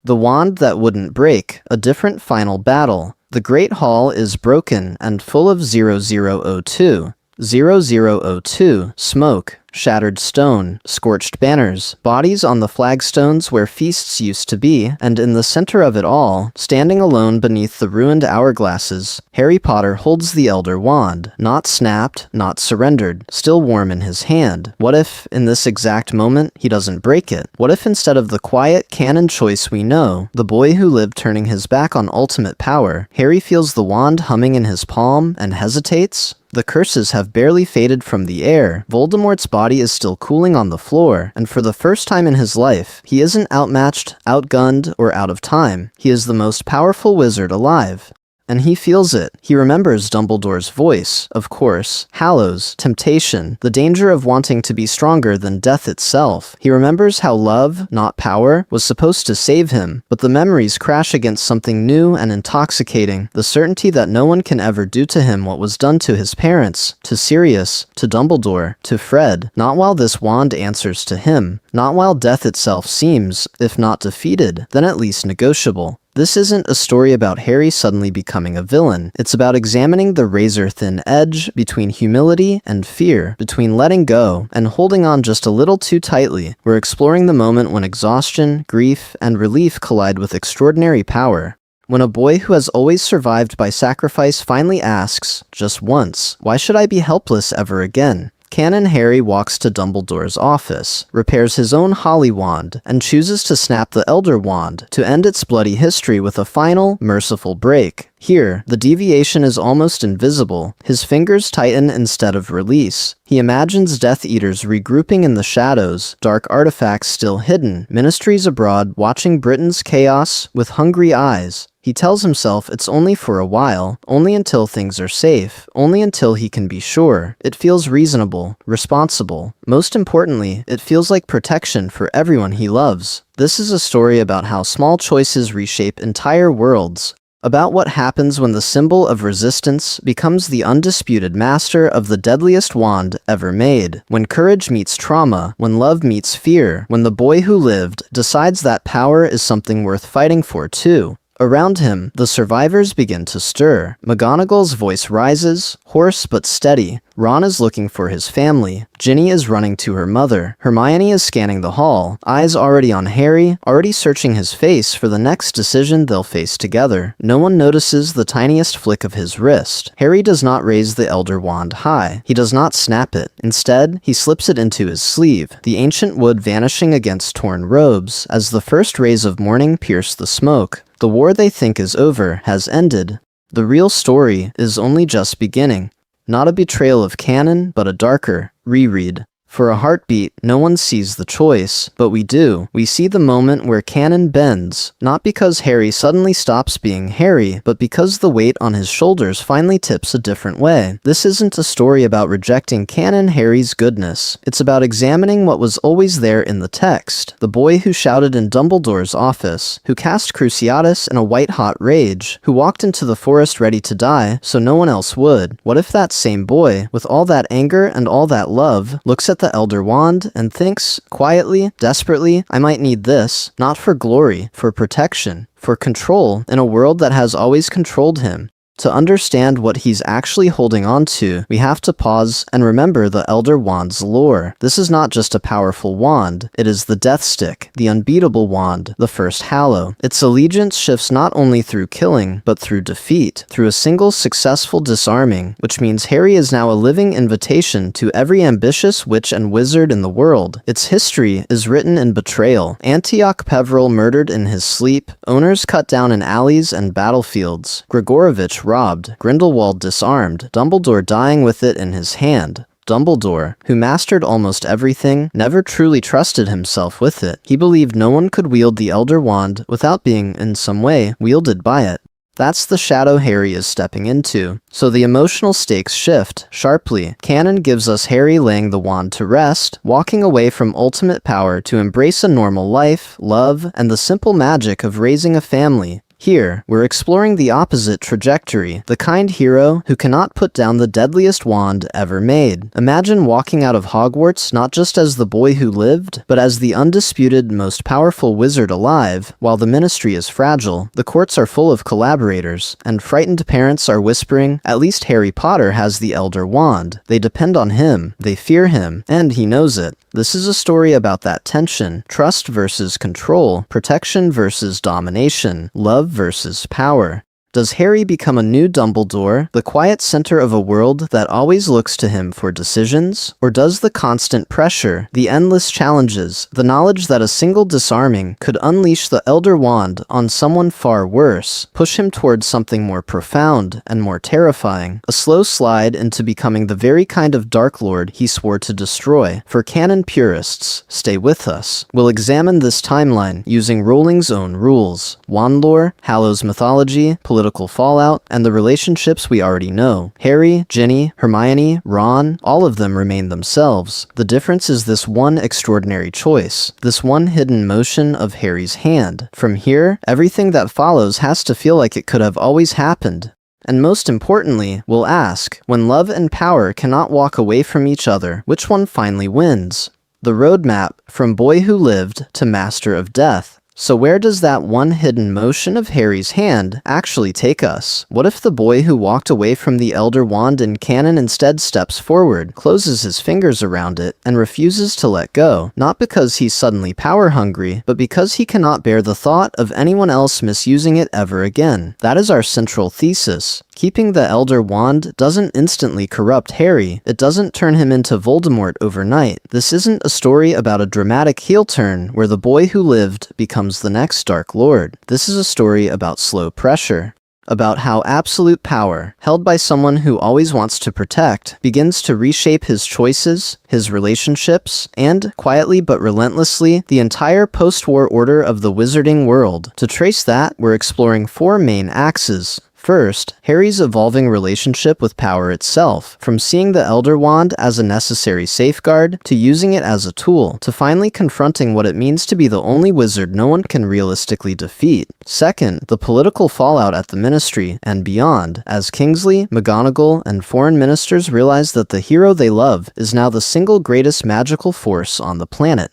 The wand that wouldn't break, a different final battle. The Great Hall is broken and full of 0002. 0002, smoke, shattered stone, scorched banners, bodies on the flagstones where feasts used to be, and in the center of it all, standing alone beneath the ruined hourglasses, Harry Potter holds the Elder Wand, not snapped, not surrendered, still warm in his hand. What if, in this exact moment, he doesn't break it? What if instead of the quiet, canon choice we know, the boy who lived turning his back on ultimate power, Harry feels the wand humming in his palm and hesitates? The curses have barely faded from the air, Voldemort's body is still cooling on the floor, and for the first time in his life, he isn't outmatched, outgunned, or out of time. He is the most powerful wizard alive. And he feels it. He remembers Dumbledore's voice, of course, Hallows, temptation, the danger of wanting to be stronger than death itself. He remembers how love, not power, was supposed to save him, but the memories crash against something new and intoxicating, the certainty that no one can ever do to him what was done to his parents, to Sirius, to Dumbledore, to Fred, not while this wand answers to him, not while death itself seems, if not defeated, then at least negotiable. This isn't a story about Harry suddenly becoming a villain. It's about examining the razor-thin edge between humility and fear, between letting go and holding on just a little too tightly. We're exploring the moment when exhaustion, grief, and relief collide with extraordinary power. When a boy who has always survived by sacrifice finally asks, just once, "Why should I be helpless ever again?" Canon Harry walks to Dumbledore's office, repairs his own Holly Wand, and chooses to snap the Elder Wand to end its bloody history with a final, merciful break. Here, the deviation is almost invisible. His fingers tighten instead of release. He imagines Death Eaters regrouping in the shadows, dark artifacts still hidden, ministries abroad watching Britain's chaos with hungry eyes. He tells himself it's only for a while, only until things are safe, only until he can be sure. It feels reasonable, responsible. Most importantly, it feels like protection for everyone he loves. This is a story about how small choices reshape entire worlds. About what happens when the symbol of resistance becomes the undisputed master of the deadliest wand ever made. When courage meets trauma, when love meets fear, when the boy who lived decides that power is something worth fighting for too. Around him, the survivors begin to stir. McGonagall's voice rises, hoarse but steady. Ron is looking for his family. Ginny is running to her mother. Hermione is scanning the hall, eyes already on Harry, already searching his face for the next decision they'll face together. No one notices the tiniest flick of his wrist. Harry does not raise the Elder Wand high. He does not snap it. Instead, he slips it into his sleeve, the ancient wood vanishing against torn robes as the first rays of morning pierce the smoke. The war they think is over has ended. The real story is only just beginning. Not a betrayal of canon, but a darker reread. For a heartbeat, no one sees the choice, but we do. We see the moment where canon bends, not because Harry suddenly stops being Harry, but because the weight on his shoulders finally tips a different way. This isn't a story about rejecting canon Harry's goodness. It's about examining what was always there in the text. The boy who shouted in Dumbledore's office, who cast Cruciatus in a white-hot rage, who walked into the forest ready to die so no one else would. What if that same boy, with all that anger and all that love, looks at the Elder Wand and thinks, quietly, desperately, I might need this, not for glory, for protection, for control in a world that has always controlled him. To understand what he's actually holding on to, we have to pause and remember the Elder Wand's lore. This is not just a powerful wand, it is the Death Stick, the unbeatable wand, the first Hallow. Its allegiance shifts not only through killing, but through defeat, through a single successful disarming, which means Harry is now a living invitation to every ambitious witch and wizard in the world. Its history is written in betrayal. Antioch Peverell murdered in his sleep, owners cut down in alleys and battlefields, Gregorovitch robbed, Grindelwald disarmed, Dumbledore dying with it in his hand. Dumbledore, who mastered almost everything, never truly trusted himself with it. He believed no one could wield the Elder Wand without being, in some way, wielded by it. That's the shadow Harry is stepping into. So the emotional stakes shift, sharply. Canon gives us Harry laying the wand to rest, walking away from ultimate power to embrace a normal life, love, and the simple magic of raising a family. Here, we're exploring the opposite trajectory, the kind hero who cannot put down the deadliest wand ever made. Imagine walking out of Hogwarts not just as the boy who lived, but as the undisputed most powerful wizard alive. While the Ministry is fragile, the courts are full of collaborators, and frightened parents are whispering, "At least Harry Potter has the Elder Wand. They depend on him, they fear him, and he knows it." This is a story about that tension, trust versus control, protection versus domination, love versus power. Does Harry become a new Dumbledore, the quiet center of a world that always looks to him for decisions? Or does the constant pressure, the endless challenges, the knowledge that a single disarming could unleash the Elder Wand on someone far worse, push him towards something more profound and more terrifying? A slow slide into becoming the very kind of Dark Lord he swore to destroy. For canon purists, stay with us. We'll examine this timeline using Rowling's own rules: wand lore, Hallows mythology, political fallout, and the relationships we already know. Harry, Ginny, Hermione, Ron, all of them remain themselves. The difference is this one extraordinary choice, this one hidden motion of Harry's hand. From here, everything that follows has to feel like it could have always happened. And most importantly, we'll ask, when love and power cannot walk away from each other, which one finally wins? The roadmap from boy who lived to master of death. So where does that one hidden motion of Harry's hand actually take us? What if the boy who walked away from the Elder Wand in canon instead steps forward, closes his fingers around it, and refuses to let go? Not because he's suddenly power hungry, but because he cannot bear the thought of anyone else misusing it ever again. That is our central thesis. Keeping the Elder Wand doesn't instantly corrupt Harry. It doesn't turn him into Voldemort overnight. This isn't a story about a dramatic heel turn where the boy who lived becomes the next Dark Lord. This is a story about slow pressure. About how absolute power, held by someone who always wants to protect, begins to reshape his choices, his relationships, and, quietly but relentlessly, the entire post-war order of the wizarding world. To trace that, we're exploring 4 main axes. First, Harry's evolving relationship with power itself, from seeing the Elder Wand as a necessary safeguard, to using it as a tool, to finally confronting what it means to be the only wizard no one can realistically defeat. Second, the political fallout at the Ministry and beyond, as Kingsley, McGonagall, and foreign ministers realize that the hero they love is now the single greatest magical force on the planet.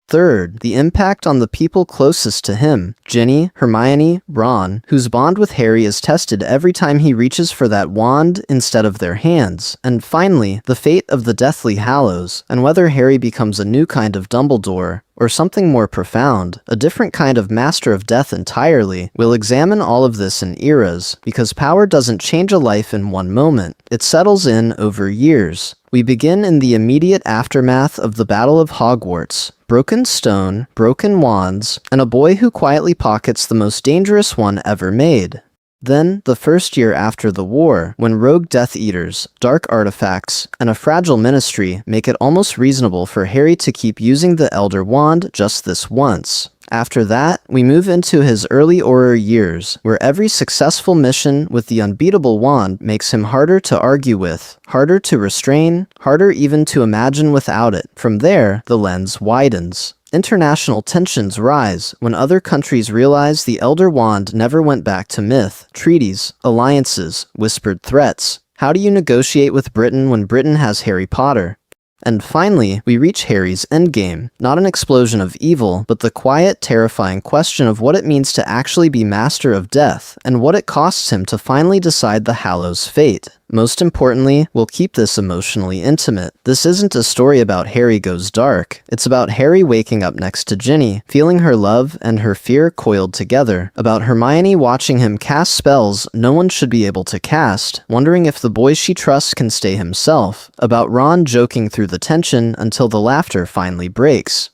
Third, the impact on the people closest to him, Ginny, Hermione, Ron, whose bond with Harry is tested every time he reaches for that wand instead of their hands. And finally, the fate of the Deathly Hallows, and whether Harry becomes a new kind of Dumbledore, or something more profound, a different kind of Master of Death entirely. We'll examine all of this in eras, because power doesn't change a life in one moment. It settles in over years. We begin in the immediate aftermath of the Battle of Hogwarts. Broken stone, broken wands, and a boy who quietly pockets the most dangerous one ever made. Then, the first year after the war, when rogue Death Eaters, dark artifacts, and a fragile ministry make it almost reasonable for Harry to keep using the Elder Wand just this once. After that, we move into his early Auror years, where every successful mission with the unbeatable wand makes him harder to argue with, harder to restrain, harder even to imagine without it. From there, the lens widens. International tensions rise when other countries realize the Elder Wand never went back to myth, treaties, alliances, whispered threats. How do you negotiate with Britain when Britain has Harry Potter? And finally, we reach Harry's endgame. Not an explosion of evil, but the quiet, terrifying question of what it means to actually be Master of Death, and what it costs him to finally decide the Hallows' fate. Most importantly, we'll keep this emotionally intimate. This isn't a story about Harry goes dark. It's about Harry waking up next to Ginny, feeling her love and her fear coiled together. About Hermione watching him cast spells no one should be able to cast, wondering if the boy she trusts can stay himself. About Ron joking through the tension until the laughter finally breaks.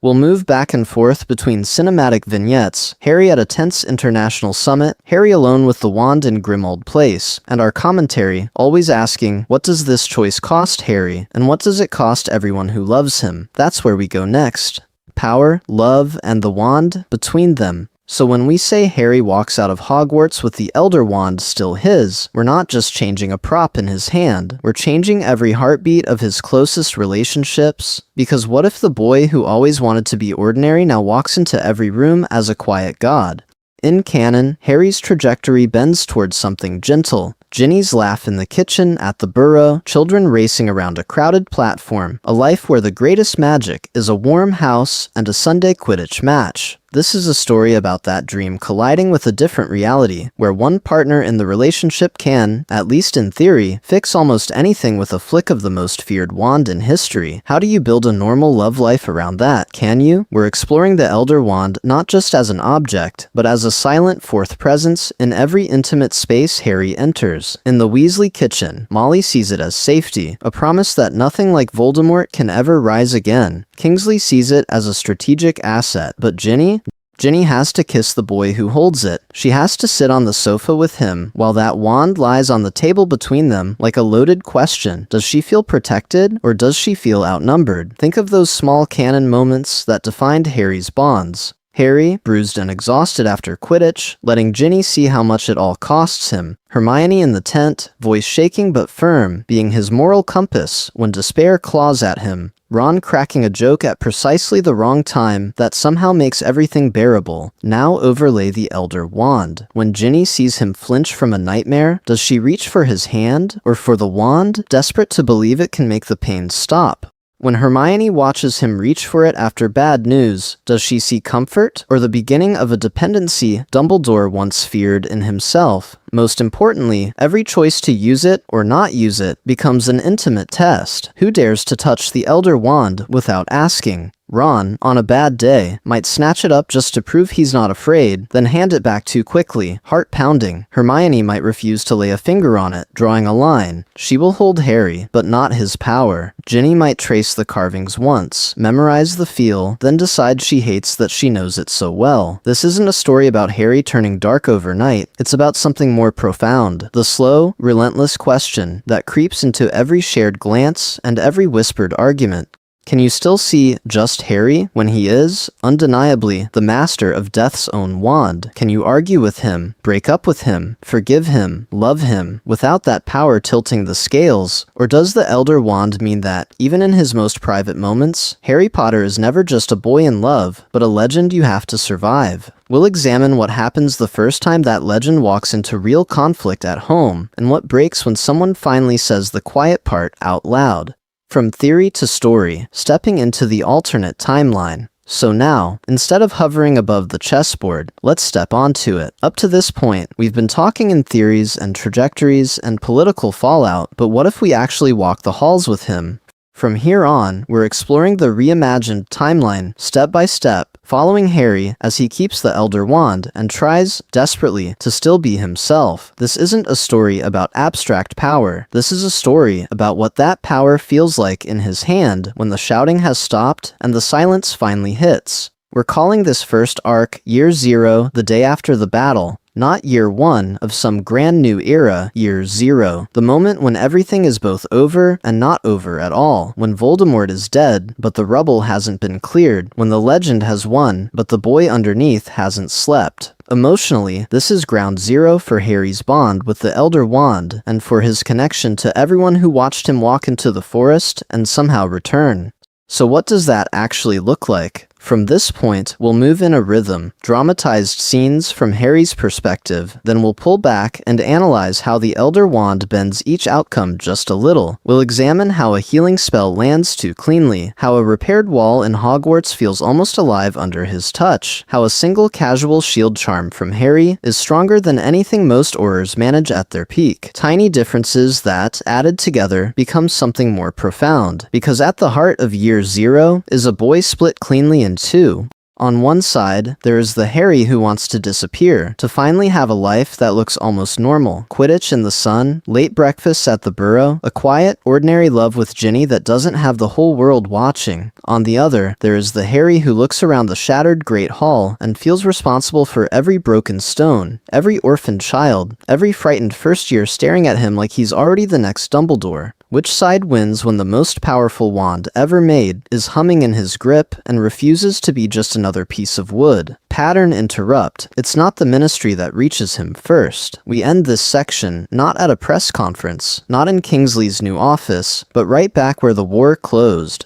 We'll move back and forth between cinematic vignettes, Harry at a tense international summit, Harry alone with the wand in Grimmauld Place, and our commentary, always asking, what does this choice cost Harry, and what does it cost everyone who loves him? That's where we go next. Power, love, and the wand between them. So when we say Harry walks out of Hogwarts with the Elder Wand still his, we're not just changing a prop in his hand, we're changing every heartbeat of his closest relationships. Because what if the boy who always wanted to be ordinary now walks into every room as a quiet god? In canon, Harry's trajectory bends towards something gentle. Ginny's laugh in the kitchen, at the burrow, children racing around a crowded platform, a life where the greatest magic is a warm house and a Sunday Quidditch match. This is a story about that dream colliding with a different reality, where one partner in the relationship can, at least in theory, fix almost anything with a flick of the most feared wand in history. How do you build a normal love life around that? Can you? We're exploring the Elder Wand not just as an object, but as a silent fourth presence in every intimate space Harry enters. In the Weasley kitchen, Molly sees it as safety, a promise that nothing like Voldemort can ever rise again. Kingsley sees it as a strategic asset, but Ginny has to kiss the boy who holds it. She has to sit on the sofa with him while that wand lies on the table between them like a loaded question. Does she feel protected or does she feel outnumbered? Think of those small canon moments that defined Harry's bonds. Harry, bruised and exhausted after Quidditch, letting Ginny see how much it all costs him. Hermione in the tent, voice shaking but firm, being his moral compass when despair claws at him. Ron cracking a joke at precisely the wrong time that somehow makes everything bearable. Now overlay the Elder Wand. When Ginny sees him flinch from a nightmare, does she reach for his hand or for the wand, desperate to believe it can make the pain stop? When Hermione watches him reach for it after bad news, does she see comfort or the beginning of a dependency Dumbledore once feared in himself? Most importantly, every choice to use it or not use it becomes an intimate test. Who dares to touch the Elder Wand without asking? Ron, on a bad day, might snatch it up just to prove he's not afraid, then hand it back too quickly, heart pounding. Hermione might refuse to lay a finger on it, drawing a line. She will hold Harry, but not his power. Ginny might trace the carvings once, memorize the feel, then decide she hates that she knows it so well. This isn't a story about Harry turning dark overnight, it's about something more profound. The slow, relentless question that creeps into every shared glance and every whispered argument. Can you still see just Harry when he is, undeniably, the master of death's own wand? Can you argue with him, break up with him, forgive him, love him, without that power tilting the scales? Or does the Elder Wand mean that, even in his most private moments, Harry Potter is never just a boy in love, but a legend you have to survive? We'll examine what happens the first time that legend walks into real conflict at home, and what breaks when someone finally says the quiet part out loud. From theory to story, stepping into the alternate timeline. So now, instead of hovering above the chessboard, let's step onto it. Up to this point, we've been talking in theories and trajectories and political fallout, but what if we actually walk the halls with him? From here on, we're exploring the reimagined timeline, step by step, following Harry as he keeps the Elder Wand and tries, desperately, to still be himself. This isn't a story about abstract power. This is a story about what that power feels like in his hand when the shouting has stopped and the silence finally hits. We're calling this first arc Year Zero, the day after the battle. Not Year 1 of some grand new era, Year 0. The moment when everything is both over and not over at all. When Voldemort is dead, but the rubble hasn't been cleared. When the legend has won, but the boy underneath hasn't slept. Emotionally, this is ground zero for Harry's bond with the Elder Wand, and for his connection to everyone who watched him walk into the forest and somehow return. So what does that actually look like? From this point, we'll move in a rhythm, dramatized scenes from Harry's perspective, then we'll pull back and analyze how the Elder Wand bends each outcome just a little. We'll examine how a healing spell lands too cleanly, how a repaired wall in Hogwarts feels almost alive under his touch, how a single casual shield charm from Harry is stronger than anything most Aurors manage at their peak. Tiny differences that, added together, become something more profound, because at the heart of Year Zero is a boy split cleanly in two. On one side, there is the Harry who wants to disappear, to finally have a life that looks almost normal. Quidditch in the sun, late breakfasts at the Burrow, a quiet, ordinary love with Ginny that doesn't have the whole world watching. On the other, there is the Harry who looks around the shattered Great Hall and feels responsible for every broken stone, every orphaned child, every frightened first year staring at him like he's already the next Dumbledore. Which side wins when the most powerful wand ever made is humming in his grip and refuses to be just another piece of wood? Pattern interrupt. It's not the Ministry that reaches him first. We end this section not at a press conference, not in Kingsley's new office, but right back where the war closed.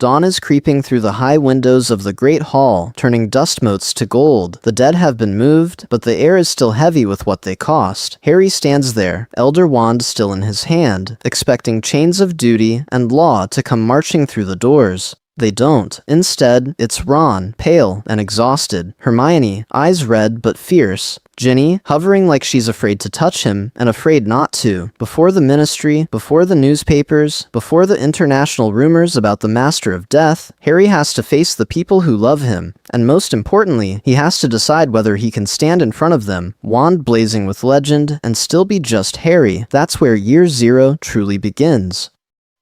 Dawn is creeping through the high windows of the great hall, turning dust motes to gold. The dead have been moved, but the air is still heavy with what they cost. Harry stands there, elder wand still in his hand, expecting chains of duty and law to come marching through the doors. They don't. Instead, it's Ron, pale and exhausted. Hermione, eyes red but fierce. Ginny, hovering like she's afraid to touch him and afraid not to. Before the ministry, before the newspapers, before the international rumors about the Master of Death, Harry has to face the people who love him. And most importantly, he has to decide whether he can stand in front of them, wand blazing with legend, and still be just Harry. That's where Year Zero truly begins.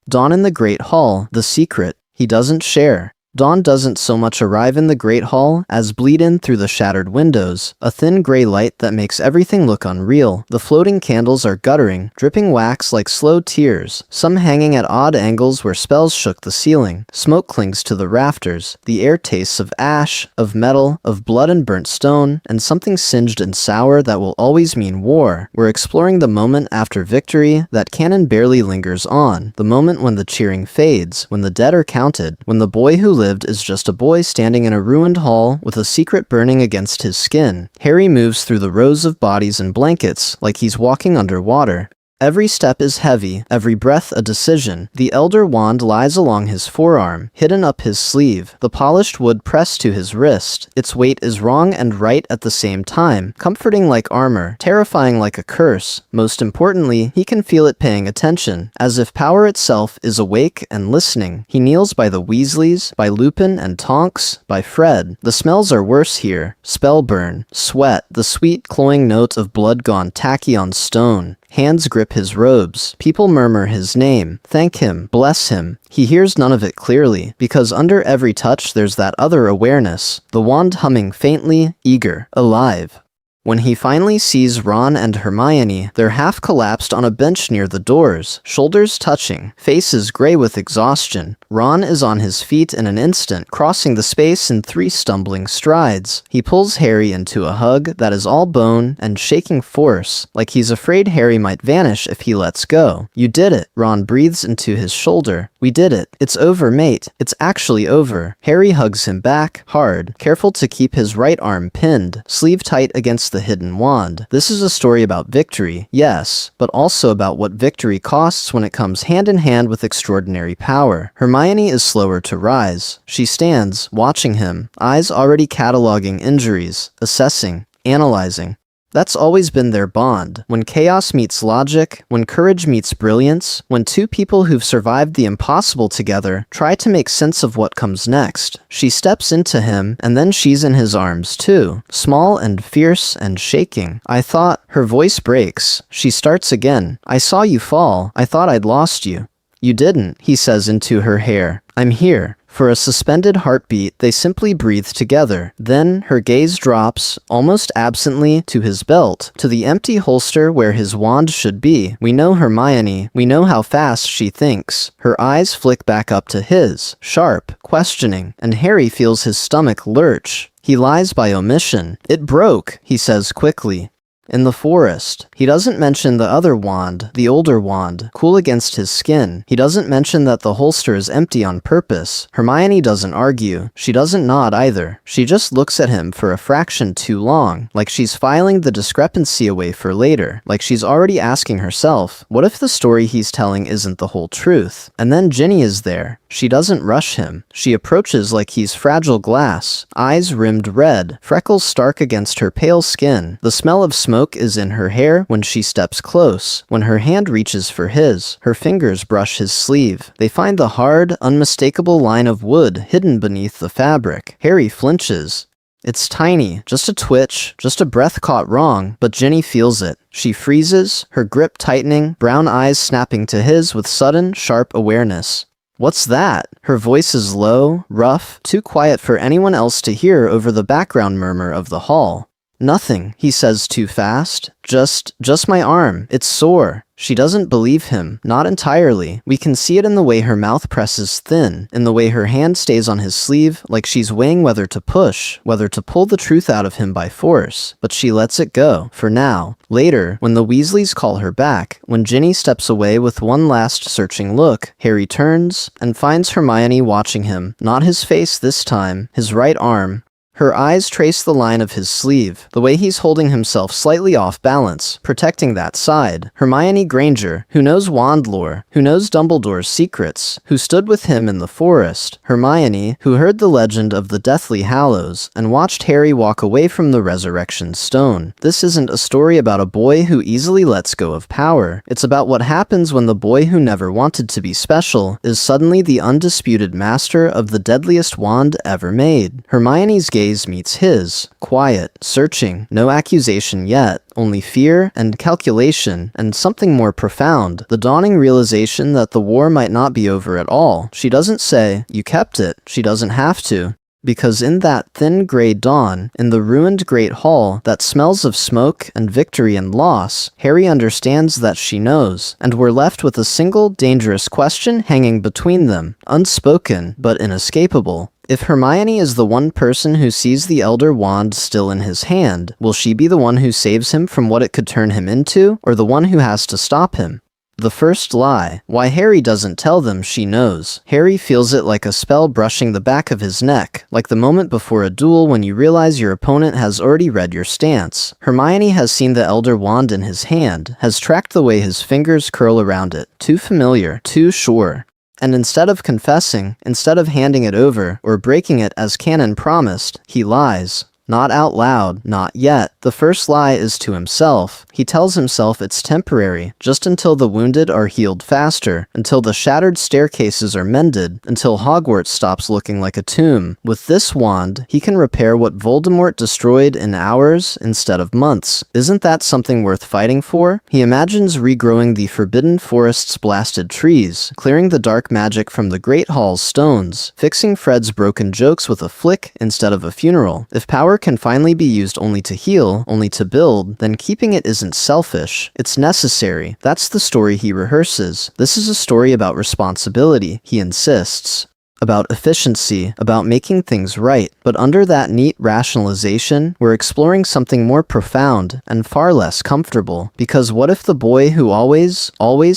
Dawn in the Great Hall, the secret. He doesn't share. Dawn doesn't so much arrive in the Great Hall as bleed in through the shattered windows, a thin gray light that makes everything look unreal. The floating candles are guttering, dripping wax like slow tears, some hanging at odd angles where spells shook the ceiling. Smoke clings to the rafters. The air tastes of ash, of metal, of blood and burnt stone, and something singed and sour that will always mean war. We're exploring the moment after victory that canon barely lingers on, the moment when the cheering fades, when the dead are counted, when the boy who lived is just a boy standing in a ruined hall with a secret burning against his skin. Harry moves through the rows of bodies and blankets like he's walking underwater. Every step is heavy, every breath a decision. The elder wand lies along his forearm, hidden up his sleeve, the polished wood pressed to his wrist. Its weight is wrong and right at the same time, comforting like armor, terrifying like a curse. Most importantly, he can feel it paying attention, as if power itself is awake and listening. He kneels by the Weasleys, by Lupin and Tonks, by Fred. The smells are worse here. Spell burn, sweat, the sweet cloying note of blood gone tacky on stone. Hands grip his robes. People murmur his name, thank him, bless him. He hears none of it clearly, because under every touch there's that other awareness, the wand humming faintly, eager, alive. When he finally sees Ron and Hermione, they're half collapsed on a bench near the doors, shoulders touching, faces gray with exhaustion. Ron is on his feet in an instant, crossing the space in 3 stumbling strides. He pulls Harry into a hug that is all bone and shaking force, like he's afraid Harry might vanish if he lets go. You did it, Ron breathes into his shoulder. We did it. It's over, mate. It's actually over. Harry hugs him back, hard, careful to keep his right arm pinned, sleeve tight against the hidden wand. This is a story about victory, yes, but also about what victory costs when it comes hand in hand with extraordinary power. Hermione is slower to rise. She stands, watching him, eyes already cataloging injuries, assessing, analyzing. That's always been their bond. When chaos meets logic, when courage meets brilliance, when two people who've survived the impossible together try to make sense of what comes next. She steps into him, and then she's in his arms too, small and fierce and shaking. I thought, her voice breaks. She starts again. I saw you fall. I thought I'd lost you. You didn't, he says into her hair. I'm here. For a suspended heartbeat, they simply breathe together. Then, her gaze drops, almost absently, to his belt, to the empty holster where his wand should be. We know Hermione. We know how fast she thinks. Her eyes flick back up to his, sharp, questioning, and Harry feels his stomach lurch. He lies by omission. It broke, he says quickly. In the forest. He doesn't mention the other wand, the older wand, cool against his skin. He doesn't mention that the holster is empty on purpose. Hermione doesn't argue. She doesn't nod either. She just looks at him for a fraction too long, like she's filing the discrepancy away for later, like she's already asking herself, what if the story he's telling isn't the whole truth? And then Ginny is there. She doesn't rush him. She approaches like he's fragile glass, eyes rimmed red, freckles stark against her pale skin. The smell of smoke is in her hair when she steps close. When her hand reaches for his, her fingers brush his sleeve. They find the hard, unmistakable line of wood hidden beneath the fabric. Harry flinches. It's tiny, just a twitch, just a breath caught wrong, but Ginny feels it. She freezes, her grip tightening, brown eyes snapping to his with sudden, sharp awareness. What's that? Her voice is low, rough, too quiet for anyone else to hear over the background murmur of the hall. Nothing, he says too fast. Just my arm. It's sore. She doesn't believe him, not entirely. We can see it in the way her mouth presses thin, in the way her hand stays on his sleeve, like she's weighing whether to push, whether to pull the truth out of him by force. But she lets it go, for now. Later, when the Weasleys call her back, when Ginny steps away with one last searching look, Harry turns and finds Hermione watching him, not his face this time, his right arm. Her eyes trace the line of his sleeve, the way he's holding himself slightly off balance, protecting that side. Hermione Granger, who knows wand lore, who knows Dumbledore's secrets, who stood with him in the forest. Hermione, who heard the legend of the Deathly Hallows, and watched Harry walk away from the Resurrection Stone. This isn't a story about a boy who easily lets go of power. It's about what happens when the boy who never wanted to be special is suddenly the undisputed master of the deadliest wand ever made. Hermione's gaze meets his, quiet, searching, no accusation yet, only fear and calculation, and something more profound, the dawning realization that the war might not be over at all. She doesn't say, "You kept it." She doesn't have to. Because in that thin gray dawn, in the ruined Great Hall that smells of smoke and victory and loss, Harry understands that she knows, and we're left with a single dangerous question hanging between them, unspoken but inescapable. If Hermione is the one person who sees the Elder Wand still in his hand, will she be the one who saves him from what it could turn him into, or the one who has to stop him? The first lie. Why Harry doesn't tell them she knows. Harry feels it like a spell brushing the back of his neck, like the moment before a duel when you realize your opponent has already read your stance. Hermione has seen the Elder Wand in his hand, has tracked the way his fingers curl around it. Too familiar, too sure. And instead of confessing, instead of handing it over, or breaking it as canon promised, he lies. Not out loud, not yet. The first lie is to himself. He tells himself it's temporary, just until the wounded are healed faster, until the shattered staircases are mended, until Hogwarts stops looking like a tomb. With this wand, he can repair what Voldemort destroyed in hours instead of months. Isn't that something worth fighting for? He imagines regrowing the Forbidden Forest's blasted trees, clearing the dark magic from the Great Hall's stones, fixing Fred's broken jokes with a flick instead of a funeral. If power can finally be used only to heal, only to build, then keeping it isn't selfish. It's necessary. That's the story he rehearses. This is a story about responsibility, he insists. About efficiency, about making things right. But under that neat rationalization, we're exploring something more profound and far less comfortable. Because what if the boy who always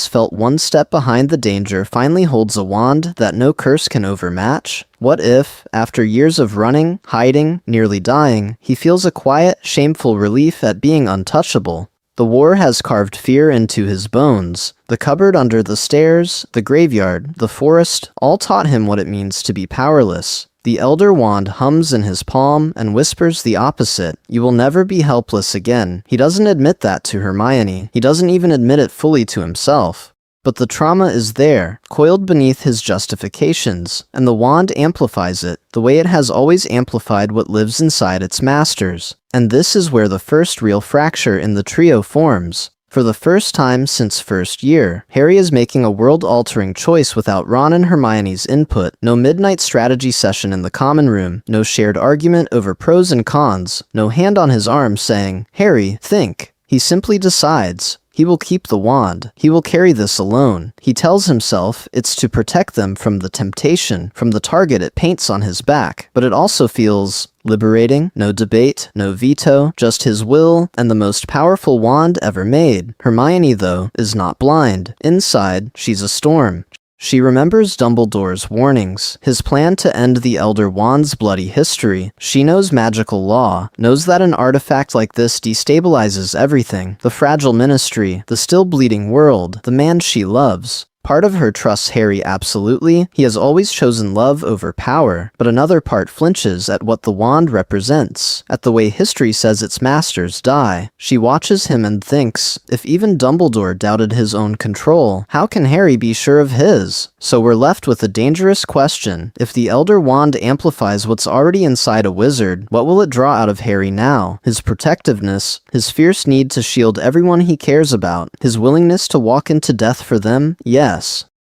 felt one step behind the danger finally holds a wand that no curse can overmatch? What if, after years of running, hiding, nearly dying, he feels a quiet, shameful relief at being untouchable? The war has carved fear into his bones. The cupboard under the stairs, the graveyard, the forest, all taught him what it means to be powerless. The Elder Wand hums in his palm and whispers the opposite. You will never be helpless again. He doesn't admit that to Hermione. He doesn't even admit it fully to himself. But the trauma is there, coiled beneath his justifications, and the wand amplifies it, the way it has always amplified what lives inside its masters. And this is where the first real fracture in the trio forms. For the first time since first year, Harry is making a world-altering choice without Ron and Hermione's input. No midnight strategy session in the common room, no shared argument over pros and cons, no hand on his arm saying, "Harry, think." He simply decides. He will keep the wand. He will carry this alone. He tells himself it's to protect them from the temptation, from the target it paints on his back. But it also feels liberating. No debate, no veto, just his will and the most powerful wand ever made. Hermione, though, is not blind. Inside, she's a storm. She remembers Dumbledore's warnings, his plan to end the Elder Wand's bloody history. She knows magical law, knows that an artifact like this destabilizes everything. The fragile ministry, the still bleeding world, the man she loves. Part of her trusts Harry absolutely. He has always chosen love over power, but another part flinches at what the wand represents, at the way history says its masters die. She watches him and thinks, if even Dumbledore doubted his own control, how can Harry be sure of his? So we're left with a dangerous question. If the Elder Wand amplifies what's already inside a wizard, what will it draw out of Harry now? His protectiveness, his fierce need to shield everyone he cares about, his willingness to walk into death for them? Yes.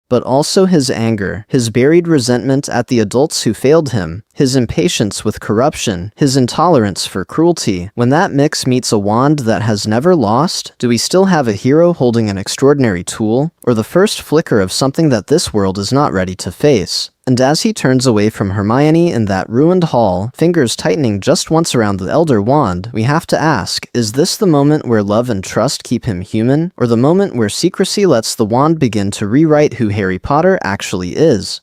But also his anger, his buried resentment at the adults who failed him, his impatience with corruption, his intolerance for cruelty. When that mix meets a wand that has never lost, do we still have a hero holding an extraordinary tool, or the first flicker of something that this world is not ready to face? And as he turns away from Hermione in that ruined hall, fingers tightening just once around the Elder Wand, we have to ask, is this the moment where love and trust keep him human, or the moment where secrecy lets the wand begin to rewrite who Harry Potter actually is?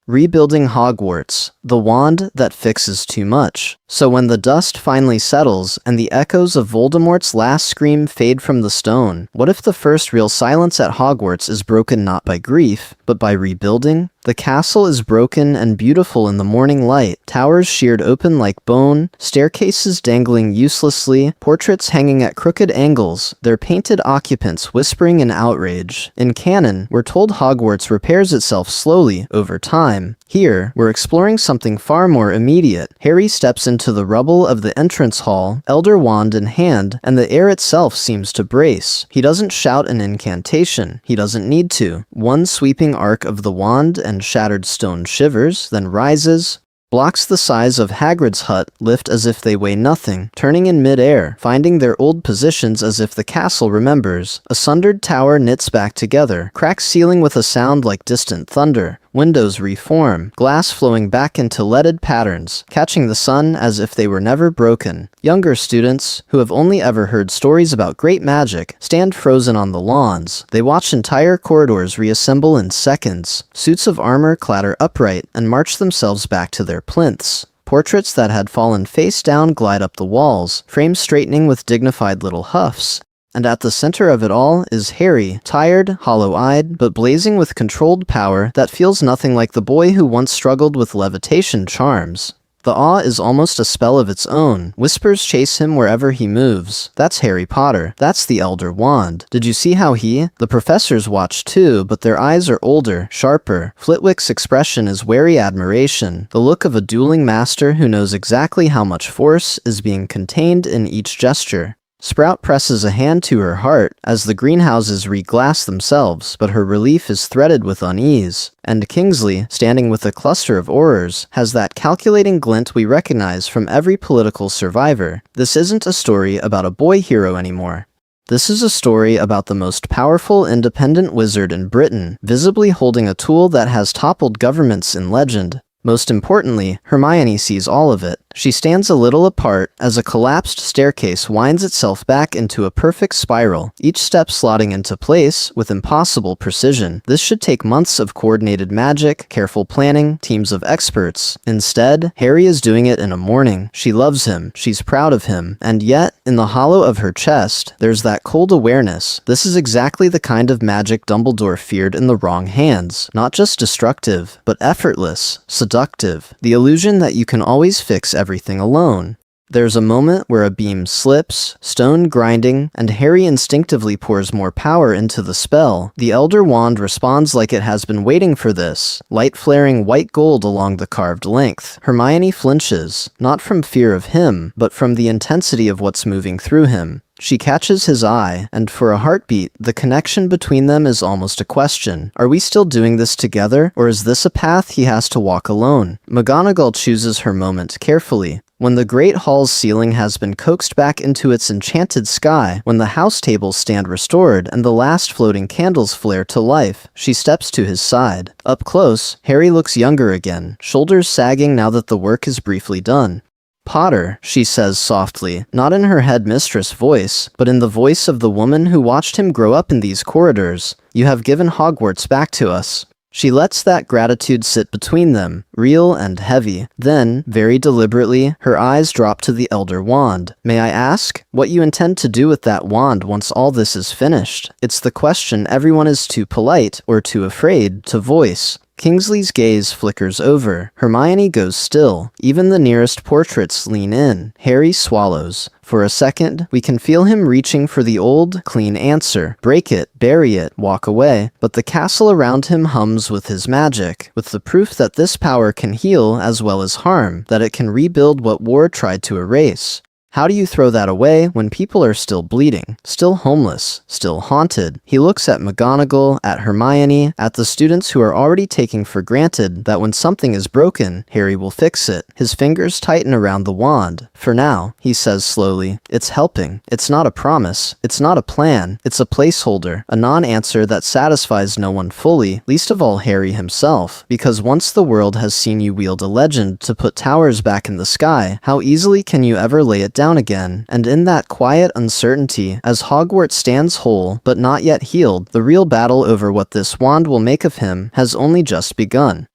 Rebuilding Hogwarts, the wand that fixes too much. So when the dust finally settles and the echoes of Voldemort's last scream fade from the stone, what if the first real silence at Hogwarts is broken not by grief, but by rebuilding? The castle is broken and beautiful in the morning light, towers sheared open like bone, staircases dangling uselessly, portraits hanging at crooked angles, their painted occupants whispering in outrage. In canon, we're told Hogwarts repairs itself slowly over time. Here, we're exploring something far more immediate. Harry steps into the rubble of the entrance hall, Elder Wand in hand, and the air itself seems to brace. He doesn't shout an incantation. He doesn't need to. One sweeping arc of the wand and shattered stone shivers, then rises. Blocks the size of Hagrid's hut lift as if they weigh nothing, turning in mid-air, finding their old positions as if the castle remembers. A sundered tower knits back together, cracks ceiling with a sound like distant thunder. Windows reform, glass flowing back into leaded patterns, catching the sun as if they were never broken. Younger students, who have only ever heard stories about great magic, stand frozen on the lawns. They watch entire corridors reassemble in seconds. Suits of armor clatter upright and march themselves back to their plinths. Portraits that had fallen face down glide up the walls, frames straightening with dignified little huffs. And at the center of it all is Harry, tired, hollow-eyed, but blazing with controlled power that feels nothing like the boy who once struggled with levitation charms. The awe is almost a spell of its own. Whispers chase him wherever he moves. That's Harry Potter. That's the Elder Wand. Did you see how the professors watch too, but their eyes are older, sharper. Flitwick's expression is wary admiration, the look of a dueling master who knows exactly how much force is being contained in each gesture. Sprout presses a hand to her heart as the greenhouses re-glass themselves, but her relief is threaded with unease. And Kingsley, standing with a cluster of Aurors, has that calculating glint we recognize from every political survivor. This isn't a story about a boy hero anymore. This is a story about the most powerful independent wizard in Britain, visibly holding a tool that has toppled governments in legend. Most importantly, Hermione sees all of it. She stands a little apart as a collapsed staircase winds itself back into a perfect spiral, each step slotting into place with impossible precision. This should take months of coordinated magic, careful planning, teams of experts. Instead, Harry is doing it in a morning. She loves him, she's proud of him, and yet, in the hollow of her chest, there's that cold awareness. This is exactly the kind of magic Dumbledore feared in the wrong hands. Not just destructive, but effortless, seductive. The illusion that you can always fix everything alone. There's a moment where a beam slips, stone grinding, and Harry instinctively pours more power into the spell. The Elder Wand responds like it has been waiting for this, light flaring white gold along the carved length. Hermione flinches, not from fear of him, but from the intensity of what's moving through him. She catches his eye, and for a heartbeat, the connection between them is almost a question. Are we still doing this together, or is this a path he has to walk alone? McGonagall chooses her moment carefully. When the Great Hall's ceiling has been coaxed back into its enchanted sky, when the house tables stand restored and the last floating candles flare to life, she steps to his side. Up close, Harry looks younger again, shoulders sagging now that the work is briefly done. "Potter," she says softly, not in her headmistress voice, but in the voice of the woman who watched him grow up in these corridors. "You have given Hogwarts back to us." She lets that gratitude sit between them, real and heavy. Then, very deliberately, her eyes drop to the Elder Wand. "May I ask what you intend to do with that wand once all this is finished?" It's the question everyone is too polite, or too afraid, to voice. Kingsley's gaze flickers over. Hermione goes still. Even the nearest portraits lean in. Harry swallows. For a second, we can feel him reaching for the old, clean answer. Break it, bury it, walk away. But the castle around him hums with his magic, with the proof that this power can heal as well as harm, that it can rebuild what war tried to erase. How do you throw that away when people are still bleeding, still homeless, still haunted? He looks at McGonagall, at Hermione, at the students who are already taking for granted that when something is broken, Harry will fix it. His fingers tighten around the wand. For now, he says slowly, it's helping. It's not a promise. It's not a plan. It's a placeholder, a non-answer that satisfies no one fully, least of all Harry himself. Because once the world has seen you wield a legend to put towers back in the sky, how easily can you ever lay it down again? And in that quiet uncertainty, as Hogwarts stands whole but not yet healed, the real battle over what this wand will make of him has only just begun.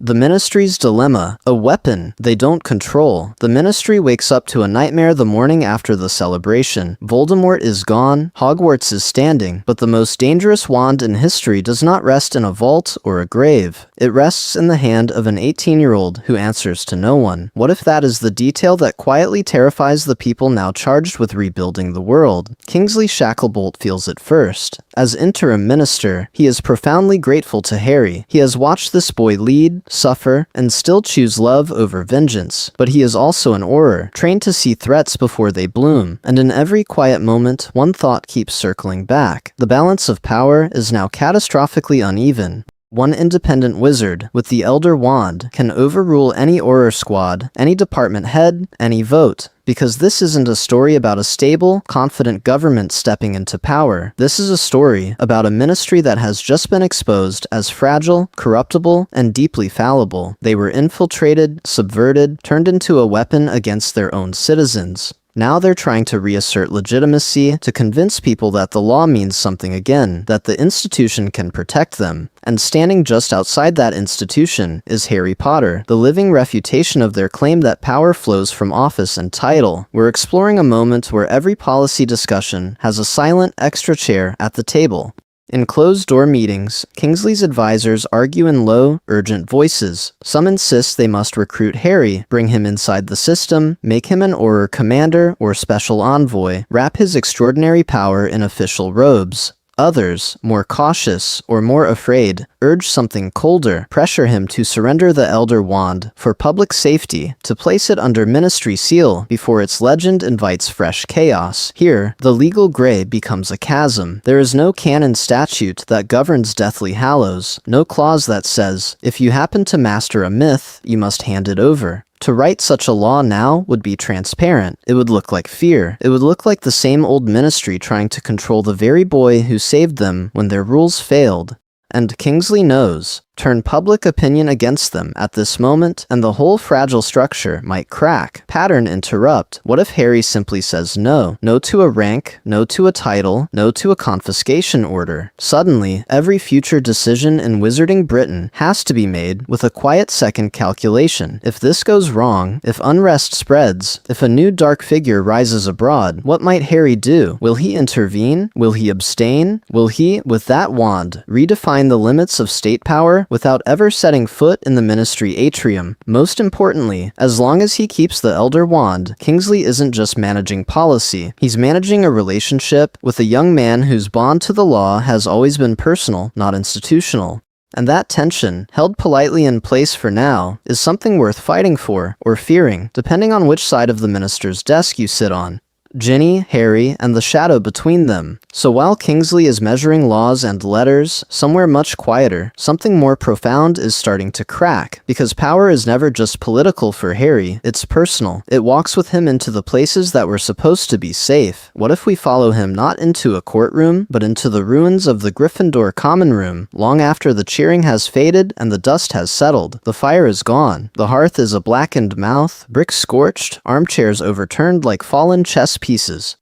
The Ministry's dilemma, a weapon they don't control. The Ministry wakes up to a nightmare the morning after the celebration. Voldemort is gone, Hogwarts is standing, but the most dangerous wand in history does not rest in a vault or a grave. It rests in the hand of an 18-year-old who answers to no one. What if that is the detail that quietly terrifies the people now charged with rebuilding the world? Kingsley Shacklebolt feels it first. As interim minister, he is profoundly grateful to Harry. He has watched this boy lead, suffer, and still choose love over vengeance. But he is also an Auror, trained to see threats before they bloom. And in every quiet moment, one thought keeps circling back. The balance of power is now catastrophically uneven. One independent wizard with the Elder Wand can overrule any Auror squad, any department head, any vote. Because this isn't a story about a stable, confident government stepping into power. This is a story about a ministry that has just been exposed as fragile, corruptible, and deeply fallible. They were infiltrated, subverted, turned into a weapon against their own citizens. Now they're trying to reassert legitimacy, to convince people that the law means something again, that the institution can protect them. And standing just outside that institution is Harry Potter, the living refutation of their claim that power flows from office and title. We're exploring a moment where every policy discussion has a silent, extra chair at the table. In closed-door meetings, Kingsley's advisors argue in low, urgent voices. Some insist they must recruit Harry, bring him inside the system, make him an Auror commander or special envoy, wrap his extraordinary power in official robes. Others, more cautious or more afraid, urge something colder, pressure him to surrender the Elder Wand for public safety, to place it under ministry seal before its legend invites fresh chaos. Here, the legal gray becomes a chasm. There is no canon statute that governs Deathly Hallows, no clause that says, if you happen to master a myth, you must hand it over. To write such a law now would be transparent. It would look like fear. It would look like the same old ministry trying to control the very boy who saved them when their rules failed. And Kingsley knows. Turn public opinion against them at this moment, and the whole fragile structure might crack. Pattern interrupt. What if Harry simply says no? No to a rank, no to a title, no to a confiscation order. Suddenly, every future decision in Wizarding Britain has to be made with a quiet second calculation. If this goes wrong, if unrest spreads, if a new dark figure rises abroad, what might Harry do? Will he intervene? Will he abstain? Will he, with that wand, redefine the limits of state power without ever setting foot in the ministry atrium? Most importantly, as long as he keeps the Elder Wand, Kingsley isn't just managing policy. He's managing a relationship with a young man whose bond to the law has always been personal, not institutional. And that tension, held politely in place for now, is something worth fighting for, or fearing, depending on which side of the minister's desk you sit on. Ginny, Harry, and the shadow between them. So while Kingsley is measuring laws and letters, somewhere much quieter, something more profound is starting to crack. Because power is never just political for Harry, it's personal. It walks with him into the places that were supposed to be safe. What if we follow him not into a courtroom, but into the ruins of the Gryffindor common room, long after the cheering has faded and the dust has settled? The fire is gone. The hearth is a blackened mouth, bricks scorched, armchairs overturned like fallen chess pieces.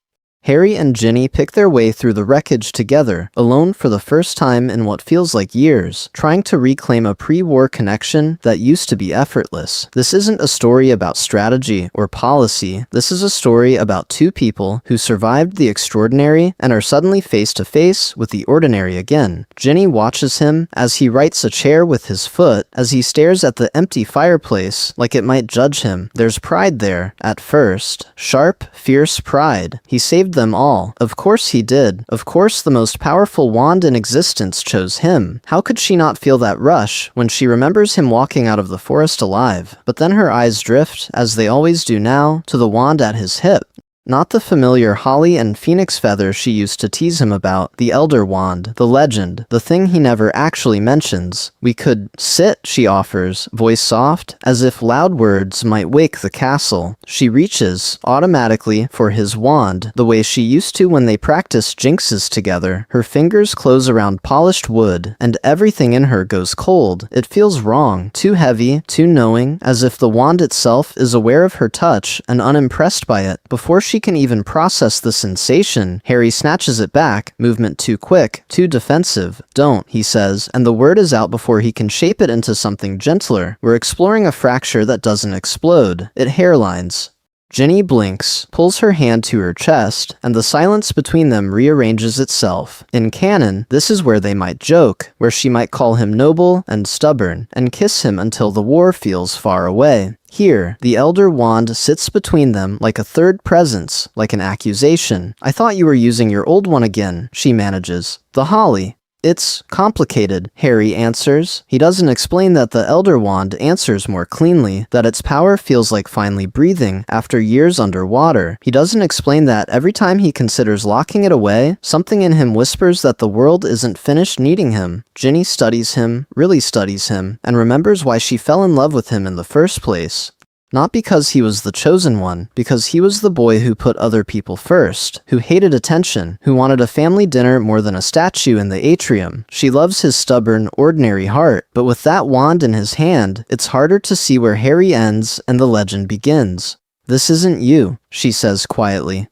Harry and Ginny pick their way through the wreckage together, alone for the first time in what feels like years, trying to reclaim a pre-war connection that used to be effortless. This isn't a story about strategy or policy. This is a story about two people who survived the extraordinary and are suddenly face to face with the ordinary again. Ginny watches him as he rights a chair with his foot, as he stares at the empty fireplace like it might judge him. There's pride there, at first. Sharp, fierce pride. He saved saved them all. Of course he did. Of course the most powerful wand in existence chose him. How could she not feel that rush when she remembers him walking out of the forest alive? But then her eyes drift, as they always do now, to the wand at his hip. Not the familiar holly and phoenix feather she used to tease him about, the Elder Wand, the legend, the thing he never actually mentions. We could sit, she offers, voice soft, as if loud words might wake the castle. She reaches, automatically, for his wand, the way she used to when they practiced jinxes together. Her fingers close around polished wood, and everything in her goes cold. It feels wrong, too heavy, too knowing, as if the wand itself is aware of her touch and unimpressed by it. Before she can even process the sensation, Harry snatches it back, movement too quick, too defensive. Don't, he says, and the word is out before he can shape it into something gentler. We're exploring a fracture that doesn't explode. It hairlines. Ginny blinks, pulls her hand to her chest, and the silence between them rearranges itself. In canon, this is where they might joke, where she might call him noble and stubborn, and kiss him until the war feels far away. Here, the Elder Wand sits between them like a third presence, like an accusation. I thought you were using your old one again, she manages. The holly. It's complicated, Harry answers. He doesn't explain that the Elder Wand answers more cleanly, that its power feels like finally breathing after years underwater. He doesn't explain that every time he considers locking it away, something in him whispers that the world isn't finished needing him. Ginny studies him, really studies him, and remembers why she fell in love with him in the first place. Not because he was the chosen one, because he was the boy who put other people first, who hated attention, who wanted a family dinner more than a statue in the atrium. She loves his stubborn, ordinary heart, but with that wand in his hand, it's harder to see where Harry ends and the legend begins. This isn't you, she says quietly.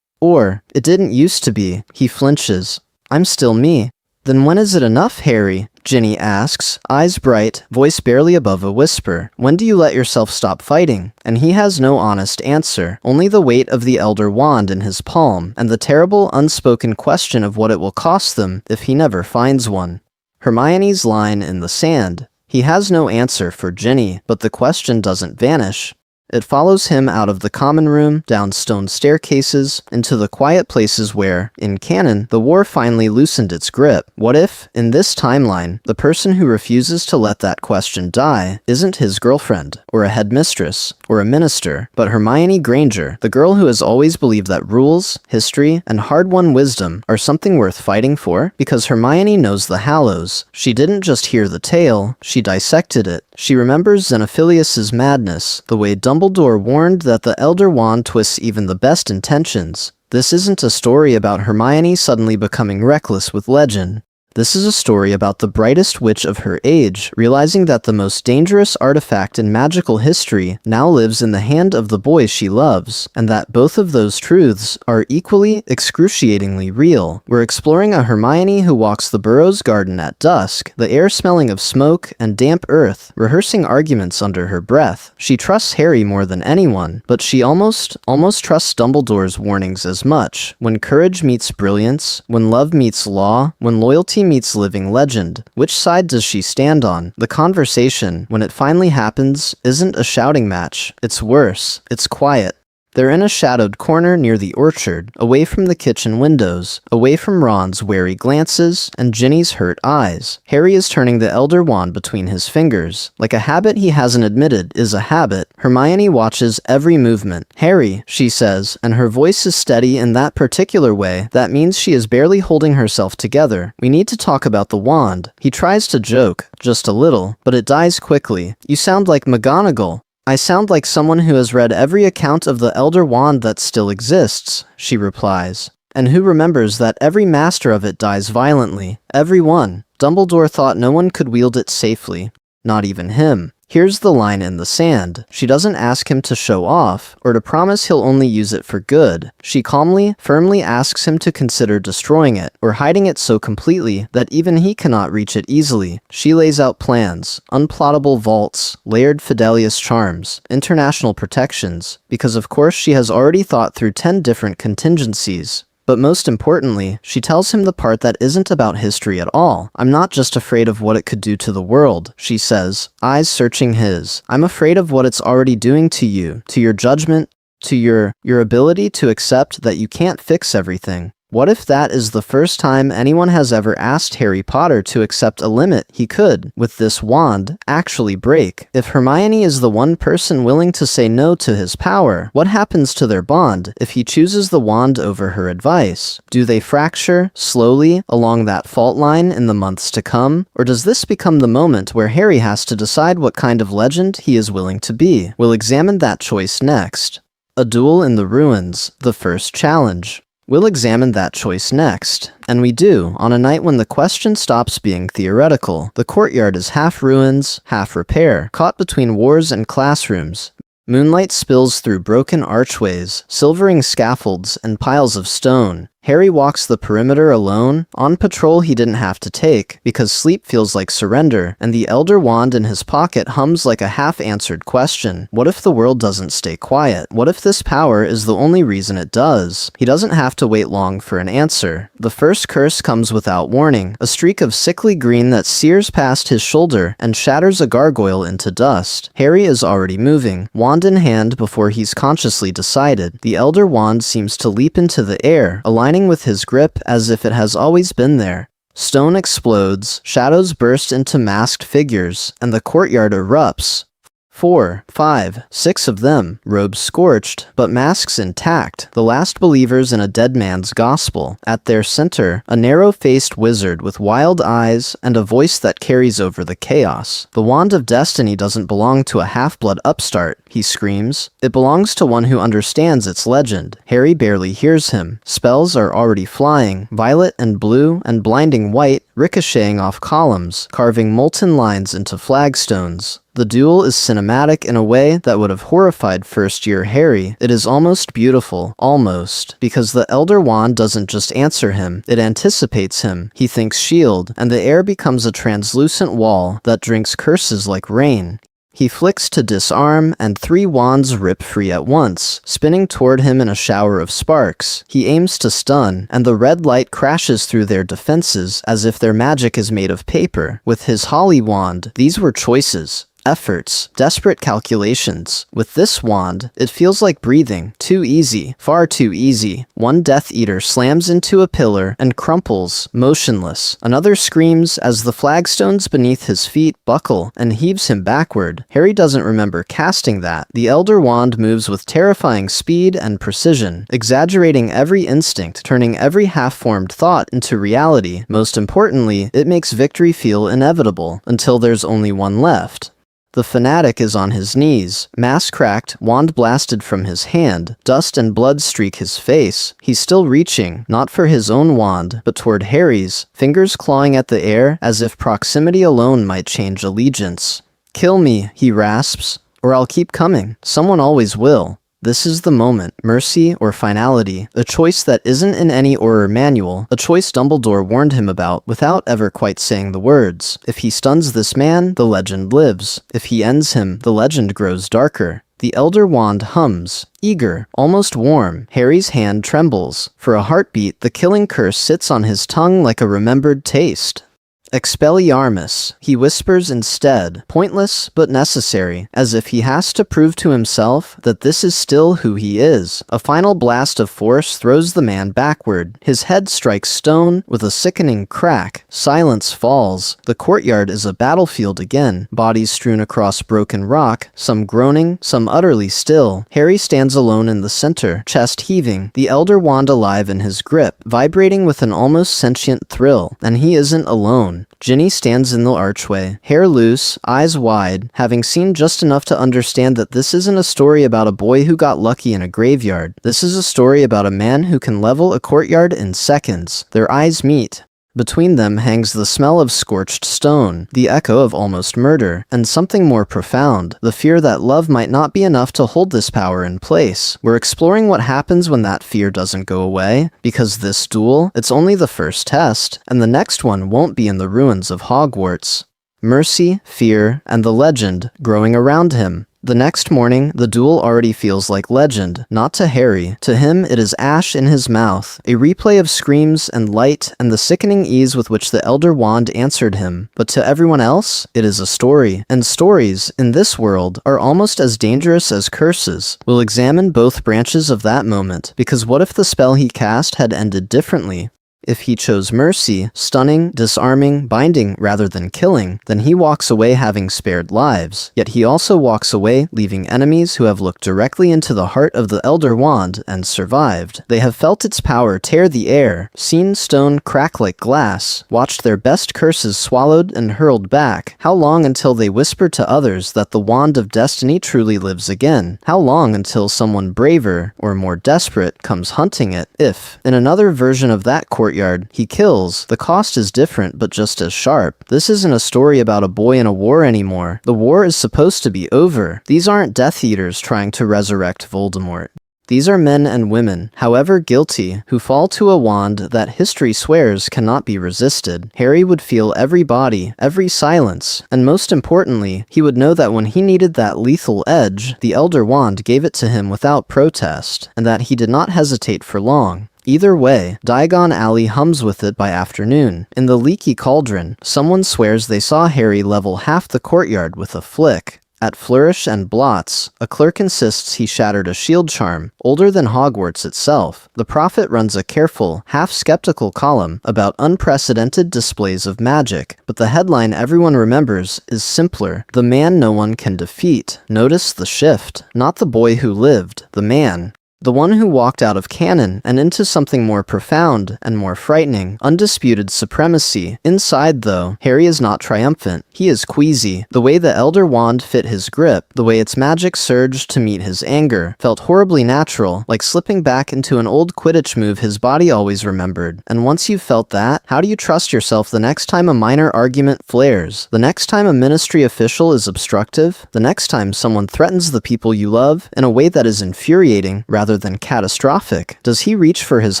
Or, it didn't used to be, he flinches. I'm still me. Then when is it enough, Harry? Ginny asks, eyes bright, voice barely above a whisper. When do you let yourself stop fighting? And he has no honest answer, only the weight of the Elder Wand in his palm, and the terrible unspoken question of what it will cost them if he never finds one. Hermione's line in the sand. He has no answer for Ginny, but the question doesn't vanish. It follows him out of the common room, down stone staircases, into the quiet places where, in canon, the war finally loosened its grip. What if, in this timeline, the person who refuses to let that question die isn't his girlfriend, or a headmistress, or a minister, but Hermione Granger, the girl who has always believed that rules, history, and hard-won wisdom are something worth fighting for? Because Hermione knows the Hallows. She didn't just hear the tale, she dissected it. She remembers Xenophilius's madness, the way Dumbledore warned that the Elder Wand twists even the best intentions. This isn't a story about Hermione suddenly becoming reckless with legend. This is a story about the brightest witch of her age, realizing that the most dangerous artifact in magical history now lives in the hand of the boy she loves, and that both of those truths are equally, excruciatingly real. We're exploring a Hermione who walks the Burrows garden at dusk, the air smelling of smoke and damp earth, rehearsing arguments under her breath. She trusts Harry more than anyone, but she almost trusts Dumbledore's warnings as much. When courage meets brilliance, when love meets law, when loyalty meets living legend. Which side does she stand on? The conversation, when it finally happens, isn't a shouting match. It's worse. It's quiet. They're in a shadowed corner near the orchard, away from the kitchen windows, away from Ron's wary glances and Ginny's hurt eyes. Harry is turning the Elder Wand between his fingers. Like a habit he hasn't admitted is a habit, Hermione watches every movement. Harry, she says, and her voice is steady in that particular way. That means she is barely holding herself together. We need to talk about the wand. He tries to joke, just a little, but it dies quickly. You sound like McGonagall. I sound like someone who has read every account of the Elder Wand that still exists, she replies, and who remembers that every master of it dies violently. Every one. Dumbledore thought no one could wield it safely. Not even him. Here's the line in the sand. She doesn't ask him to show off, or to promise he'll only use it for good. She calmly, firmly asks him to consider destroying it, or hiding it so completely that even he cannot reach it easily. She lays out plans, unplottable vaults, layered Fidelius charms, international protections, because of course she has already thought through 10 different contingencies. But most importantly, she tells him the part that isn't about history at all. I'm not just afraid of what it could do to the world, she says, eyes searching his. I'm afraid of what it's already doing to you, to your judgment, to your ability to accept that you can't fix everything. What if that is the first time anyone has ever asked Harry Potter to accept a limit he could, with this wand, actually break? If Hermione is the one person willing to say no to his power, what happens to their bond if he chooses the wand over her advice? Do they fracture, slowly, along that fault line in the months to come? Or does this become the moment where Harry has to decide what kind of legend he is willing to be? We'll examine that choice next. A Duel in the Ruins, the first challenge. We'll examine that choice next, and we do on a night when the question stops being theoretical. The courtyard is half ruins, half repair, caught between wars and classrooms. Moonlight spills through broken archways, silvering scaffolds, and piles of stone. Harry walks the perimeter alone, on patrol he didn't have to take, because sleep feels like surrender, and the Elder Wand in his pocket hums like a half-answered question. What if the world doesn't stay quiet? What if this power is the only reason it does? He doesn't have to wait long for an answer. The first curse comes without warning, a streak of sickly green that sears past his shoulder and shatters a gargoyle into dust. Harry is already moving, wand in hand before he's consciously decided. The Elder Wand seems to leap into the air, aligning with his grip as if it has always been there. Stone explodes, shadows burst into masked figures, and the courtyard erupts. 4, 5, 6 of them, robes scorched, but masks intact, the last believers in a dead man's gospel. At their center, a narrow-faced wizard with wild eyes and a voice that carries over the chaos. The Wand of Destiny doesn't belong to a half-blood upstart, he screams. It belongs to one who understands its legend. Harry barely hears him. Spells are already flying, violet and blue and blinding white, ricocheting off columns, carving molten lines into flagstones. The duel is cinematic in a way that would have horrified first-year Harry. It is almost beautiful, almost, because the Elder Wand doesn't just answer him, it anticipates him. He thinks shield, and the air becomes a translucent wall that drinks curses like rain. He flicks to disarm, and 3 wands rip free at once, spinning toward him in a shower of sparks. He aims to stun, and the red light crashes through their defenses as if their magic is made of paper. With his Holly Wand, these were choices. Efforts, desperate calculations. With this wand, it feels like breathing. Too easy, far too easy. One Death Eater slams into a pillar and crumples, motionless. Another screams as the flagstones beneath his feet buckle and heaves him backward. Harry doesn't remember casting that. The Elder Wand moves with terrifying speed and precision, exaggerating every instinct, turning every half-formed thought into reality. Most importantly, it makes victory feel inevitable, until there's only one left. The fanatic is on his knees, mask cracked, wand blasted from his hand, dust and blood streak his face. He's still reaching, not for his own wand, but toward Harry's, fingers clawing at the air as if proximity alone might change allegiance. "Kill me," he rasps, "or I'll keep coming. Someone always will." This is the moment, mercy or finality, a choice that isn't in any Auror manual, a choice Dumbledore warned him about without ever quite saying the words. If he stuns this man, the legend lives. If he ends him, the legend grows darker. The Elder Wand hums, eager, almost warm. Harry's hand trembles. For a heartbeat, the killing curse sits on his tongue like a remembered taste. Expelliarmus, he whispers instead, pointless but necessary, as if he has to prove to himself that this is still who he is. A final blast of force throws the man backward. His head strikes stone with a sickening crack. Silence falls. The courtyard is a battlefield again, bodies strewn across broken rock, some groaning, some utterly still. Harry stands alone in the center, chest heaving, the Elder Wand alive in his grip, vibrating with an almost sentient thrill, and he isn't alone. Ginny stands in the archway, hair loose, eyes wide, having seen just enough to understand that this isn't a story about a boy who got lucky in a graveyard. This is a story about a man who can level a courtyard in seconds. Their eyes meet. Between them hangs the smell of scorched stone, the echo of almost murder, and something more profound, the fear that love might not be enough to hold this power in place. We're exploring what happens when that fear doesn't go away, because this duel, it's only the first test, and the next one won't be in the ruins of Hogwarts. Mercy, fear, and the legend growing around him. The next morning, the duel already feels like legend, not to Harry. To him, it is ash in his mouth, a replay of screams and light and the sickening ease with which the Elder Wand answered him. But to everyone else, it is a story. And stories, in this world, are almost as dangerous as curses. We'll examine both branches of that moment, because what if the spell he cast had ended differently? If he chose mercy, stunning, disarming, binding rather than killing, then he walks away having spared lives. Yet he also walks away leaving enemies who have looked directly into the heart of the Elder Wand and survived. They have felt its power tear the air, seen stone crack like glass, watched their best curses swallowed and hurled back. How long until they whisper to others that the Wand of Destiny truly lives again? How long until someone braver, or more desperate, comes hunting it? If, in another version of that courtyard, he kills, the cost is different but just as sharp. This isn't a story about a boy in a war anymore. The war is supposed to be over. These aren't Death Eaters trying to resurrect Voldemort. These are men and women, however guilty, who fall to a wand that history swears cannot be resisted. Harry would feel every body, every silence, and most importantly, he would know that when he needed that lethal edge, the Elder Wand gave it to him without protest, and that he did not hesitate for long. Either way, Diagon Alley hums with it by afternoon. In the Leaky Cauldron, someone swears they saw Harry level half the courtyard with a flick. At Flourish and Blots, a clerk insists he shattered a shield charm, older than Hogwarts itself. The Prophet runs a careful, half-skeptical column about unprecedented displays of magic, but the headline everyone remembers is simpler: the man no one can defeat. Notice the shift. Not the boy who lived, the man. The one who walked out of canon and into something more profound and more frightening, undisputed supremacy. Inside, though, Harry is not triumphant. He is queasy. The way the Elder Wand fit his grip, the way its magic surged to meet his anger, felt horribly natural, like slipping back into an old Quidditch move his body always remembered. And once you've felt that, how do you trust yourself the next time a minor argument flares? The next time a ministry official is obstructive? The next time someone threatens the people you love in a way that is infuriating rather than catastrophic? Does he reach for his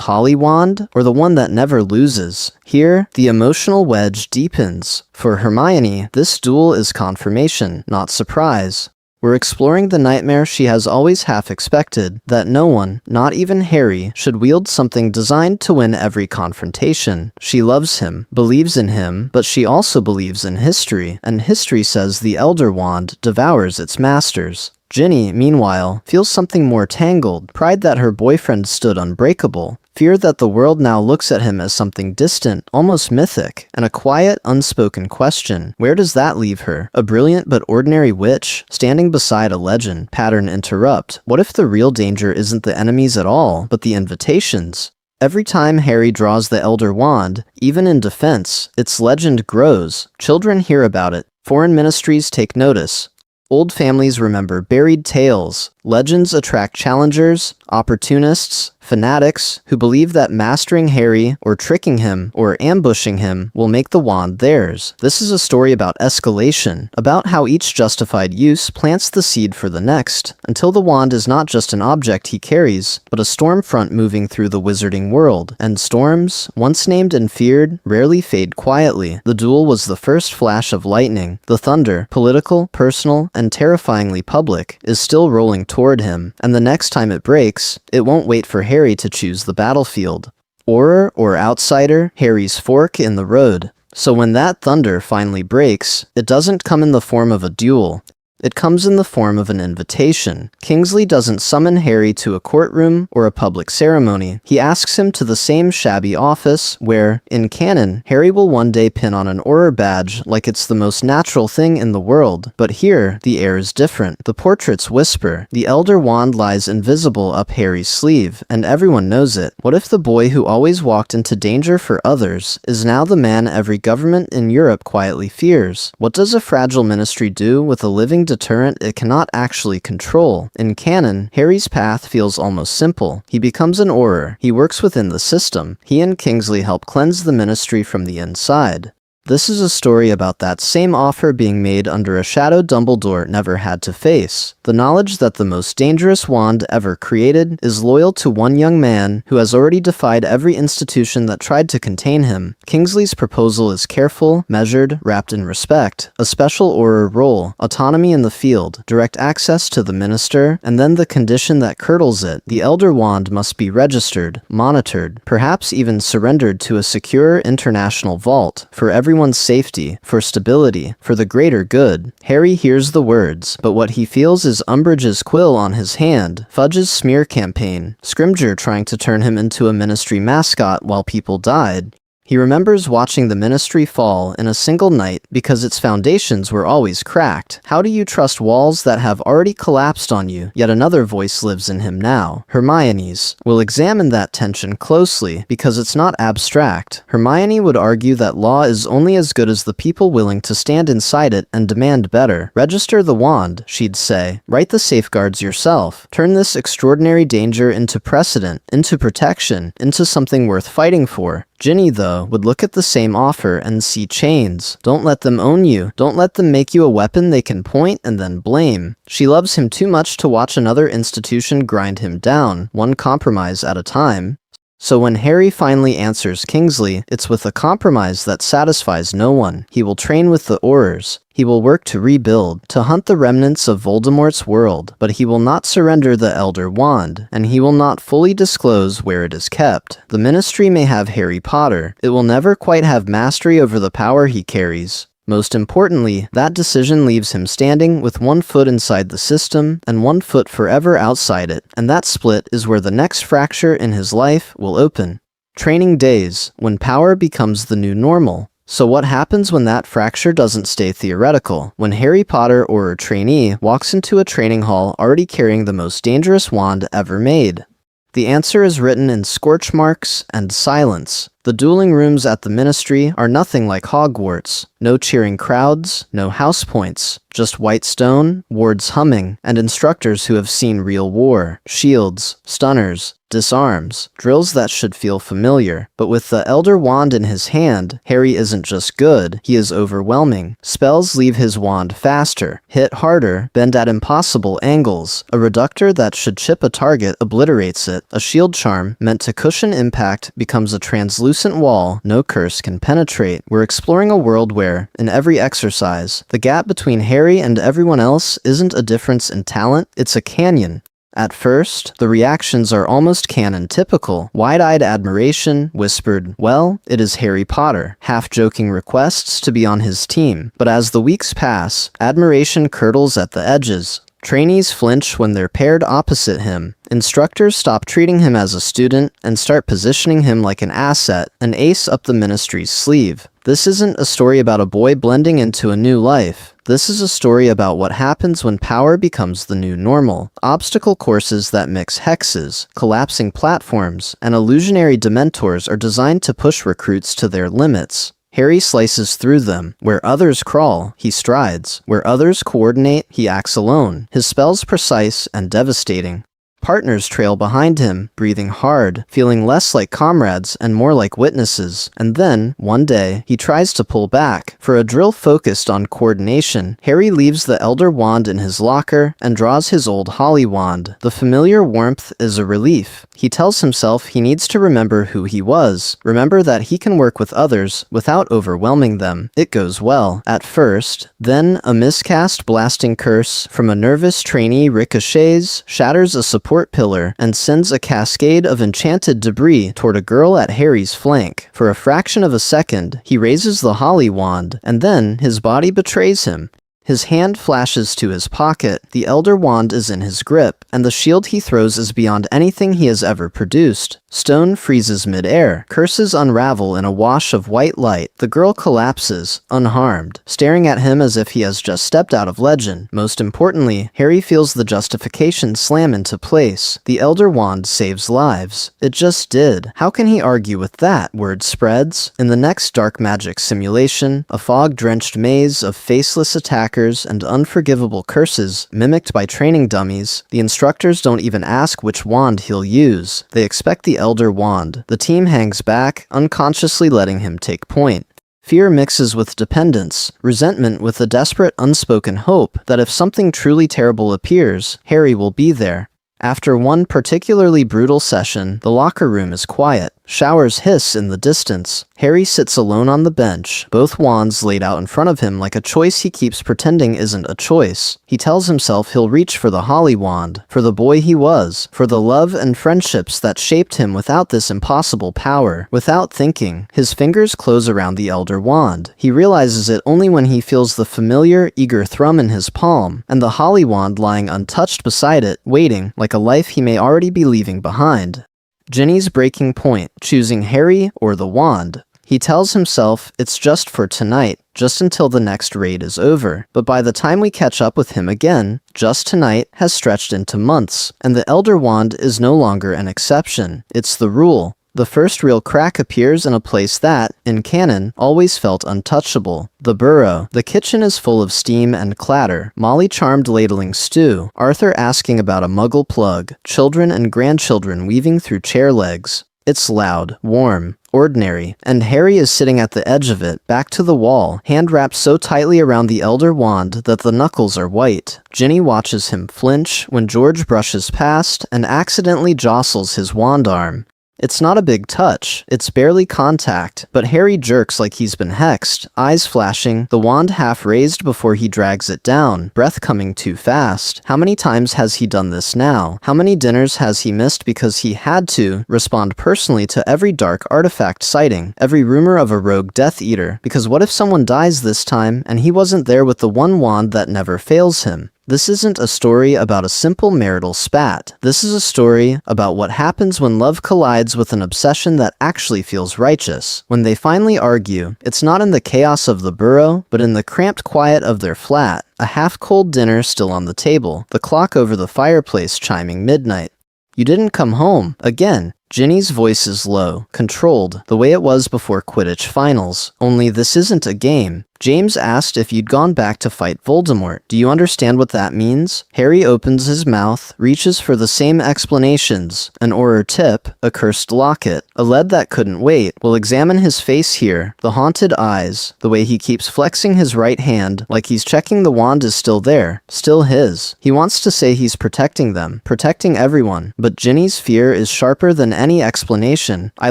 Holly Wand, or the one that never loses? Here, the emotional wedge deepens. For Hermione, this duel is confirmation, not surprise. We're exploring the nightmare she has always half expected, that no one, not even Harry, should wield something designed to win every confrontation. She loves him, believes in him, but she also believes in history, and history says the Elder Wand devours its masters. Ginny, meanwhile, feels something more tangled, pride that her boyfriend stood unbreakable, fear that the world now looks at him as something distant, almost mythic, and a quiet, unspoken question. Where does that leave her? A brilliant but ordinary witch, standing beside a legend. Pattern interrupt. What if the real danger isn't the enemies at all, but the invitations? Every time Harry draws the Elder Wand, even in defense, its legend grows. Children hear about it. Foreign ministries take notice. Old families remember buried tales. Legends attract challengers, opportunists, fanatics who believe that mastering Harry, or tricking him, or ambushing him will make the wand theirs. This is a story about escalation, about how each justified use plants the seed for the next, until the wand is not just an object he carries, but a storm front moving through the wizarding world. And storms, once named and feared, rarely fade quietly. The duel was the first flash of lightning. The thunder, political, personal, and terrifyingly public, is still rolling toward him, and the next time it breaks, it won't wait for Harry to choose the battlefield. Auror or outsider, Harry's fork in the road. So when that thunder finally breaks, it doesn't come in the form of a duel. It comes in the form of an invitation. Kingsley doesn't summon Harry to a courtroom or a public ceremony. He asks him to the same shabby office where, in canon, Harry will one day pin on an Auror badge like it's the most natural thing in the world. But here, the air is different. The portraits whisper. The Elder Wand lies invisible up Harry's sleeve, and everyone knows it. What if the boy who always walked into danger for others is now the man every government in Europe quietly fears? What does a fragile ministry do with a living deterrent it cannot actually control? In canon, Harry's path feels almost simple. He becomes an Auror. He works within the system. He and Kingsley help cleanse the ministry from the inside. This is a story about that same offer being made under a shadow Dumbledore never had to face. The knowledge that the most dangerous wand ever created is loyal to one young man who has already defied every institution that tried to contain him. Kingsley's proposal is careful, measured, wrapped in respect, a special Auror role, autonomy in the field, direct access to the minister, and then the condition that curdles it. The Elder Wand must be registered, monitored, perhaps even surrendered to a secure international vault, for everyone's safety, for stability, for the greater good. Harry hears the words, but what he feels is Umbridge's quill on his hand, Fudge's smear campaign, Scrimgeour trying to turn him into a Ministry mascot while people died. He remembers watching the Ministry fall in a single night because its foundations were always cracked. How do you trust walls that have already collapsed on you? Yet another voice lives in him now. Hermione's. We'll examine that tension closely because it's not abstract. Hermione would argue that law is only as good as the people willing to stand inside it and demand better. Register the wand, she'd say. Write the safeguards yourself. Turn this extraordinary danger into precedent, into protection, into something worth fighting for. Ginny, though, would look at the same offer and see chains. Don't let them own you. Don't let them make you a weapon they can point and then blame. She loves him too much to watch another institution grind him down, one compromise at a time. So when Harry finally answers Kingsley, it's with a compromise that satisfies no one. He will train with the Aurors. He will work to rebuild, to hunt the remnants of Voldemort's world, but he will not surrender the Elder Wand, and he will not fully disclose where it is kept. The Ministry may have Harry Potter. It will never quite have mastery over the power he carries. Most importantly, that decision leaves him standing with one foot inside the system and one foot forever outside it, and that split is where the next fracture in his life will open. Training days, when power becomes the new normal. So what happens when that fracture doesn't stay theoretical? When Harry Potter or a trainee walks into a training hall already carrying the most dangerous wand ever made? The answer is written in scorch marks and silence. The dueling rooms at the Ministry are nothing like Hogwarts. No cheering crowds, no house points, just white stone, wards humming, and instructors who have seen real war. Shields, stunners, disarms, drills that should feel familiar. But with the Elder Wand in his hand, Harry isn't just good, he is overwhelming. Spells leave his wand faster, hit harder, bend at impossible angles. A reductor that should chip a target obliterates it. A shield charm meant to cushion impact becomes a translucent wall no curse can penetrate. We're exploring a world where, in every exercise, the gap between Harry and everyone else isn't a difference in talent, it's a canyon. At first, the reactions are almost canon-typical. Wide-eyed admiration, whispered, "Well, it is Harry Potter," half-joking requests to be on his team. But as the weeks pass, admiration curdles at the edges. Trainees flinch when they're paired opposite him. Instructors stop treating him as a student and start positioning him like an asset, an ace up the Ministry's sleeve. This isn't a story about a boy blending into a new life. This is a story about what happens when power becomes the new normal. Obstacle courses that mix hexes, collapsing platforms, and illusionary dementors are designed to push recruits to their limits. Harry slices through them. Where others crawl, he strides. Where others coordinate, he acts alone. His spells precise and devastating. Partners trail behind him, breathing hard, feeling less like comrades and more like witnesses. And then, one day, he tries to pull back. For a drill focused on coordination, Harry leaves the Elder Wand in his locker and draws his old Holly wand. The familiar warmth is a relief. He tells himself he needs to remember who he was, remember that he can work with others without overwhelming them. It goes well, at first. Then, a miscast blasting curse from a nervous trainee ricochets, shatters a support pillar, and sends a cascade of enchanted debris toward a girl at Harry's flank. For a fraction of a second, he raises the Holly wand, and then his body betrays him. His hand flashes to his pocket, the Elder Wand is in his grip, and the shield he throws is beyond anything he has ever produced. Stone freezes mid-air. Curses unravel in a wash of white light. The girl collapses, unharmed, staring at him as if he has just stepped out of legend. Most importantly, Harry feels the justification slam into place. The Elder Wand saves lives. It just did. How can he argue with that? Word spreads. In the next dark magic simulation, a fog-drenched maze of faceless attackers and unforgivable curses mimicked by training dummies, the instructors don't even ask which wand he'll use. They expect the Elder Wand. The team hangs back, unconsciously letting him take point. Fear mixes with dependence, resentment with a desperate unspoken hope that if something truly terrible appears, Harry will be there. After one particularly brutal session, the locker room is quiet. Showers hiss in the distance. Harry sits alone on the bench, both wands laid out in front of him like a choice he keeps pretending isn't a choice. He tells himself he'll reach for the Holly wand, for the boy he was, for the love and friendships that shaped him without this impossible power. Without thinking, his fingers close around the Elder Wand. He realizes it only when he feels the familiar, eager thrum in his palm, and the Holly wand lying untouched beside it, waiting, like a life he may already be leaving behind. Ginny's breaking point, choosing Harry or the wand. He tells himself it's just for tonight, just until the next raid is over. But by the time we catch up with him again, just tonight has stretched into months, and the Elder Wand is no longer an exception. It's the rule. The first real crack appears in a place that, in canon, always felt untouchable. The burrow. The kitchen is full of steam and clatter. Molly Charmed ladling stew. Arthur asking about a muggle plug. Children and grandchildren weaving through chair legs. It's loud, warm, ordinary, and Harry is sitting at the edge of it, back to the wall, hand wrapped so tightly around the Elder Wand that the knuckles are white. Ginny watches him flinch when George brushes past and accidentally jostles his wand arm. It's not a big touch, it's barely contact, but Harry jerks like he's been hexed, eyes flashing, the wand half raised before he drags it down, breath coming too fast. How many times has he done this now? How many dinners has he missed because he had to respond personally to every dark artifact sighting, every rumor of a rogue Death Eater? Because what if someone dies this time, and he wasn't there with the one wand that never fails him? This isn't a story about a simple marital spat. This is a story about what happens when love collides with an obsession that actually feels righteous. When they finally argue, it's not in the chaos of the burrow, but in the cramped quiet of their flat. A half-cold dinner still on the table, the clock over the fireplace chiming midnight. You didn't come home. Again. Ginny's voice is low, controlled, the way it was before Quidditch finals. Only this isn't a game. James asked if you'd gone back to fight Voldemort. Do you understand what that means? Harry opens his mouth, reaches for the same explanations. An Auror tip, a cursed locket, a lead that couldn't wait. We'll examine his face here, the haunted eyes, the way he keeps flexing his right hand, like he's checking the wand is still there, still his. He wants to say he's protecting them, protecting everyone, but Ginny's fear is sharper than any explanation. I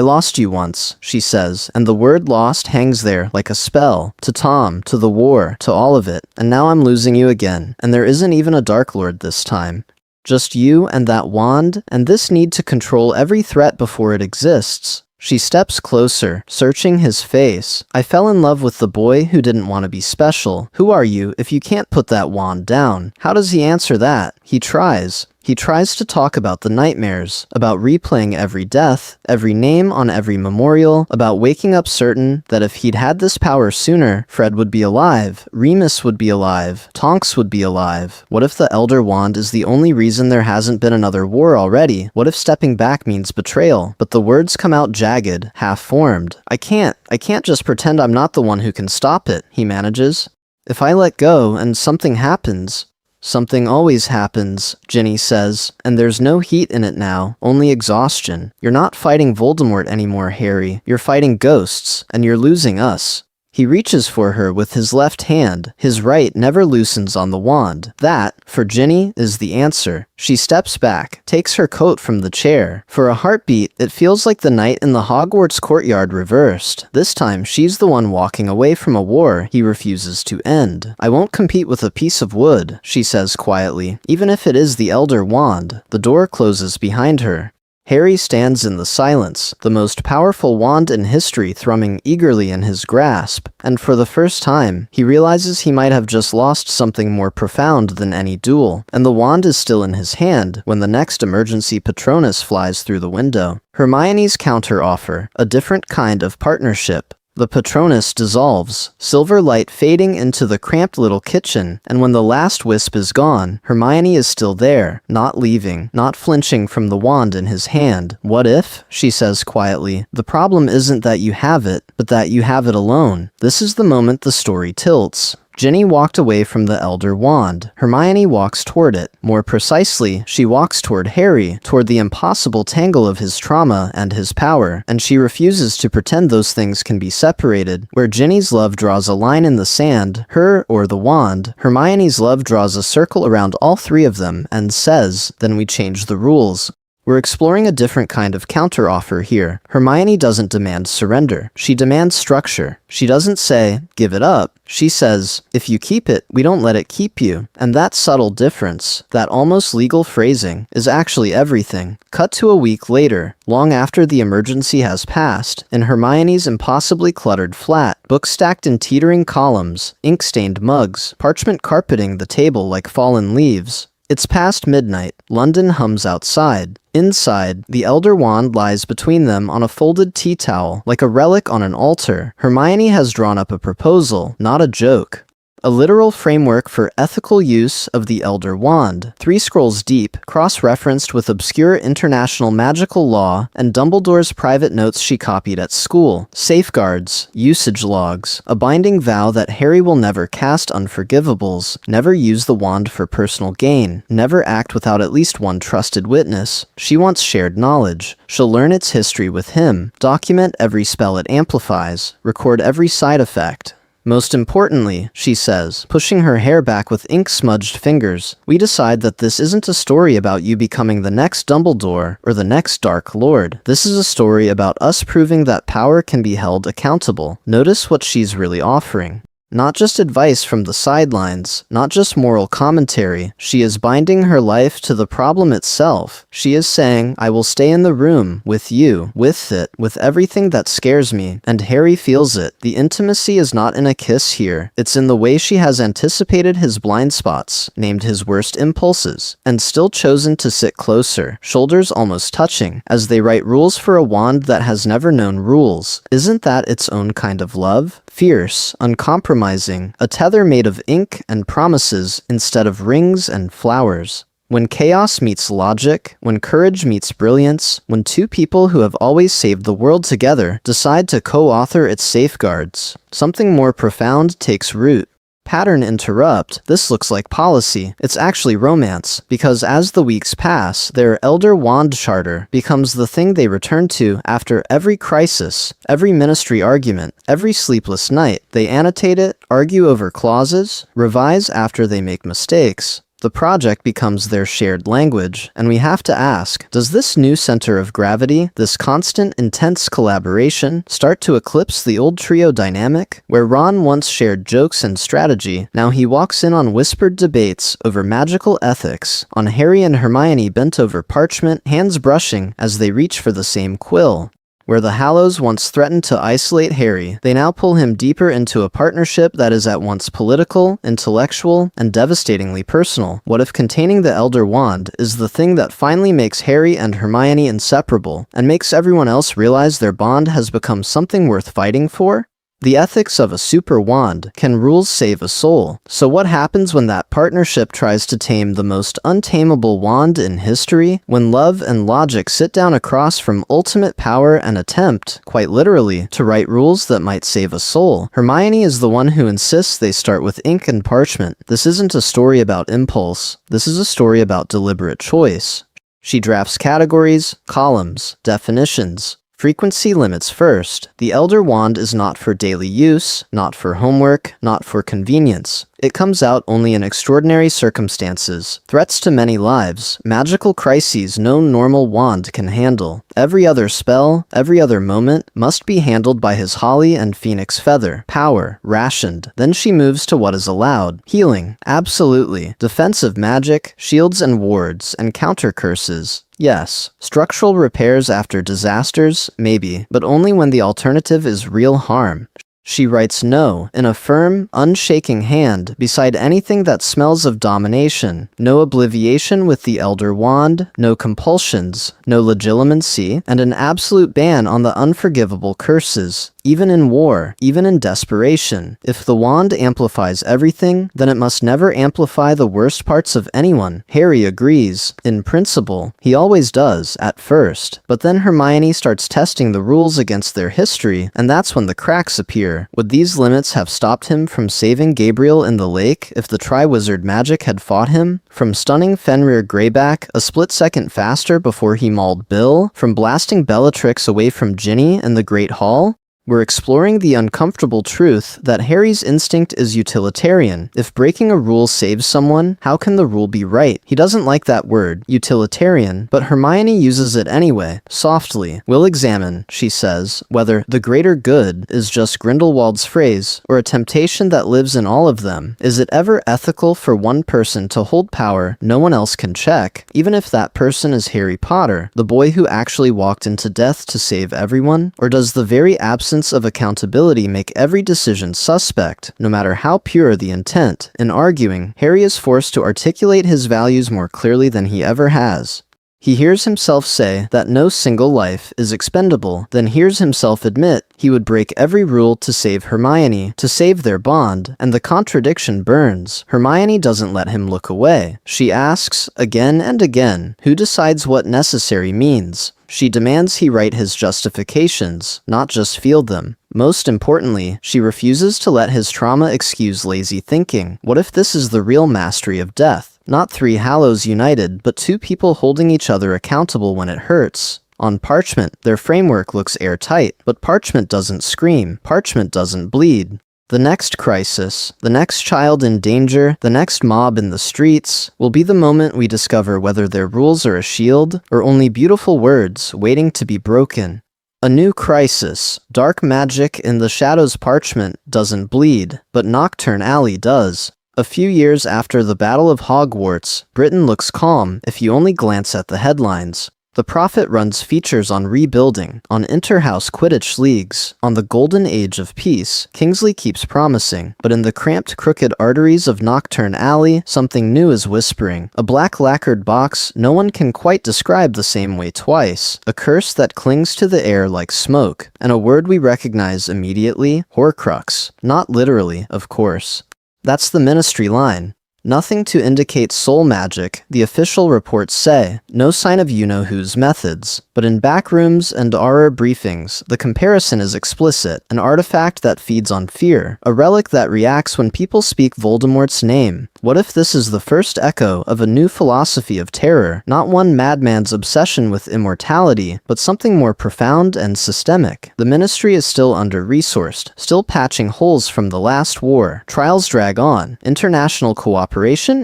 lost you once, she says, and the word lost hangs there like a spell. To Tom, to the war, to all of it, and now I'm losing you again, and there isn't even a Dark Lord this time. Just you and that wand, and this need to control every threat before it exists. She steps closer, searching his face. I fell in love with the boy who didn't want to be special. Who are you if you can't put that wand down? How does he answer that? He tries. He tries to talk about the nightmares, about replaying every death, every name on every memorial, about waking up certain that if he'd had this power sooner, Fred would be alive, Remus would be alive, Tonks would be alive. What if the Elder Wand is the only reason there hasn't been another war already? What if stepping back means betrayal? But the words come out jagged, half-formed. I can't just pretend I'm not the one who can stop it, he manages. If I let go and something happens... Something always happens, Ginny says, and there's no heat in it now, only exhaustion. You're not fighting Voldemort anymore, Harry. You're fighting ghosts, and you're losing us. He reaches for her with his left hand. His right never loosens on the wand. That, for Ginny, is the answer. She steps back, takes her coat from the chair. For a heartbeat, it feels like the night in the Hogwarts courtyard reversed. This time, she's the one walking away from a war he refuses to end. I won't compete with a piece of wood, she says quietly, even if it is the Elder Wand. The door closes behind her. Harry stands in the silence, the most powerful wand in history thrumming eagerly in his grasp, and for the first time, he realizes he might have just lost something more profound than any duel, and the wand is still in his hand when the next emergency Patronus flies through the window. Hermione's counter-offer, a different kind of partnership. The Patronus dissolves, silver light fading into the cramped little kitchen, and when the last wisp is gone, Hermione is still there, not leaving, not flinching from the wand in his hand. What if, she says quietly, the problem isn't that you have it, but that you have it alone. This is the moment the story tilts. Ginny walked away from the Elder Wand. Hermione walks toward it. More precisely, she walks toward Harry, toward the impossible tangle of his trauma and his power, and she refuses to pretend those things can be separated. Where Ginny's love draws a line in the sand, her or the wand, Hermione's love draws a circle around all three of them and says, "Then we change the rules." We're exploring a different kind of counteroffer here. Hermione doesn't demand surrender. She demands structure. She doesn't say, "Give it up." She says, "If you keep it, we don't let it keep you." And that subtle difference, that almost legal phrasing, is actually everything. Cut to a week later, long after the emergency has passed, in Hermione's impossibly cluttered flat, books stacked in teetering columns, ink-stained mugs, parchment carpeting the table like fallen leaves. It's past midnight. London hums outside. Inside, the Elder Wand lies between them on a folded tea towel, like a relic on an altar. Hermione has drawn up a proposal, not a joke. A literal framework for ethical use of the Elder Wand, 3 scrolls deep, cross-referenced with obscure international magical law and Dumbledore's private notes she copied at school, safeguards, usage logs, a binding vow that Harry will never cast unforgivables, never use the wand for personal gain, never act without at least one trusted witness. She wants shared knowledge. She'll learn its history with him, document every spell it amplifies, record every side effect. Most importantly, she says, pushing her hair back with ink-smudged fingers, we decide that this isn't a story about you becoming the next Dumbledore or the next Dark Lord. This is a story about us proving that power can be held accountable. Notice what she's really offering. Not just advice from the sidelines, not just moral commentary. She is binding her life to the problem itself. She is saying, I will stay in the room, with you, with it, with everything that scares me, and Harry feels it. The intimacy is not in a kiss here. It's in the way she has anticipated his blind spots, named his worst impulses, and still chosen to sit closer, shoulders almost touching, as they write rules for a wand that has never known rules. Isn't that its own kind of love? Fierce, uncompromising, a tether made of ink and promises instead of rings and flowers. When chaos meets logic, when courage meets brilliance, when two people who have always saved the world together decide to co-author its safeguards, something more profound takes root. Pattern interrupt. This looks like policy. It's actually romance, because as the weeks pass, their Elder Wand Charter becomes the thing they return to after every crisis, every ministry argument, every sleepless night. They annotate it, argue over clauses, revise after they make mistakes. The project becomes their shared language, and we have to ask, does this new center of gravity, this constant, intense collaboration, start to eclipse the old trio dynamic? Where Ron once shared jokes and strategy, now he walks in on whispered debates over magical ethics, on Harry and Hermione bent over parchment, hands brushing as they reach for the same quill. Where the Hallows once threatened to isolate Harry, they now pull him deeper into a partnership that is at once political, intellectual, and devastatingly personal. What if containing the Elder Wand is the thing that finally makes Harry and Hermione inseparable, and makes everyone else realize their bond has become something worth fighting for? The ethics of a super wand. Can rules save a soul? So what happens when that partnership tries to tame the most untamable wand in history? When love and logic sit down across from ultimate power and attempt, quite literally, to write rules that might save a soul? Hermione is the one who insists they start with ink and parchment. This isn't a story about impulse. This is a story about deliberate choice. She drafts categories, columns, definitions. Frequency limits first. The Elder Wand is not for daily use, not for homework, not for convenience. It comes out only in extraordinary circumstances, threats to many lives, magical crises no normal wand can handle. Every other spell, every other moment, must be handled by his holly and phoenix feather. Power, rationed. Then she moves to what is allowed. Healing, absolutely. Defensive magic, shields and wards, and counter curses. Yes. Structural repairs after disasters, maybe, but only when the alternative is real harm. She writes no in a firm, unshaking hand beside anything that smells of domination. No obliviation with the Elder Wand, no compulsions, no legilimency, and an absolute ban on the unforgivable curses. even in war, even in desperation. If the wand amplifies everything, then it must never amplify the worst parts of anyone. Harry agrees. In principle, he always does, at first. But then Hermione starts testing the rules against their history, and that's when the cracks appear. Would these limits have stopped him from saving Gabriel in the lake if the Triwizard Magic had fought him? From stunning Fenrir Greyback a split second faster before he mauled Bill? From blasting Bellatrix away from Ginny in the Great Hall? We're exploring the uncomfortable truth that Harry's instinct is utilitarian. If breaking a rule saves someone, how can the rule be right? He doesn't like that word, utilitarian, but Hermione uses it anyway, softly. We'll examine, she says, whether the greater good is just Grindelwald's phrase, or a temptation that lives in all of them. Is it ever ethical for one person to hold power no one else can check, even if that person is Harry Potter, the boy who actually walked into death to save everyone? Or does the very absence of accountability make every decision suspect, no matter how pure the intent? In arguing, Harry is forced to articulate his values more clearly than he ever has. He hears himself say that no single life is expendable, then hears himself admit he would break every rule to save Hermione, to save their bond, and the contradiction burns. Hermione doesn't let him look away. She asks, again and again, who decides what necessary means? She demands he write his justifications, not just field them. Most importantly, she refuses to let his trauma excuse lazy thinking. What if this is the real mastery of death? Not three Hallows united, but two people holding each other accountable when it hurts. On parchment, their framework looks airtight, but parchment doesn't scream, parchment doesn't bleed. The next crisis, the next child in danger, the next mob in the streets, will be the moment we discover whether their rules are a shield, or only beautiful words waiting to be broken. A new crisis. Dark magic in the Shadows parchment doesn't bleed, but Nocturne Alley does. A few years after the Battle of Hogwarts, Britain looks calm if you only glance at the headlines. The Prophet runs features on rebuilding, on inter-house Quidditch leagues, on the golden age of peace. Kingsley keeps promising, but in the cramped, crooked arteries of Nocturne Alley, something new is whispering. A black lacquered box no one can quite describe the same way twice. A curse that clings to the air like smoke, and a word we recognize immediately, Horcrux. Not literally, of course. That's the Ministry line. Nothing to indicate soul magic, the official reports say. No sign of you-know-who's methods. But in backrooms and Auror briefings, the comparison is explicit. An artifact that feeds on fear. A relic that reacts when people speak Voldemort's name. What if this is the first echo of a new philosophy of terror? Not one madman's obsession with immortality, but something more profound and systemic. The Ministry is still under-resourced, still patching holes from the last war. Trials drag on. International cooperation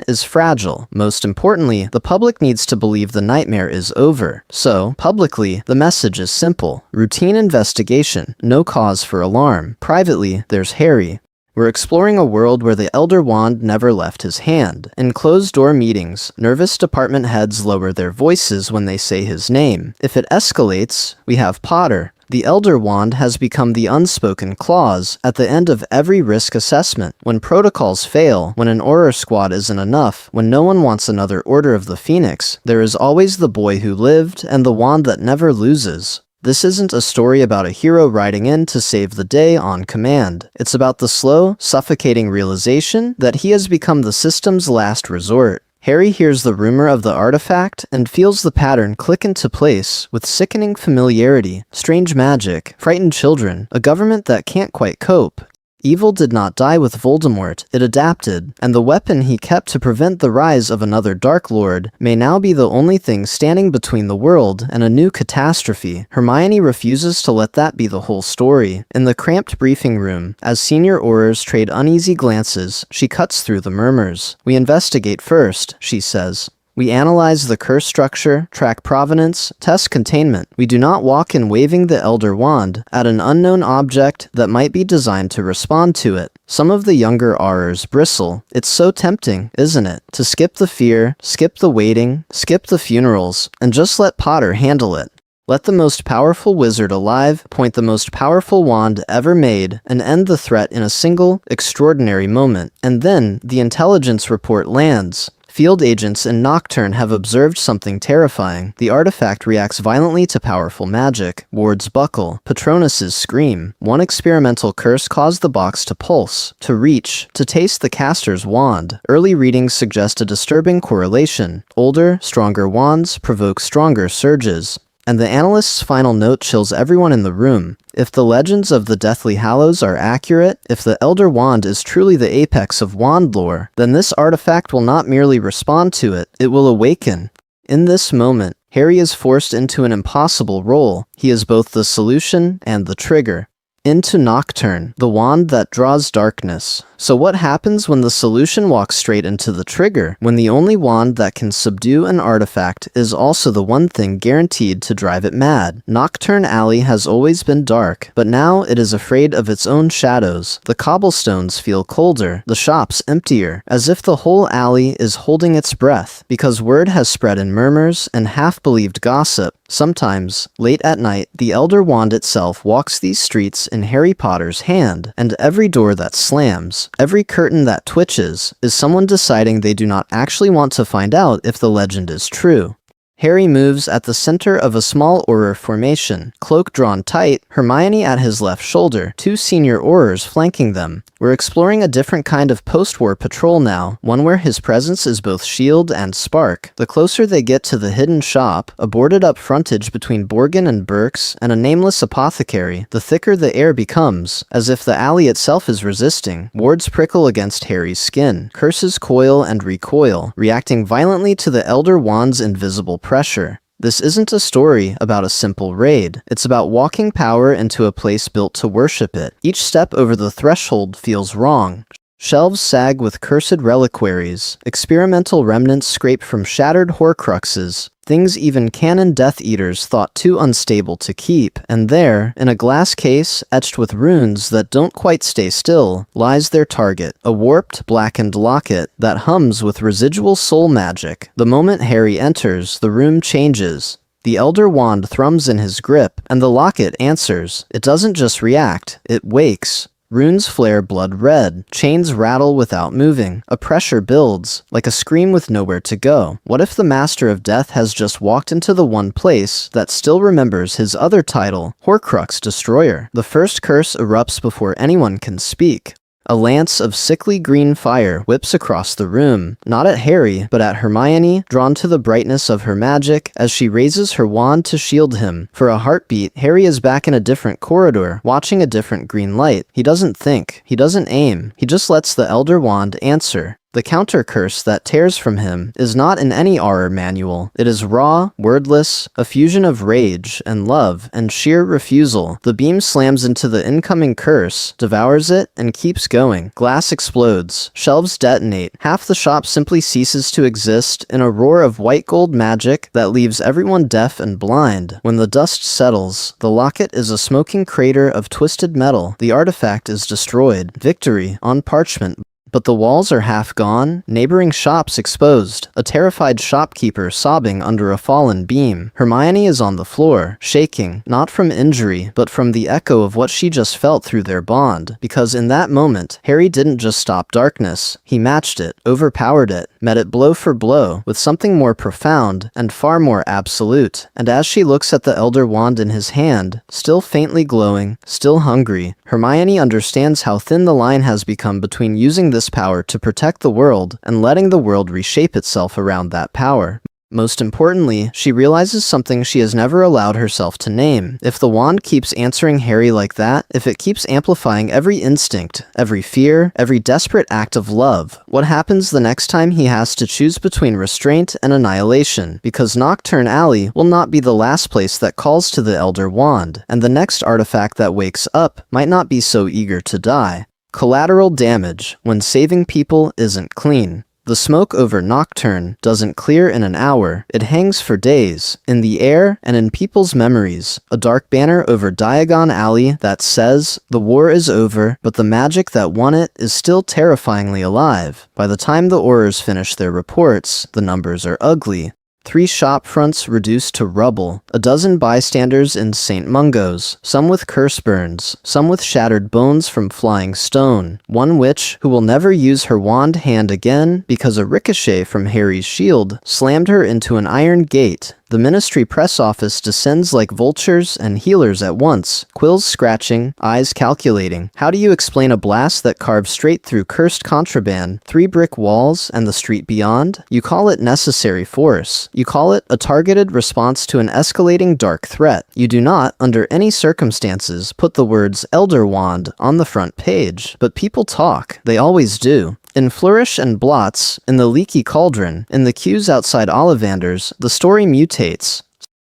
is fragile. Most importantly, the public needs to believe the nightmare is over. So, publicly, the message is simple. Routine investigation. No cause for alarm. Privately, there's Harry. We're exploring a world where the Elder Wand never left his hand. In closed-door meetings, nervous department heads lower their voices when they say his name. If it escalates, we have Potter. The Elder Wand has become the unspoken clause at the end of every risk assessment. When protocols fail, when an Auror squad isn't enough, when no one wants another Order of the Phoenix, there is always the boy who lived and the wand that never loses. This isn't a story about a hero riding in to save the day on command. It's about the slow, suffocating realization that he has become the system's last resort. Harry hears the rumor of the artifact and feels the pattern click into place with sickening familiarity, strange magic, frightened children, a government that can't quite cope. Evil did not die with Voldemort, it adapted, and the weapon he kept to prevent the rise of another Dark Lord may now be the only thing standing between the world and a new catastrophe. Hermione refuses to let that be the whole story. In the cramped briefing room, as senior Aurors trade uneasy glances, she cuts through the murmurs. "We investigate first," she says. We analyze the curse structure, track provenance, test containment. We do not walk in waving the Elder Wand at an unknown object that might be designed to respond to it. Some of the younger Aurors bristle. It's so tempting, isn't it? To skip the fear, skip the waiting, skip the funerals, and just let Potter handle it. Let the most powerful wizard alive point the most powerful wand ever made and end the threat in a single, extraordinary moment. And then, the intelligence report lands. Field agents in Nocturne have observed something terrifying. The artifact reacts violently to powerful magic. Ward's buckle, Patronus's scream. One experimental curse caused the box to pulse, to reach, to taste the caster's wand. Early readings suggest a disturbing correlation. Older, stronger wands provoke stronger surges. And the analyst's final note chills everyone in the room. If the legends of the Deathly Hallows are accurate, if the Elder Wand is truly the apex of wand lore, then this artifact will not merely respond to it, it will awaken. In this moment, Harry is forced into an impossible role. He is both the solution and the trigger. Into Nocturne, the wand that draws darkness. So what happens when the solution walks straight into the trigger? When the only wand that can subdue an artifact is also the one thing guaranteed to drive it mad. Nocturne Alley has always been dark, but now it is afraid of its own shadows. The cobblestones feel colder, the shops emptier, as if the whole alley is holding its breath, because word has spread in murmurs and half-believed gossip. Sometimes, late at night, the Elder Wand itself walks these streets in Harry Potter's hand, and every door that slams, every curtain that twitches, is someone deciding they do not actually want to find out if the legend is true. Harry moves at the center of a small Auror formation, cloak drawn tight, Hermione at his left shoulder, two senior Aurors flanking them. We're exploring a different kind of post-war patrol now, one where his presence is both shield and spark. The closer they get to the hidden shop, a boarded-up frontage between Borgin and Burke's, and a nameless apothecary, the thicker the air becomes, as if the alley itself is resisting. Wards prickle against Harry's skin, curses coil and recoil, reacting violently to the Elder Wand's invisible pressure. This isn't a story about a simple raid. It's about walking power into a place built to worship it. Each step over the threshold feels wrong. Shelves sag with cursed reliquaries. Experimental remnants scrape from shattered Horcruxes. Things even canon Death Eaters thought too unstable to keep. And there, in a glass case etched with runes that don't quite stay still, lies their target. A warped, blackened locket that hums with residual soul magic. The moment Harry enters, the room changes. The Elder Wand thrums in his grip, and the locket answers. It doesn't just react, it wakes. Runes flare blood red, chains rattle without moving, a pressure builds, like a scream with nowhere to go. What if the Master of Death has just walked into the one place that still remembers his other title, Horcrux Destroyer? The first curse erupts before anyone can speak. A lance of sickly green fire whips across the room, not at Harry, but at Hermione, drawn to the brightness of her magic as she raises her wand to shield him. For a heartbeat, Harry is back in a different corridor, watching a different green light. He doesn't think, he doesn't aim, he just lets the Elder Wand answer. The counter curse that tears from him is not in any Auror manual. It is raw, wordless, a fusion of rage and love and sheer refusal. The beam slams into the incoming curse, devours it, and keeps going. Glass explodes. Shelves detonate. Half the shop simply ceases to exist in a roar of white gold magic that leaves everyone deaf and blind. When the dust settles, the locket is a smoking crater of twisted metal. The artifact is destroyed. Victory on parchment. But the walls are half gone, neighboring shops exposed, a terrified shopkeeper sobbing under a fallen beam. Hermione is on the floor, shaking, not from injury, but from the echo of what she just felt through their bond. Because in that moment, Harry didn't just stop darkness, he matched it, overpowered it, met it blow for blow, with something more profound and far more absolute. And as she looks at the Elder Wand in his hand, still faintly glowing, still hungry, Hermione understands how thin the line has become between using this power to protect the world and letting the world reshape itself around that power. Most importantly, she realizes something she has never allowed herself to name. If the wand keeps answering Harry like that, if it keeps amplifying every instinct, every fear, every desperate act of love, what happens the next time he has to choose between restraint and annihilation? Because Nocturne Alley will not be the last place that calls to the Elder Wand, and the next artifact that wakes up might not be so eager to die. Collateral damage, when saving people isn't clean. The smoke over Nocturne doesn't clear in an hour, it hangs for days, in the air and in people's memories. A dark banner over Diagon Alley that says, the war is over, but the magic that won it is still terrifyingly alive. By the time the Aurors finish their reports, the numbers are ugly. 3 shop fronts reduced to rubble, a dozen bystanders in St. Mungo's, some with curse burns, some with shattered bones from flying stone, one witch who will never use her wand hand again because a ricochet from Harry's shield slammed her into an iron gate. The Ministry press office descends like vultures and healers at once, quills scratching, eyes calculating. How do you explain a blast that carves straight through cursed contraband, 3 brick walls, and the street beyond? You call it necessary force. You call it a targeted response to an escalating dark threat. You do not, under any circumstances, put the words Elder Wand on the front page. But people talk. They always do. In Flourish and Blots, in the Leaky Cauldron, in the queues outside Ollivander's, the story mutates.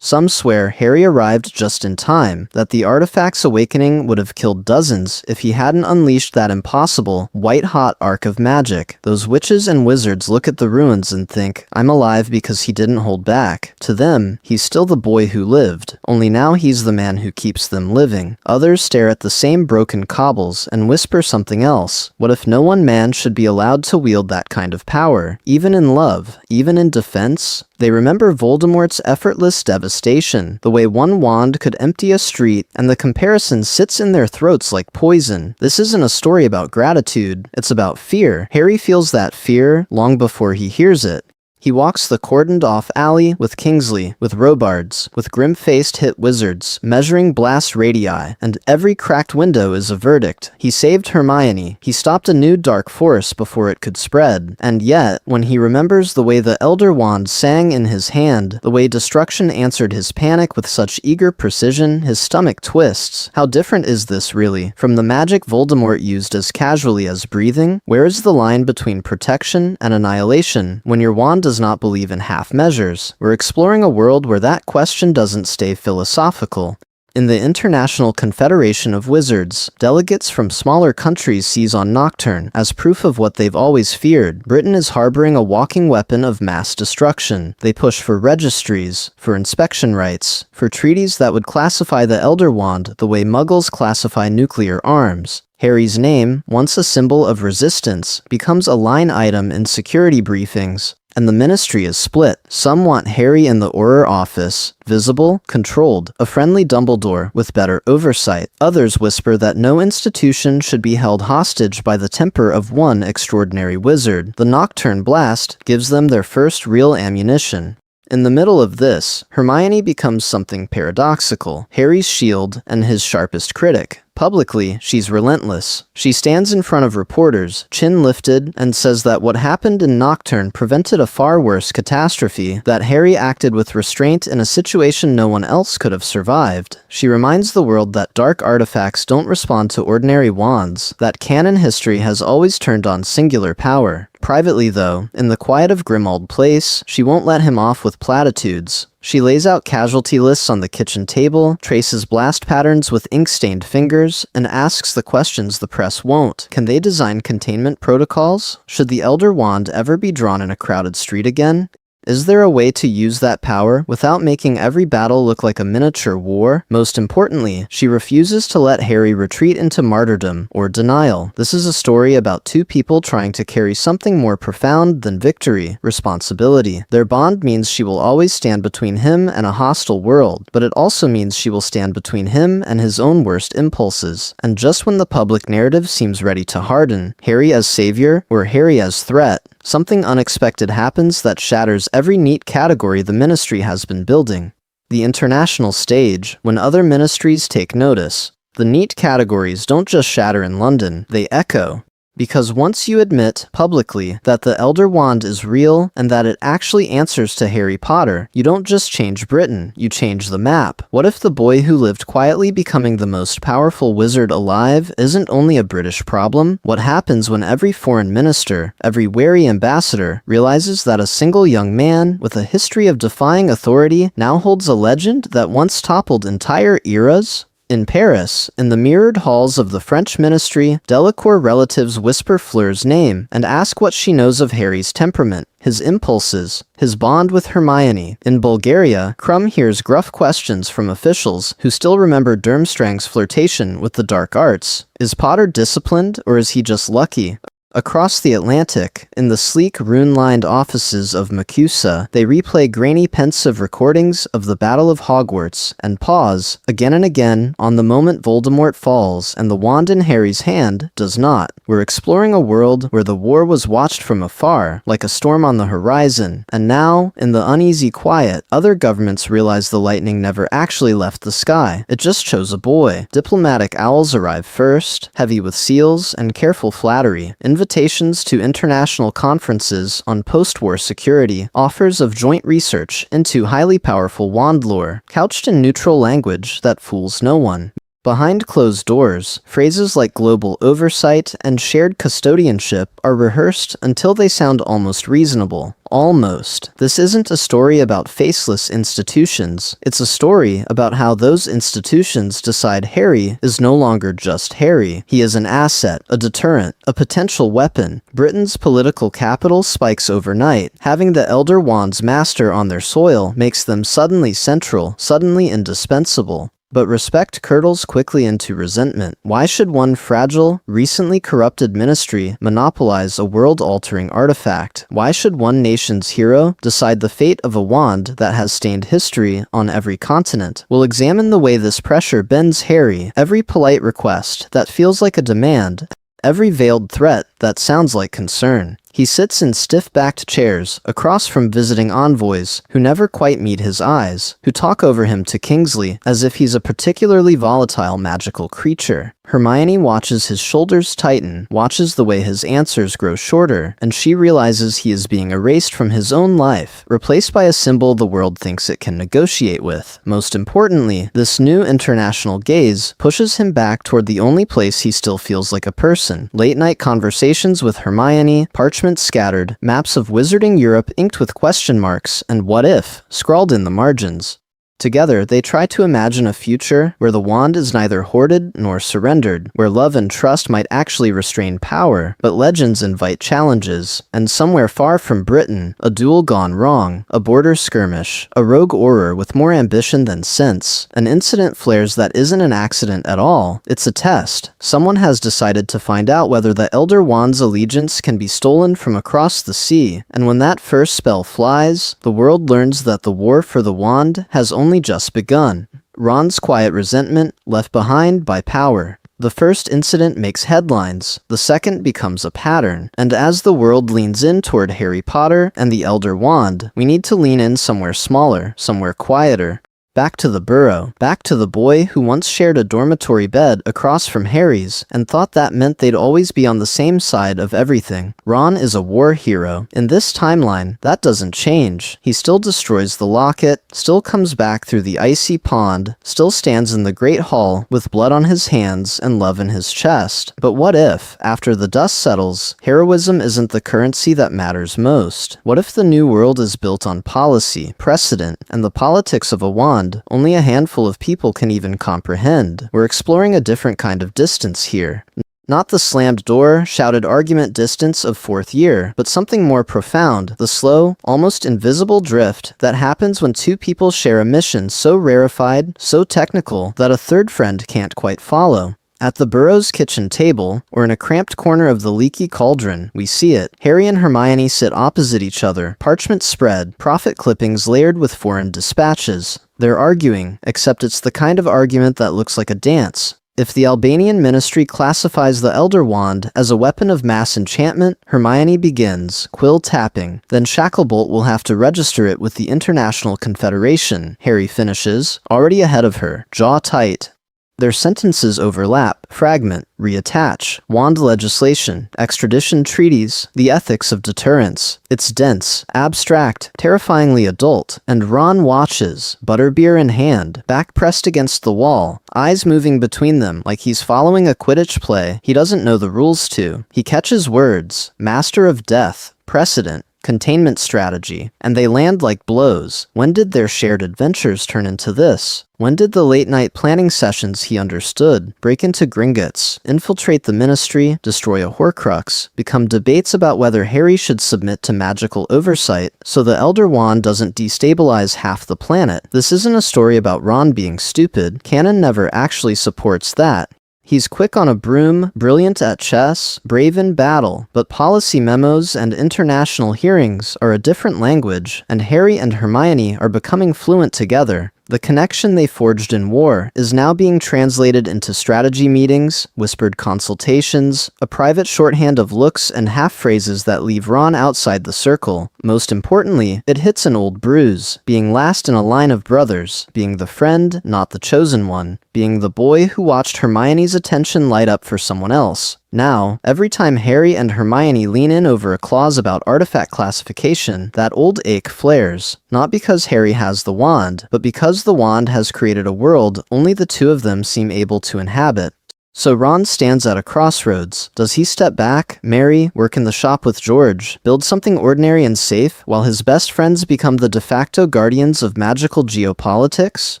Some swear Harry arrived just in time, that the artifact's awakening would have killed dozens if he hadn't unleashed that impossible, white-hot arc of magic. Those witches and wizards look at the ruins and think, I'm alive because he didn't hold back. To them, he's still the boy who lived, only now he's the man who keeps them living. Others stare at the same broken cobbles and whisper something else. What if no one man should be allowed to wield that kind of power, even in love, even in defense? They remember Voldemort's effortless devastation, the way one wand could empty a street, and the comparison sits in their throats like poison. This isn't a story about gratitude, it's about fear. Harry feels that fear long before he hears it. He walks the cordoned-off alley with Kingsley, with Robards, with grim-faced hit wizards, measuring blast radii, and every cracked window is a verdict. He saved Hermione. He stopped a new dark force before it could spread. And yet, when he remembers the way the Elder Wand sang in his hand, the way destruction answered his panic with such eager precision, his stomach twists. How different is this, really, from the magic Voldemort used as casually as breathing? Where is the line between protection and annihilation when your wand does not believe in half measures? We're exploring a world where that question doesn't stay philosophical. In the International Confederation of Wizards, delegates from smaller countries seize on Nocturne as proof of what they've always feared. Britain is harboring a walking weapon of mass destruction. They push for registries, for inspection rights, for treaties that would classify the Elder Wand the way Muggles classify nuclear arms. Harry's name, once a symbol of resistance, becomes a line item in security briefings. And the Ministry is split. Some want Harry in the Auror office, visible, controlled, a friendly Dumbledore with better oversight. Others whisper that no institution should be held hostage by the temper of one extraordinary wizard. The Nocturne Blast gives them their first real ammunition. In the middle of this, Hermione becomes something paradoxical, Harry's shield and his sharpest critic. Publicly, she's relentless. She stands in front of reporters, chin lifted, and says that what happened in Nocturne prevented a far worse catastrophe, that Harry acted with restraint in a situation no one else could have survived. She reminds the world that dark artifacts don't respond to ordinary wands, that canon history has always turned on singular power. Privately, though, in the quiet of Grimmauld Place, she won't let him off with platitudes. She lays out casualty lists on the kitchen table, traces blast patterns with ink-stained fingers, and asks the questions the press won't. Can they design containment protocols? Should the Elder Wand ever be drawn in a crowded street again? Is there a way to use that power without making every battle look like a miniature war? Most importantly, she refuses to let Harry retreat into martyrdom or denial. This is a story about two people trying to carry something more profound than victory, responsibility. Their bond means she will always stand between him and a hostile world, but it also means she will stand between him and his own worst impulses. And just when the public narrative seems ready to harden, Harry as savior or Harry as threat, something unexpected happens that shatters every neat category the Ministry has been building. The international stage, when other ministries take notice. The neat categories don't just shatter in London, they echo. Because once you admit, publicly, that the Elder Wand is real and that it actually answers to Harry Potter, you don't just change Britain, you change the map. What if the boy who lived quietly becoming the most powerful wizard alive isn't only a British problem? What happens when every foreign minister, every wary ambassador, realizes that a single young man with a history of defying authority now holds a legend that once toppled entire eras? In Paris, in the mirrored halls of the French ministry, Delacour relatives whisper Fleur's name and ask what she knows of Harry's temperament, his impulses, his bond with Hermione. In Bulgaria, Krum hears gruff questions from officials who still remember Durmstrang's flirtation with the dark arts. Is Potter disciplined, or is he just lucky? Across the Atlantic, in the sleek, rune-lined offices of MACUSA, they replay grainy, pensive recordings of the Battle of Hogwarts and pause, again and again, on the moment Voldemort falls and the wand in Harry's hand does not. We're exploring a world where the war was watched from afar, like a storm on the horizon, and now, in the uneasy quiet, other governments realize the lightning never actually left the sky. It just chose a boy. Diplomatic owls arrive first, heavy with seals and careful flattery. Invitations to international conferences on post-war security, offers of joint research into highly powerful wand lore, couched in neutral language that fools no one. Behind closed doors, phrases like global oversight and shared custodianship are rehearsed until they sound almost reasonable. Almost. This isn't a story about faceless institutions. It's a story about how those institutions decide Harry is no longer just Harry. He is an asset, a deterrent, a potential weapon. Britain's political capital spikes overnight. Having the Elder Wand's master on their soil makes them suddenly central, suddenly indispensable. But respect curdles quickly into resentment. Why should one fragile, recently corrupted ministry monopolize a world-altering artifact? Why should one nation's hero decide the fate of a wand that has stained history on every continent? We'll examine the way this pressure bends Harry, every polite request that feels like a demand, every veiled threat that sounds like concern. He sits in stiff-backed chairs, across from visiting envoys, who never quite meet his eyes, who talk over him to Kingsley as if he's a particularly volatile magical creature. Hermione watches his shoulders tighten, watches the way his answers grow shorter, and she realizes he is being erased from his own life, replaced by a symbol the world thinks it can negotiate with. Most importantly, this new international gaze pushes him back toward the only place he still feels like a person. Late-night conversations with Hermione, parchment scattered, maps of wizarding Europe inked with question marks and what if scrawled in the margins. Together, they try to imagine a future where the wand is neither hoarded nor surrendered, where love and trust might actually restrain power, but legends invite challenges. And somewhere far from Britain, a duel gone wrong, a border skirmish, a rogue Auror with more ambition than sense, an incident flares that isn't an accident at all, it's a test. Someone has decided to find out whether the Elder Wand's allegiance can be stolen from across the sea, and when that first spell flies, the world learns that the war for the wand has only just begun. Ron's quiet resentment left behind by power. The first incident makes headlines, the second becomes a pattern, and as the world leans in toward Harry Potter and the Elder Wand, we need to lean in somewhere smaller, somewhere quieter. Back to the burrow, back to the boy who once shared a dormitory bed across from Harry's and thought that meant they'd always be on the same side of everything. Ron is a war hero. In this timeline, that doesn't change. He still destroys the locket, still comes back through the icy pond, still stands in the Great Hall with blood on his hands and love in his chest. But what if, after the dust settles, heroism isn't the currency that matters most? What if the new world is built on policy, precedent, and the politics of a wand only a handful of people can even comprehend? We're exploring a different kind of distance here. Not the slammed door, shouted argument distance of fourth year, but something more profound, the slow, almost invisible drift that happens when two people share a mission so rarefied, so technical, that a third friend can't quite follow. At the Burrow's kitchen table, or in a cramped corner of the leaky cauldron, we see it. Harry and Hermione sit opposite each other, parchment spread, prophet clippings layered with foreign dispatches. They're arguing, except it's the kind of argument that looks like a dance. If the Albanian ministry classifies the Elder Wand as a weapon of mass enchantment, Hermione begins, quill tapping. Then Shacklebolt will have to register it with the International Confederation. Harry finishes, already ahead of her, jaw tight. Their sentences overlap, fragment, reattach. Wand legislation, extradition treaties, the ethics of deterrence. It's dense, abstract, terrifyingly adult, and Ron watches, butterbeer in hand, back pressed against the wall, eyes moving between them like he's following a Quidditch play he doesn't know the rules to. He catches words, master of death, precedent, containment strategy, and they land like blows. When did their shared adventures turn into this? When did the late-night planning sessions he understood break into Gringotts, infiltrate the ministry, destroy a Horcrux, become debates about whether Harry should submit to magical oversight so the Elder Wand doesn't destabilize half the planet? This isn't a story about Ron being stupid. Canon never actually supports that. He's quick on a broom, brilliant at chess, brave in battle, but policy memos and international hearings are a different language, and Harry and Hermione are becoming fluent together. The connection they forged in war is now being translated into strategy meetings, whispered consultations, a private shorthand of looks and half-phrases that leave Ron outside the circle. Most importantly, it hits an old bruise, being last in a line of brothers, being the friend, not the chosen one, being the boy who watched Hermione's attention light up for someone else. Now, every time Harry and Hermione lean in over a clause about artifact classification, that old ache flares. Not because Harry has the wand, but because the wand has created a world only the two of them seem able to inhabit. So Ron stands at a crossroads. Does he step back, marry, work in the shop with George, build something ordinary and safe, while his best friends become the de facto guardians of magical geopolitics?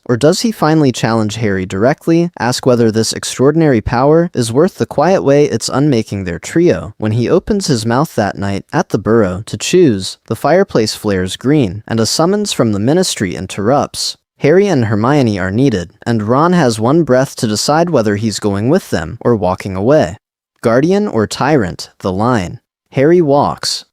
Or does he finally challenge Harry directly, ask whether this extraordinary power is worth the quiet way it's unmaking their trio? When he opens his mouth that night, at the Burrow, to choose, the fireplace flares green, and a summons from the Ministry interrupts. Harry and Hermione are needed, and Ron has one breath to decide whether he's going with them or walking away. Guardian or tyrant, the line. Harry walks.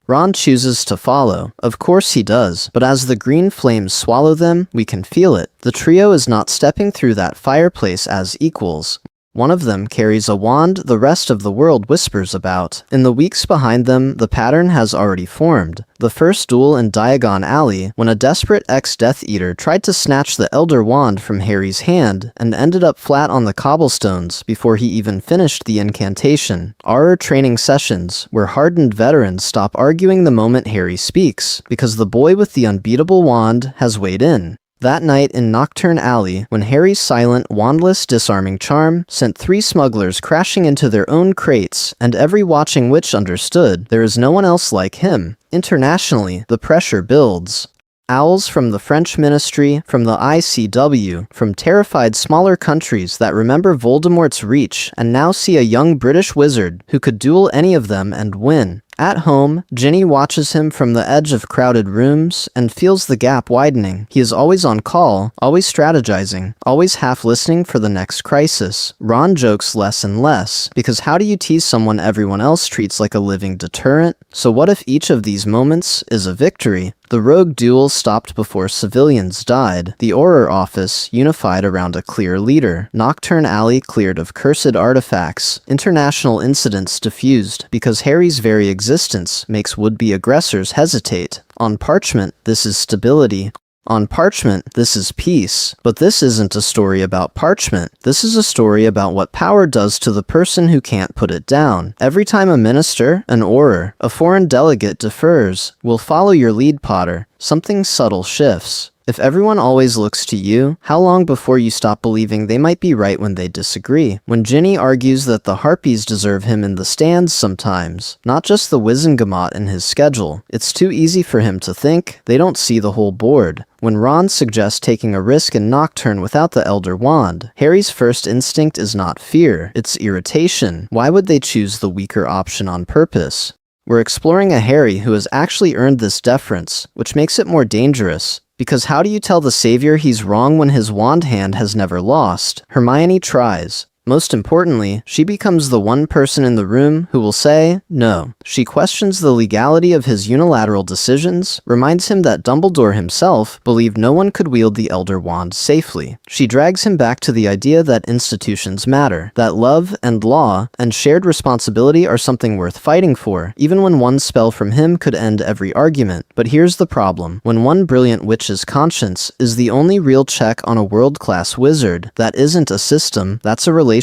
Ron chooses to follow. Of course he does, but as the green flames swallow them, we can feel it. The trio is not stepping through that fireplace as equals. One of them carries a wand the rest of the world whispers about. In the weeks behind them, the pattern has already formed. The first duel in Diagon Alley, when a desperate ex-Death Eater tried to snatch the Elder Wand from Harry's hand and ended up flat on the cobblestones before he even finished the incantation. Auror training sessions, where hardened veterans stop arguing the moment Harry speaks, because the boy with the unbeatable wand has weighed in. That night in Nocturne Alley, when Harry's silent, wandless disarming charm sent 3 smugglers crashing into their own crates, and every watching witch understood there is no one else like him. Internationally, the pressure builds. Owls from the French Ministry, from the ICW, from terrified smaller countries that remember Voldemort's reach and now see a young British wizard who could duel any of them and win. At home, Ginny watches him from the edge of crowded rooms and feels the gap widening. He is always on call, always strategizing, always half listening for the next crisis. Ron jokes less and less, because how do you tease someone everyone else treats like a living deterrent? So what if each of these moments is a victory? The rogue duel stopped before civilians died. The Auror office unified around a clear leader. Nocturne Alley cleared of cursed artifacts. International incidents diffused because Harry's very existence makes would-be aggressors hesitate. On parchment, this is stability. On parchment, this is peace. But this isn't a story about parchment. This is a story about what power does to the person who can't put it down. Every time a minister, an Auror, a foreign delegate defers, will follow your lead, Potter. Something subtle shifts. If everyone always looks to you, how long before you stop believing they might be right when they disagree? When Ginny argues that the Harpies deserve him in the stands sometimes, not just the Wizengamot in his schedule, it's too easy for him to think they don't see the whole board. When Ron suggests taking a risk in Nocturne without the Elder Wand, Harry's first instinct is not fear, it's irritation. Why would they choose the weaker option on purpose? We're exploring a Harry who has actually earned this deference, which makes it more dangerous. Because how do you tell the savior he's wrong when his wand hand has never lost? Hermione tries. Most importantly, she becomes the one person in the room who will say no. She questions the legality of his unilateral decisions, reminds him that Dumbledore himself believed no one could wield the Elder Wand safely. She drags him back to the idea that institutions matter, that love and law and shared responsibility are something worth fighting for, even when one spell from him could end every argument. But here's the problem. When one brilliant witch's conscience is the only real check on a world-class wizard, that isn't a system, that's a relationship.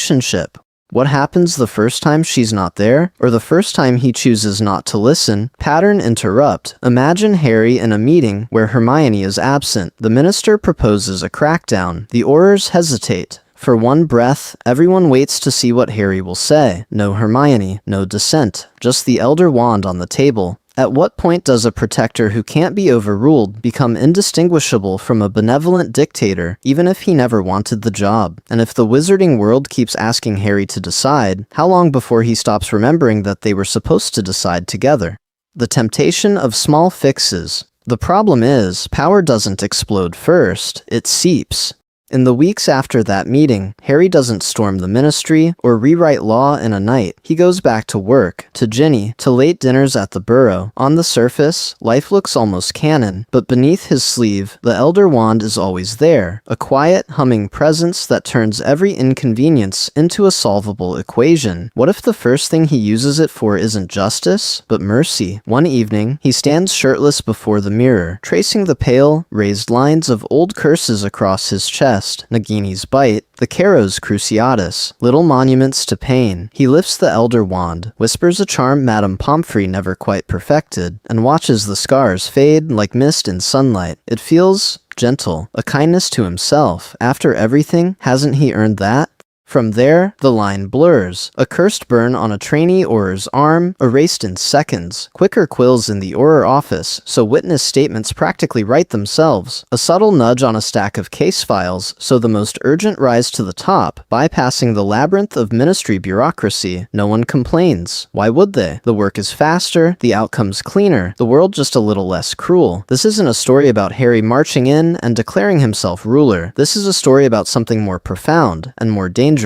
What happens the first time she's not there, or the first time he chooses not to listen? Pattern interrupt. Imagine Harry in a meeting where Hermione is absent. The minister proposes a crackdown. The Aurors hesitate. For one breath, everyone waits to see what Harry will say. No Hermione, no dissent, just the Elder Wand on the table. At what point does a protector who can't be overruled become indistinguishable from a benevolent dictator, even if he never wanted the job? And if the wizarding world keeps asking Harry to decide, how long before he stops remembering that they were supposed to decide together? The temptation of small fixes. The problem is, power doesn't explode first, it seeps. In the weeks after that meeting, Harry doesn't storm the ministry or rewrite law in a night. He goes back to work, to Ginny, to late dinners at the Burrow. On the surface, life looks almost canon, but beneath his sleeve, the Elder Wand is always there, a quiet, humming presence that turns every inconvenience into a solvable equation. What if the first thing he uses it for isn't justice, but mercy? One evening, he stands shirtless before the mirror, tracing the pale, raised lines of old curses across his chest. Nagini's bite, the Caros Cruciatus, little monuments to pain. He lifts the Elder Wand, whispers a charm Madame Pomfrey never quite perfected, and watches the scars fade like mist in sunlight. It feels gentle, a kindness to himself. After everything, hasn't he earned that? From there, the line blurs. A cursed burn on a trainee Auror's arm, erased in seconds. Quicker quills in the Auror office, so witness statements practically write themselves. A subtle nudge on a stack of case files, so the most urgent rise to the top, bypassing the labyrinth of ministry bureaucracy. No one complains. Why would they? The work is faster, the outcome's cleaner, the world just a little less cruel. This isn't a story about Harry marching in and declaring himself ruler. This is a story about something more profound and more dangerous.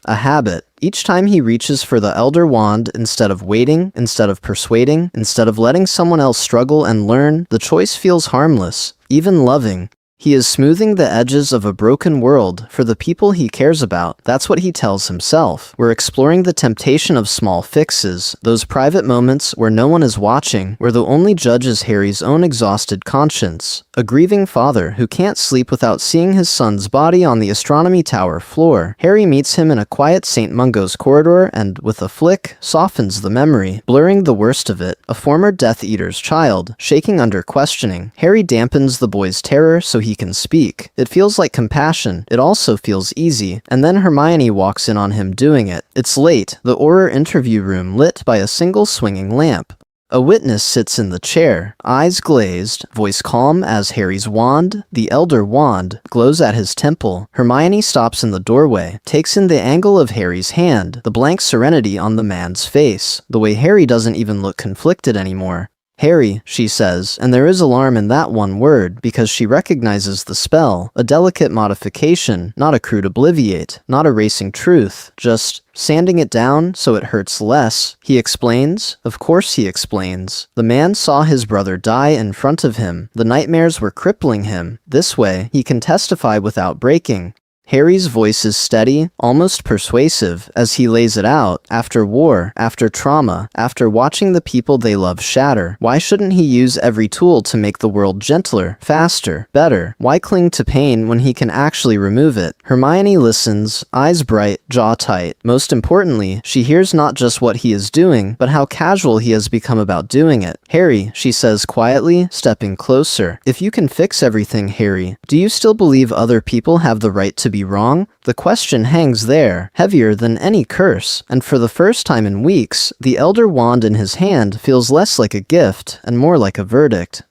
A habit. Each time he reaches for the Elder Wand, instead of waiting, instead of persuading, instead of letting someone else struggle and learn, the choice feels harmless, even loving. He is smoothing the edges of a broken world for the people he cares about. That's what he tells himself. We're exploring the temptation of small fixes, those private moments where no one is watching, where the only judge is Harry's own exhausted conscience. A grieving father who can't sleep without seeing his son's body on the astronomy tower floor. Harry meets him in a quiet St. Mungo's corridor and, with a flick, softens the memory, blurring the worst of it. A former Death Eater's child, shaking under questioning. Harry dampens the boy's terror so he can speak. It feels like compassion. It also feels easy. And then Hermione walks in on him doing it. It's late, the Auror interview room lit by a single swinging lamp. A witness sits in the chair, eyes glazed, voice calm as Harry's wand, the Elder Wand, glows at his temple. Hermione stops in the doorway, takes in the angle of Harry's hand, the blank serenity on the man's face, the way Harry doesn't even look conflicted anymore. Harry, she says, and there is alarm in that one word, because she recognizes the spell, a delicate modification, not a crude obliviate, not erasing truth, just sanding it down so it hurts less. He explains. Of course he explains. The man saw his brother die in front of him. The nightmares were crippling him. This way, he can testify without breaking. Harry's voice is steady, almost persuasive, as he lays it out. After war, after trauma, after watching the people they love shatter, why shouldn't he use every tool to make the world gentler, faster, better? Why cling to pain when he can actually remove it? Hermione listens, eyes bright, jaw tight. Most importantly, she hears not just what he is doing, but how casual he has become about doing it. Harry, she says quietly, stepping closer. If you can fix everything, Harry, do you still believe other people have the right to be wrong? The question hangs there, heavier than any curse, and for the first time in weeks, the Elder Wand in his hand feels less like a gift and more like a verdict.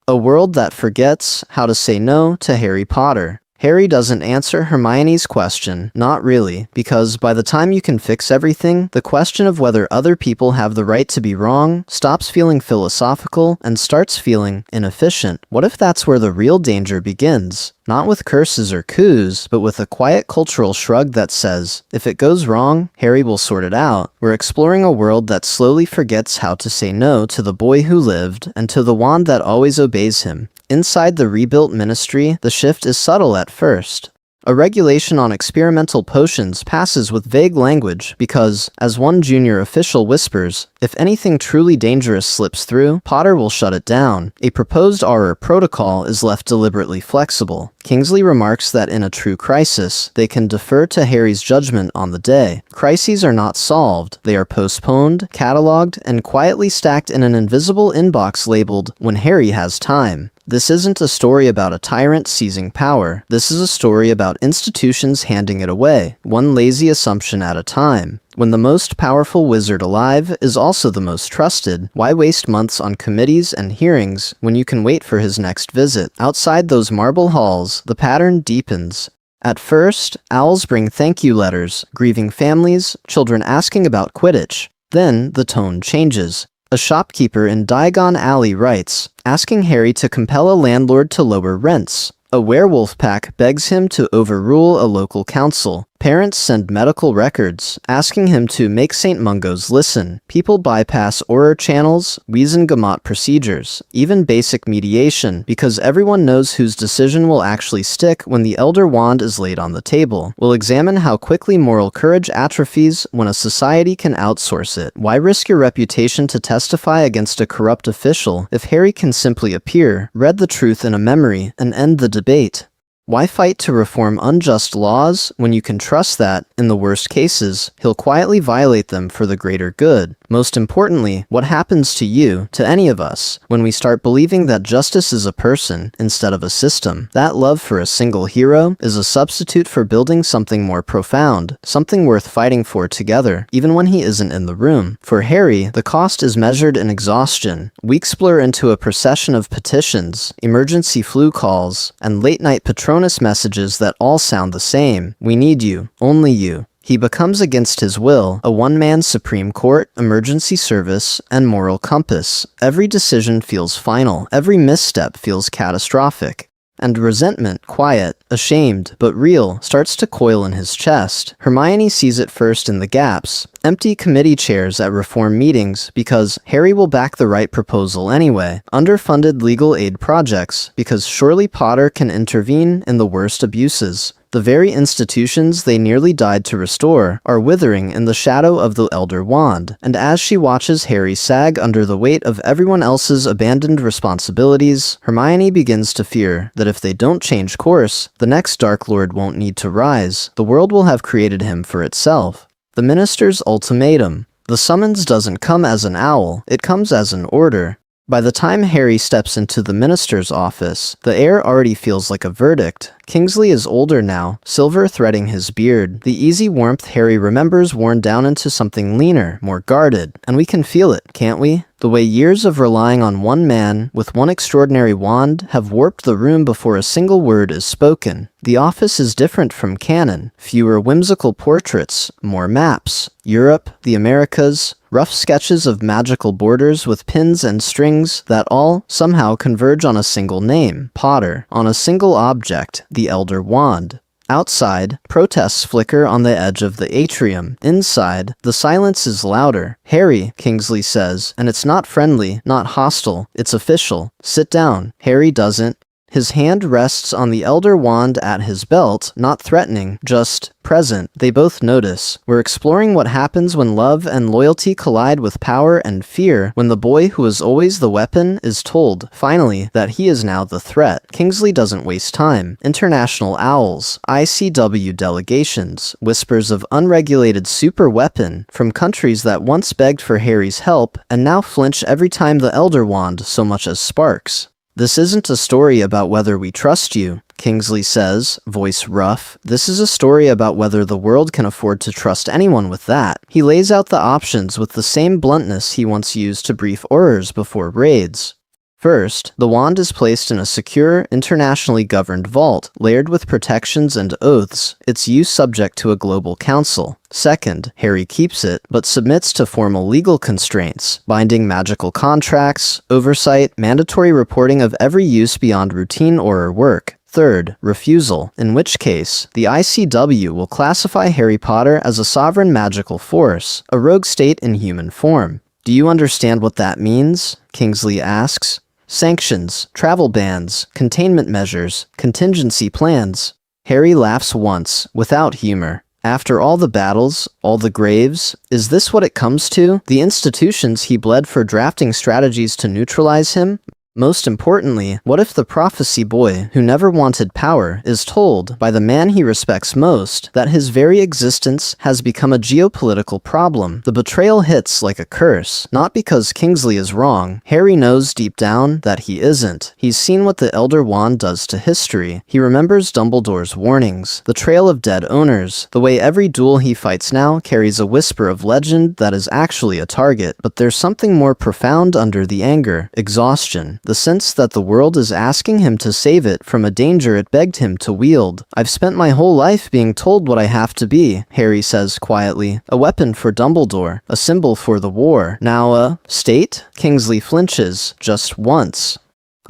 A world that forgets how to say no to Harry Potter. Harry doesn't answer Hermione's question, not really, because by the time you can fix everything, the question of whether other people have the right to be wrong stops feeling philosophical and starts feeling inefficient. What if that's where the real danger begins? Not with curses or coups, but with a quiet cultural shrug that says, if it goes wrong, Harry will sort it out. We're exploring a world that slowly forgets how to say no to the boy who lived and to the wand that always obeys him. Inside the rebuilt ministry, the shift is subtle at first. A regulation on experimental potions passes with vague language because, as one junior official whispers, if anything truly dangerous slips through, Potter will shut it down. A proposed Auror protocol is left deliberately flexible. Kingsley remarks that in a true crisis, they can defer to Harry's judgment on the day. Crises are not solved. They are postponed, catalogued, and quietly stacked in an invisible inbox labeled, "When Harry has time." This isn't a story about a tyrant seizing power. This is a story about institutions handing it away, one lazy assumption at a time. When the most powerful wizard alive is also the most trusted, why waste months on committees and hearings when you can wait for his next visit? Outside those marble halls, the pattern deepens. At first, owls bring thank you letters, grieving families, children asking about Quidditch. Then, the tone changes. A shopkeeper in Diagon Alley writes, asking Harry to compel a landlord to lower rents. A werewolf pack begs him to overrule a local council. Parents send medical records, asking him to make St. Mungo's listen. People bypass Auror channels, Wiesengamot procedures, even basic mediation, because everyone knows whose decision will actually stick when the Elder Wand is laid on the table. We'll examine how quickly moral courage atrophies when a society can outsource it. Why risk your reputation to testify against a corrupt official if Harry can simply appear, read the truth in a memory, and end the debate? Why fight to reform unjust laws when you can trust that, in the worst cases, he'll quietly violate them for the greater good? Most importantly, what happens to you, to any of us, when we start believing that justice is a person instead of a system? That love for a single hero is a substitute for building something more profound, something worth fighting for together, even when he isn't in the room. For Harry, the cost is measured in exhaustion. Weeks blur into a procession of petitions, emergency flu calls, and late-night Patronus messages that all sound the same. We need you. Only you. He becomes against his will a one-man Supreme Court, emergency service, and moral compass. Every decision feels final. Every misstep feels catastrophic. And resentment, quiet, ashamed, but real, starts to coil in his chest. Hermione sees it first in the gaps. Empty committee chairs at reform meetings because Harry will back the right proposal anyway. Underfunded legal aid projects because surely Potter can intervene in the worst abuses. The very institutions they nearly died to restore are withering in the shadow of the Elder Wand, and as she watches Harry sag under the weight of everyone else's abandoned responsibilities, Hermione begins to fear that if they don't change course, the next Dark Lord won't need to rise. The world will have created him for itself. The Minister's ultimatum. The summons doesn't come as an owl, it comes as an order. By the time Harry steps into the minister's office, the air already feels like a verdict. Kingsley is older now, silver threading his beard. The easy warmth Harry remembers worn down into something leaner, more guarded. And we can feel it, can't we? The way years of relying on one man, with one extraordinary wand, have warped the room before a single word is spoken. The office is different from canon. Fewer whimsical portraits, more maps. Europe, the Americas, rough sketches of magical borders with pins and strings that all somehow converge on a single name, Potter, on a single object, the Elder Wand. Outside, protests flicker on the edge of the atrium. Inside, the silence is louder. Harry, Kingsley says, and it's not friendly, not hostile, it's official. Sit down. Harry doesn't. His hand rests on the Elder Wand at his belt, not threatening, just present. They both notice. We're exploring what happens when love and loyalty collide with power and fear, when the boy who was always the weapon is told, finally, that he is now the threat. Kingsley doesn't waste time. International owls, ICW delegations, whispers of unregulated super weapon from countries that once begged for Harry's help and now flinch every time the Elder Wand so much as sparks. This isn't a story about whether we trust you, Kingsley says, voice rough. This is a story about whether the world can afford to trust anyone with that. He lays out the options with the same bluntness he once used to brief Aurors before raids. First, the wand is placed in a secure, internationally governed vault, layered with protections and oaths, its use subject to a global council. Second, Harry keeps it, but submits to formal legal constraints, binding magical contracts, oversight, mandatory reporting of every use beyond routine Auror work. Third, refusal, in which case, the ICW will classify Harry Potter as a sovereign magical force, a rogue state in human form. Do you understand what that means? Kingsley asks. Sanctions, travel bans, containment measures, contingency plans. Harry laughs once, without humor. After all the battles, all the graves, is this what it comes to? The institutions he bled for drafting strategies to neutralize him? Most importantly, what if the prophecy boy, who never wanted power, is told, by the man he respects most, that his very existence has become a geopolitical problem? The betrayal hits like a curse, not because Kingsley is wrong. Harry knows deep down that he isn't. He's seen what the Elder Wand does to history. He remembers Dumbledore's warnings, the trail of dead owners, the way every duel he fights now carries a whisper of legend that is actually a target. But there's something more profound under the anger, exhaustion. The sense that the world is asking him to save it from a danger it begged him to wield. I've spent my whole life being told what I have to be, Harry says quietly. A weapon for Dumbledore, a symbol for the war. Now, state? Kingsley flinches, just once.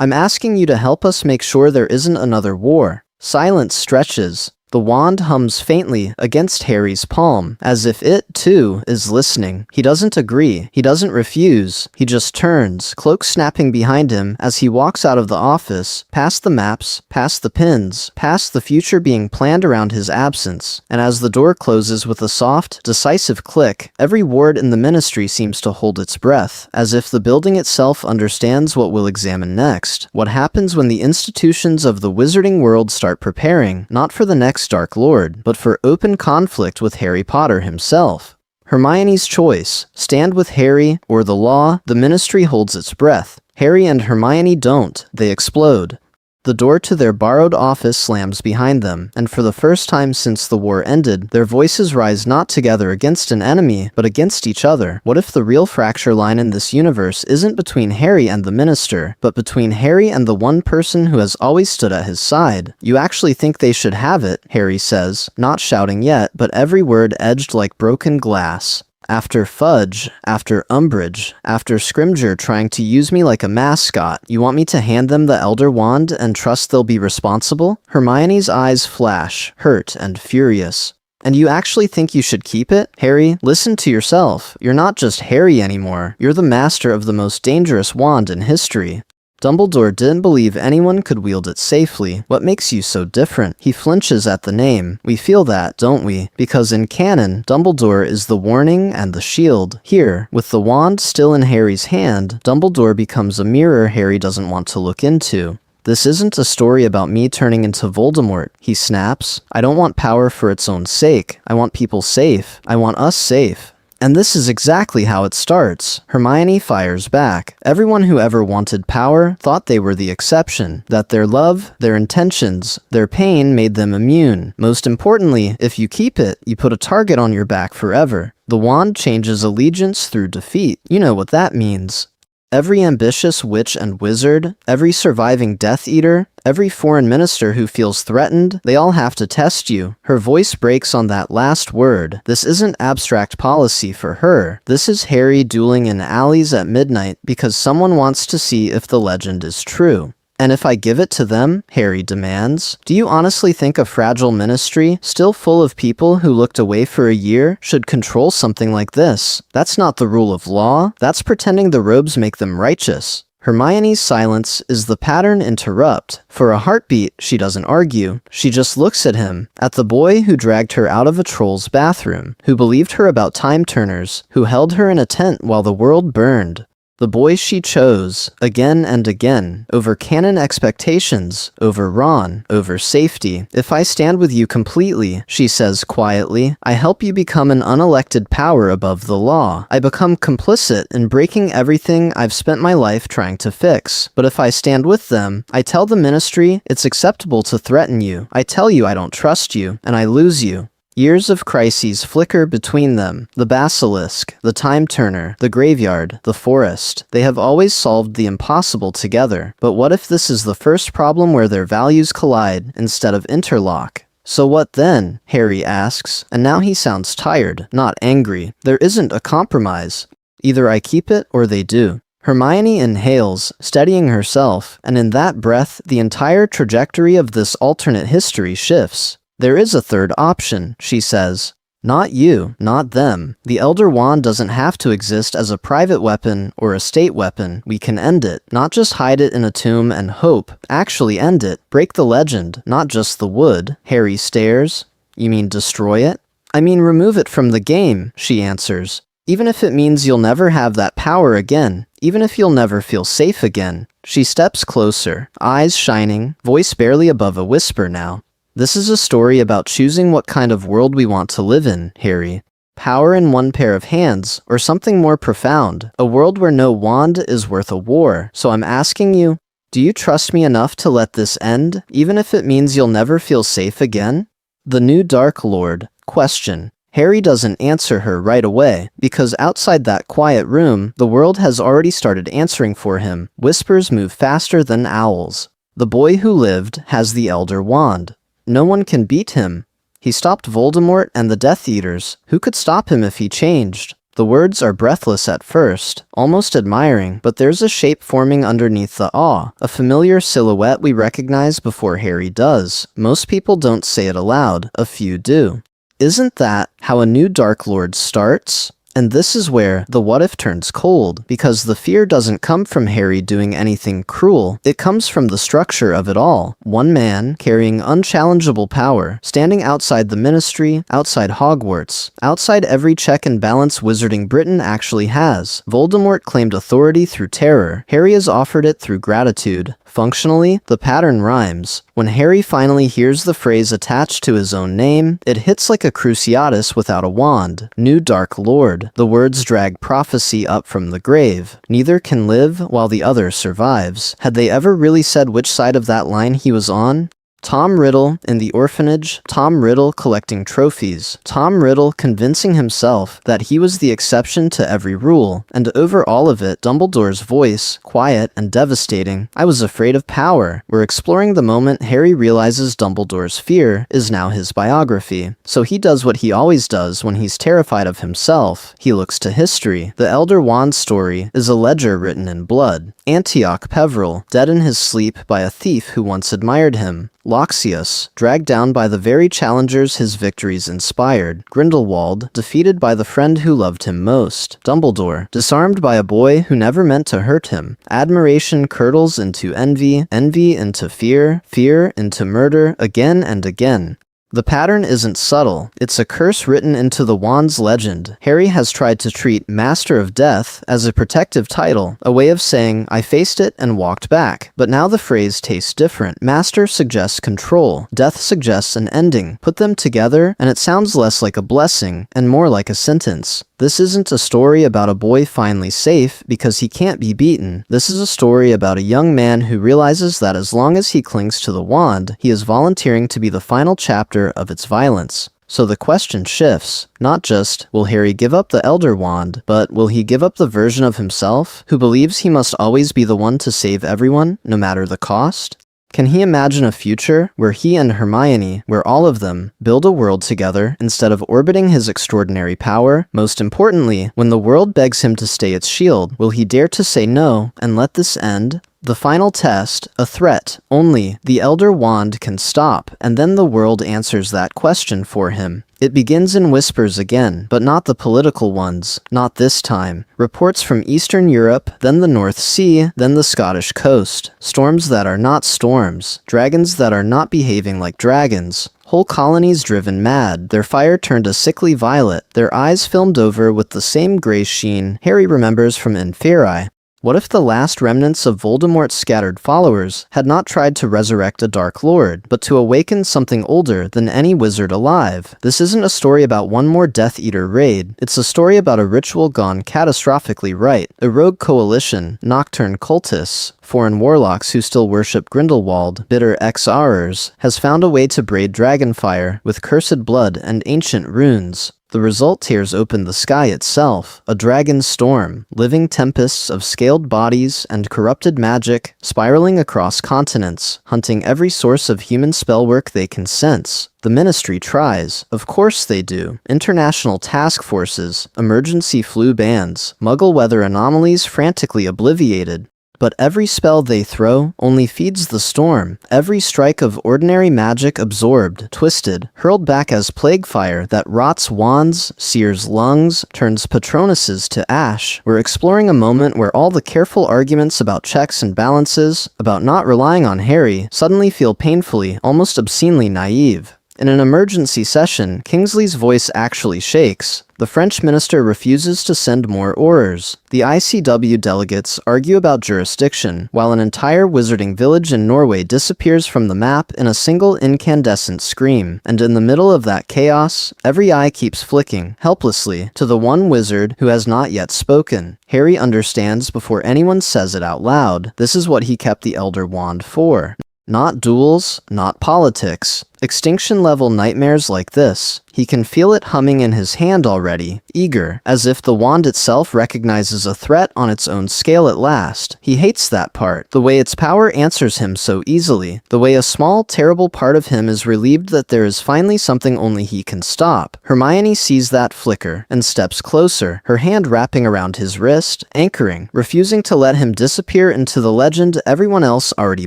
I'm asking you to help us make sure there isn't another war." Silence stretches. The wand hums faintly against Harry's palm, as if it, too, is listening. He doesn't agree. He doesn't refuse. He just turns, cloak snapping behind him as he walks out of the office, past the maps, past the pins, past the future being planned around his absence. And as the door closes with a soft, decisive click, every ward in the Ministry seems to hold its breath, as if the building itself understands what we'll examine next. What happens when the institutions of the wizarding world start preparing, not for the next Dark Lord, but for open conflict with Harry Potter himself. Hermione's choice: stand with Harry or the law. The Ministry holds its breath. Harry and Hermione don't. They explode. The door to their borrowed office slams behind them, and for the first time since the war ended, their voices rise not together against an enemy, but against each other. What if the real fracture line in this universe isn't between Harry and the Minister, but between Harry and the one person who has always stood at his side? "You actually think they should have it," Harry says, not shouting yet, but every word edged like broken glass. "After Fudge, after Umbridge, after Scrimgeour trying to use me like a mascot, you want me to hand them the Elder Wand and trust they'll be responsible?" Hermione's eyes flash, hurt and furious. "And you actually think you should keep it? Harry, listen to yourself. You're not just Harry anymore. You're the master of the most dangerous wand in history." Dumbledore didn't believe anyone could wield it safely. "What makes you so different?" He flinches at the name. We feel that, don't we? Because in canon, Dumbledore is the warning and the shield. Here, with the wand still in Harry's hand, Dumbledore becomes a mirror Harry doesn't want to look into. "This isn't a story about me turning into Voldemort," he snaps. "I don't want power for its own sake. I want people safe. I want us safe." And this is exactly how it starts. Hermione fires back. Everyone who ever wanted power thought they were the exception, that their love, their intentions, their pain made them immune. Most importantly, if you keep it, you put a target on your back forever. The wand changes allegiance through defeat. You know what that means. Every ambitious witch and wizard, every surviving Death Eater, every foreign minister who feels threatened, they all have to test you. Her voice breaks on that last word. This isn't abstract policy for her. This is Harry dueling in alleys at midnight because someone wants to see if the legend is true. "And if I give it to them?" Harry demands. "Do you honestly think a fragile ministry, still full of people who looked away for a year, should control something like this? That's not the rule of law. That's pretending the robes make them righteous." Hermione's silence is the pattern interrupt. For a heartbeat, she doesn't argue. She just looks at him, at the boy who dragged her out of a troll's bathroom, who believed her about time turners, who held her in a tent while the world burned. The boy she chose, again and again, over canon expectations, over Ron, over safety. "If I stand with you completely," she says quietly, "I help you become an unelected power above the law. I become complicit in breaking everything I've spent my life trying to fix. But if I stand with them, I tell the Ministry it's acceptable to threaten you. I tell you I don't trust you, and I lose you." Years of crises flicker between them. The basilisk, the time turner, the graveyard, the forest. They have always solved the impossible together. But what if this is the first problem where their values collide instead of interlock? "So what then?" Harry asks, and now he sounds tired, not angry. There isn't a compromise. Either I keep it or they do. Hermione inhales, steadying herself, and in that breath, the entire trajectory of this alternate history shifts. "There is a third option," she says. "Not you, not them. The Elder Wand doesn't have to exist as a private weapon or a state weapon. We can end it. Not just hide it in a tomb and hope. Actually end it. Break the legend, not just the wood." Harry stares. "You mean destroy it?" "I mean remove it from the game," she answers. "Even if it means you'll never have that power again. Even if you'll never feel safe again." She steps closer, eyes shining, voice barely above a whisper now. "This is a story about choosing what kind of world we want to live in, Harry. Power in one pair of hands, or something more profound. A world where no wand is worth a war. So I'm asking you, do you trust me enough to let this end, even if it means you'll never feel safe again?" The new Dark Lord. Question. Harry doesn't answer her right away, because outside that quiet room, the world has already started answering for him. Whispers move faster than owls. The boy who lived has the Elder Wand. No one can beat him. He stopped Voldemort and the Death Eaters. Who could stop him if he changed? The words are breathless at first, almost admiring, but there's a shape forming underneath the awe, a familiar silhouette we recognize before Harry does. Most people don't say it aloud, a few do. Isn't that how a new Dark Lord starts? And this is where the what if turns cold, because the fear doesn't come from Harry doing anything cruel, it comes from the structure of it all. One man, carrying unchallengeable power, standing outside the Ministry, outside Hogwarts, outside every check and balance Wizarding Britain actually has. Voldemort claimed authority through terror. Harry has offered it through gratitude. Functionally, the pattern rhymes. When Harry finally hears the phrase attached to his own name, it hits like a Cruciatus without a wand. New Dark Lord. The words drag prophecy up from the grave. Neither can live while the other survives. Had they ever really said which side of that line he was on? Tom Riddle in the orphanage, Tom Riddle collecting trophies, Tom Riddle convincing himself that he was the exception to every rule, and over all of it, Dumbledore's voice, quiet and devastating. I was afraid of power. We're exploring the moment Harry realizes Dumbledore's fear is now his biography. So he does what he always does when he's terrified of himself. He looks to history. The Elder Wand story is a ledger written in blood. Antioch Peverell, dead in his sleep by a thief who once admired him. Loxias, dragged down by the very challengers his victories inspired. Grindelwald, defeated by the friend who loved him most. Dumbledore, disarmed by a boy who never meant to hurt him. Admiration curdles into envy, envy into fear, fear into murder, again and again. The pattern isn't subtle, it's a curse written into the wand's legend. Harry has tried to treat Master of Death as a protective title, a way of saying, I faced it and walked back. But now the phrase tastes different. Master suggests control, Death suggests an ending. Put them together, and it sounds less like a blessing, and more like a sentence. This isn't a story about a boy finally safe because he can't be beaten. This is a story about a young man who realizes that as long as he clings to the wand, he is volunteering to be the final chapter of its violence. So the question shifts. Not just, will Harry give up the Elder Wand, but will he give up the version of himself who believes he must always be the one to save everyone, no matter the cost? Can he imagine a future where he and Hermione, where all of them, build a world together instead of orbiting his extraordinary power? Most importantly, when the world begs him to stay its shield, will he dare to say no and let this end? The final test, a threat, only the Elder Wand can stop, and then the world answers that question for him. It begins in whispers again, but not the political ones, not this time. Reports from Eastern Europe, then the North Sea, then the Scottish coast. Storms that are not storms, dragons that are not behaving like dragons. Whole colonies driven mad, their fire turned a sickly violet, their eyes filmed over with the same gray sheen Harry remembers from Inferi. What if the last remnants of Voldemort's scattered followers had not tried to resurrect a Dark Lord, but to awaken something older than any wizard alive? This isn't a story about one more Death Eater raid. It's a story about a ritual gone catastrophically right, a rogue coalition, nocturne cultists, foreign warlocks who still worship Grindelwald, bitter ex-Aurors, has found a way to braid dragonfire with cursed blood and ancient runes. The result tears open the sky itself, a dragon storm, living tempests of scaled bodies and corrupted magic, spiraling across continents, hunting every source of human spellwork they can sense. The Ministry tries. Of course they do. International task forces, emergency flu bans, muggle weather anomalies frantically obliviated. But every spell they throw only feeds the storm. Every strike of ordinary magic absorbed, twisted, hurled back as plague fire that rots wands, sears lungs, turns Patronuses to ash. We're exploring a moment where all the careful arguments about checks and balances, about not relying on Harry, suddenly feel painfully, almost obscenely naive. In an emergency session, Kingsley's voice actually shakes. The French minister refuses to send more Aurors. The ICW delegates argue about jurisdiction, while an entire wizarding village in Norway disappears from the map in a single incandescent scream. And in the middle of that chaos, every eye keeps flicking, helplessly, to the one wizard who has not yet spoken. Harry understands before anyone says it out loud. This is what he kept the Elder Wand for. Not duels, not politics. Extinction-level nightmares like this. He can feel it humming in his hand already, eager, as if the wand itself recognizes a threat on its own scale at last. He hates that part, the way its power answers him so easily, the way a small, terrible part of him is relieved that there is finally something only he can stop. Hermione sees that flicker, and steps closer, her hand wrapping around his wrist, anchoring, refusing to let him disappear into the legend everyone else already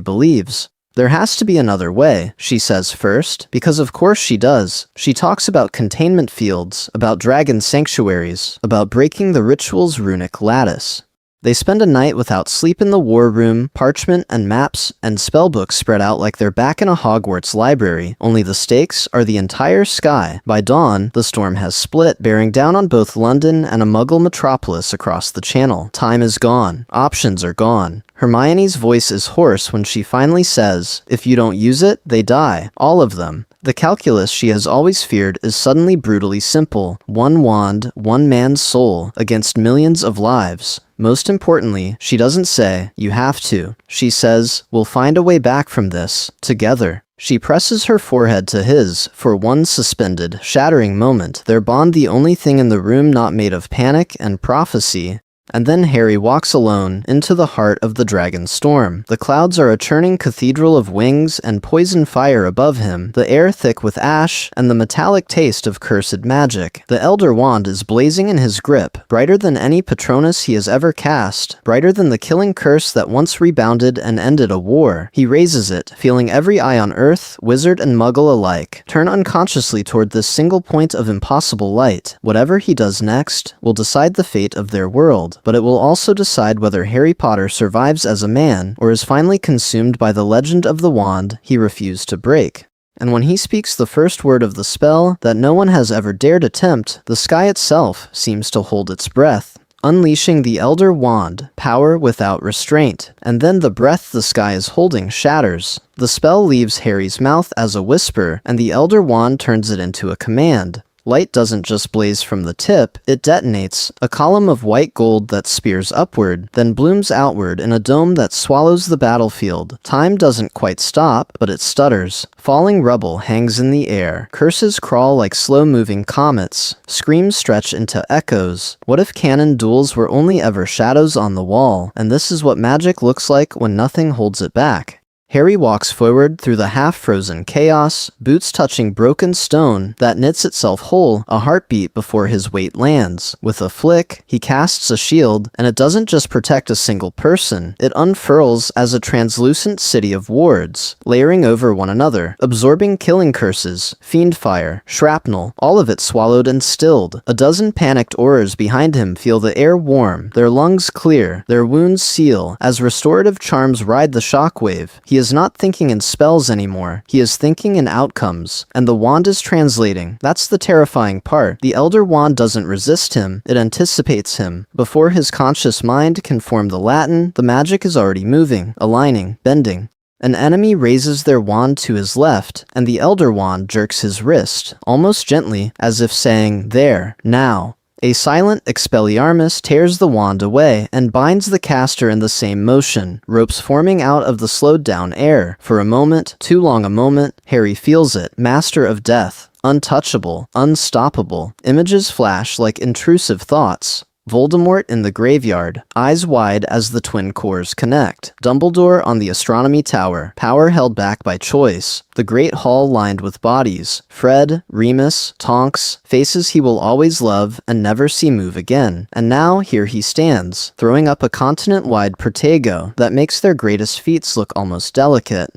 believes. There has to be another way, she says first, because of course she does. She talks about containment fields, about dragon sanctuaries, about breaking the ritual's runic lattice. They spend a night without sleep in the war room, parchment and maps and spellbooks spread out like they're back in a Hogwarts library, only the stakes are the entire sky. By dawn, the storm has split, bearing down on both London and a Muggle metropolis across the channel. Time is gone. Options are gone. Hermione's voice is hoarse when she finally says, "If you don't use it, they die. All of them." The calculus she has always feared is suddenly brutally simple. One wand, one man's soul, against millions of lives. Most importantly, she doesn't say, "You have to." She says, "We'll find a way back from this, together." She presses her forehead to his, for one suspended, shattering moment, their bond the only thing in the room not made of panic and prophecy. And then Harry walks alone into the heart of the dragon storm. The clouds are a churning cathedral of wings and poison fire above him, the air thick with ash and the metallic taste of cursed magic. The Elder Wand is blazing in his grip, brighter than any Patronus he has ever cast, brighter than the killing curse that once rebounded and ended a war. He raises it, feeling every eye on Earth, wizard and muggle alike, turn unconsciously toward this single point of impossible light. Whatever he does next will decide the fate of their world. But it will also decide whether Harry Potter survives as a man or is finally consumed by the legend of the wand he refused to break. And when he speaks the first word of the spell that no one has ever dared attempt, the sky itself seems to hold its breath, unleashing the Elder Wand, power without restraint. And then the breath the sky is holding shatters. The spell leaves Harry's mouth as a whisper, and the Elder Wand turns it into a command. Light doesn't just blaze from the tip, it detonates, a column of white gold that spears upward, then blooms outward in a dome that swallows the battlefield. Time doesn't quite stop, but it stutters. Falling rubble hangs in the air. Curses crawl like slow-moving comets. Screams stretch into echoes. What if canon duels were only ever shadows on the wall, and this is what magic looks like when nothing holds it back? Harry walks forward through the half-frozen chaos, boots touching broken stone that knits itself whole, a heartbeat before his weight lands. With a flick, he casts a shield, and it doesn't just protect a single person, it unfurls as a translucent city of wards, layering over one another, absorbing killing curses, fiend fire, shrapnel, all of it swallowed and stilled. A dozen panicked aurors behind him feel the air warm, their lungs clear, their wounds seal, as restorative charms ride the shockwave. He is not thinking in spells anymore, he is thinking in outcomes, and the wand is translating. That's the terrifying part. The Elder Wand doesn't resist him, it anticipates him. Before his conscious mind can form the Latin, the magic is already moving, aligning, bending. An enemy raises their wand to his left, and the Elder Wand jerks his wrist, almost gently, as if saying, "There, now." A silent Expelliarmus tears the wand away and binds the caster in the same motion, ropes forming out of the slowed-down air. For a moment, too long a moment, Harry feels it, master of death, untouchable, unstoppable. Images flash like intrusive thoughts. Voldemort in the graveyard, eyes wide as the twin cores connect. Dumbledore on the astronomy tower, power held back by choice. The great hall lined with bodies. Fred, Remus, Tonks, faces he will always love and never see move again. And now here he stands, throwing up a continent-wide Protego that makes their greatest feats look almost delicate.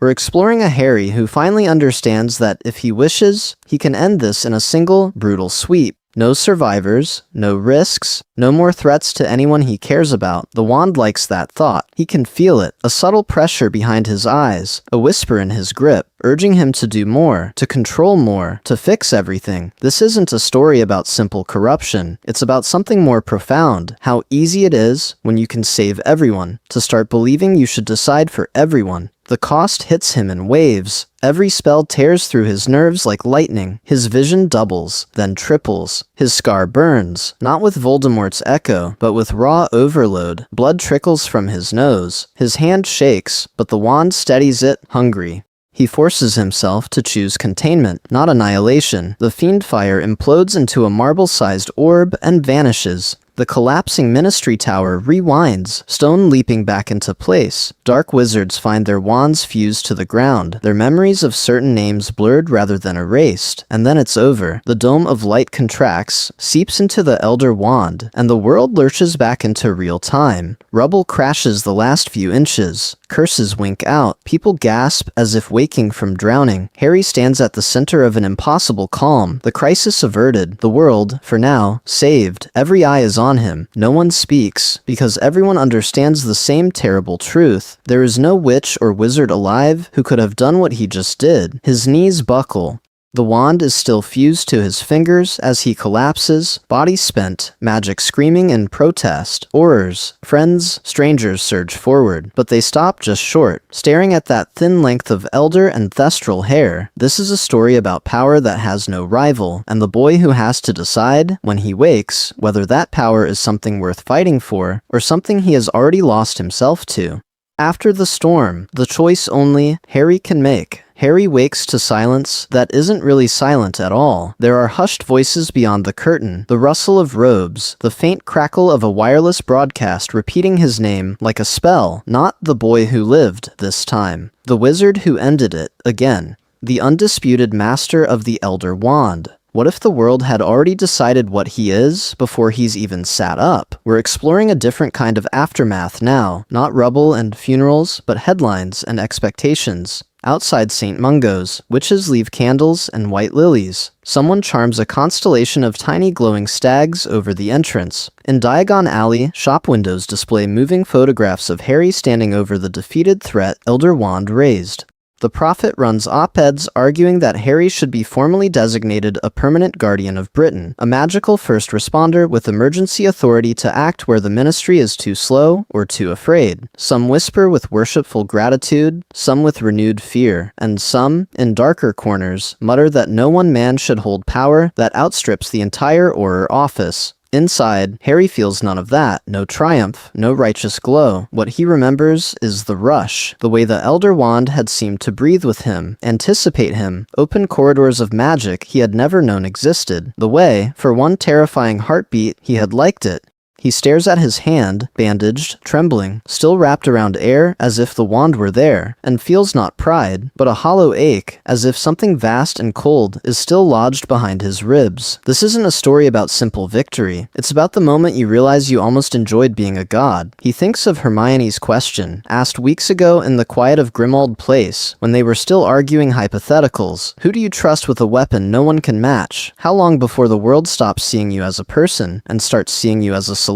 We're exploring a Harry who finally understands that if he wishes, he can end this in a single, brutal sweep. No survivors, no risks, no more threats to anyone he cares about. The wand likes that thought. He can feel it, a subtle pressure behind his eyes, a whisper in his grip, urging him to do more, to control more, to fix everything. This isn't a story about simple corruption. It's about something more profound. How easy it is, when you can save everyone, to start believing you should decide for everyone. The cost hits him in waves. Every spell tears through his nerves like lightning. His vision doubles, then triples. His scar burns, not with Voldemort's echo, but with raw overload. Blood trickles from his nose. His hand shakes, but the wand steadies it, hungry. He forces himself to choose containment, not annihilation. The Fiendfire implodes into a marble-sized orb and vanishes. The collapsing Ministry Tower rewinds, stone leaping back into place. Dark wizards find their wands fused to the ground, their memories of certain names blurred rather than erased. And then it's over. The dome of light contracts, seeps into the Elder Wand, and the world lurches back into real time. Rubble crashes the last few inches. Curses wink out. People gasp as if waking from drowning. Harry stands at the center of an impossible calm. The crisis averted. The world, for now, saved. Every eye is on him. No one speaks, because everyone understands the same terrible truth. There is no witch or wizard alive who could have done what he just did. His knees buckle. The wand is still fused to his fingers as he collapses, body spent, magic screaming in protest. Aurors, friends, strangers surge forward, but they stop just short, staring at that thin length of elder and thestral hair. This is a story about power that has no rival, and the boy who has to decide, when he wakes, whether that power is something worth fighting for, or something he has already lost himself to. After the storm, the choice only Harry can make. Harry wakes to silence that isn't really silent at all. There are hushed voices beyond the curtain, the rustle of robes, the faint crackle of a wireless broadcast repeating his name like a spell, not the boy who lived this time, the wizard who ended it, again, the undisputed master of the Elder Wand. What if the world had already decided what he is before he's even sat up? We're exploring a different kind of aftermath now, not rubble and funerals, but headlines and expectations. Outside St. Mungo's, witches leave candles and white lilies. Someone charms a constellation of tiny glowing stags over the entrance. In Diagon Alley, shop windows display moving photographs of Harry standing over the defeated threat, Elder Wand raised. The Prophet runs op-eds arguing that Harry should be formally designated a permanent guardian of Britain, a magical first responder with emergency authority to act where the ministry is too slow or too afraid. Some whisper with worshipful gratitude, some with renewed fear, and some, in darker corners, mutter that no one man should hold power that outstrips the entire Auror office. Inside, Harry feels none of that, no triumph, no righteous glow. What he remembers is the rush, the way the Elder Wand had seemed to breathe with him, anticipate him, open corridors of magic he had never known existed. The way, for one terrifying heartbeat, he had liked it. He stares at his hand, bandaged, trembling, still wrapped around air as if the wand were there, and feels not pride, but a hollow ache, as if something vast and cold is still lodged behind his ribs. This isn't a story about simple victory. It's about the moment you realize you almost enjoyed being a god. He thinks of Hermione's question, asked weeks ago in the quiet of Grimmauld Place, when they were still arguing hypotheticals. Who do you trust with a weapon no one can match? How long before the world stops seeing you as a person, and starts seeing you as a solution?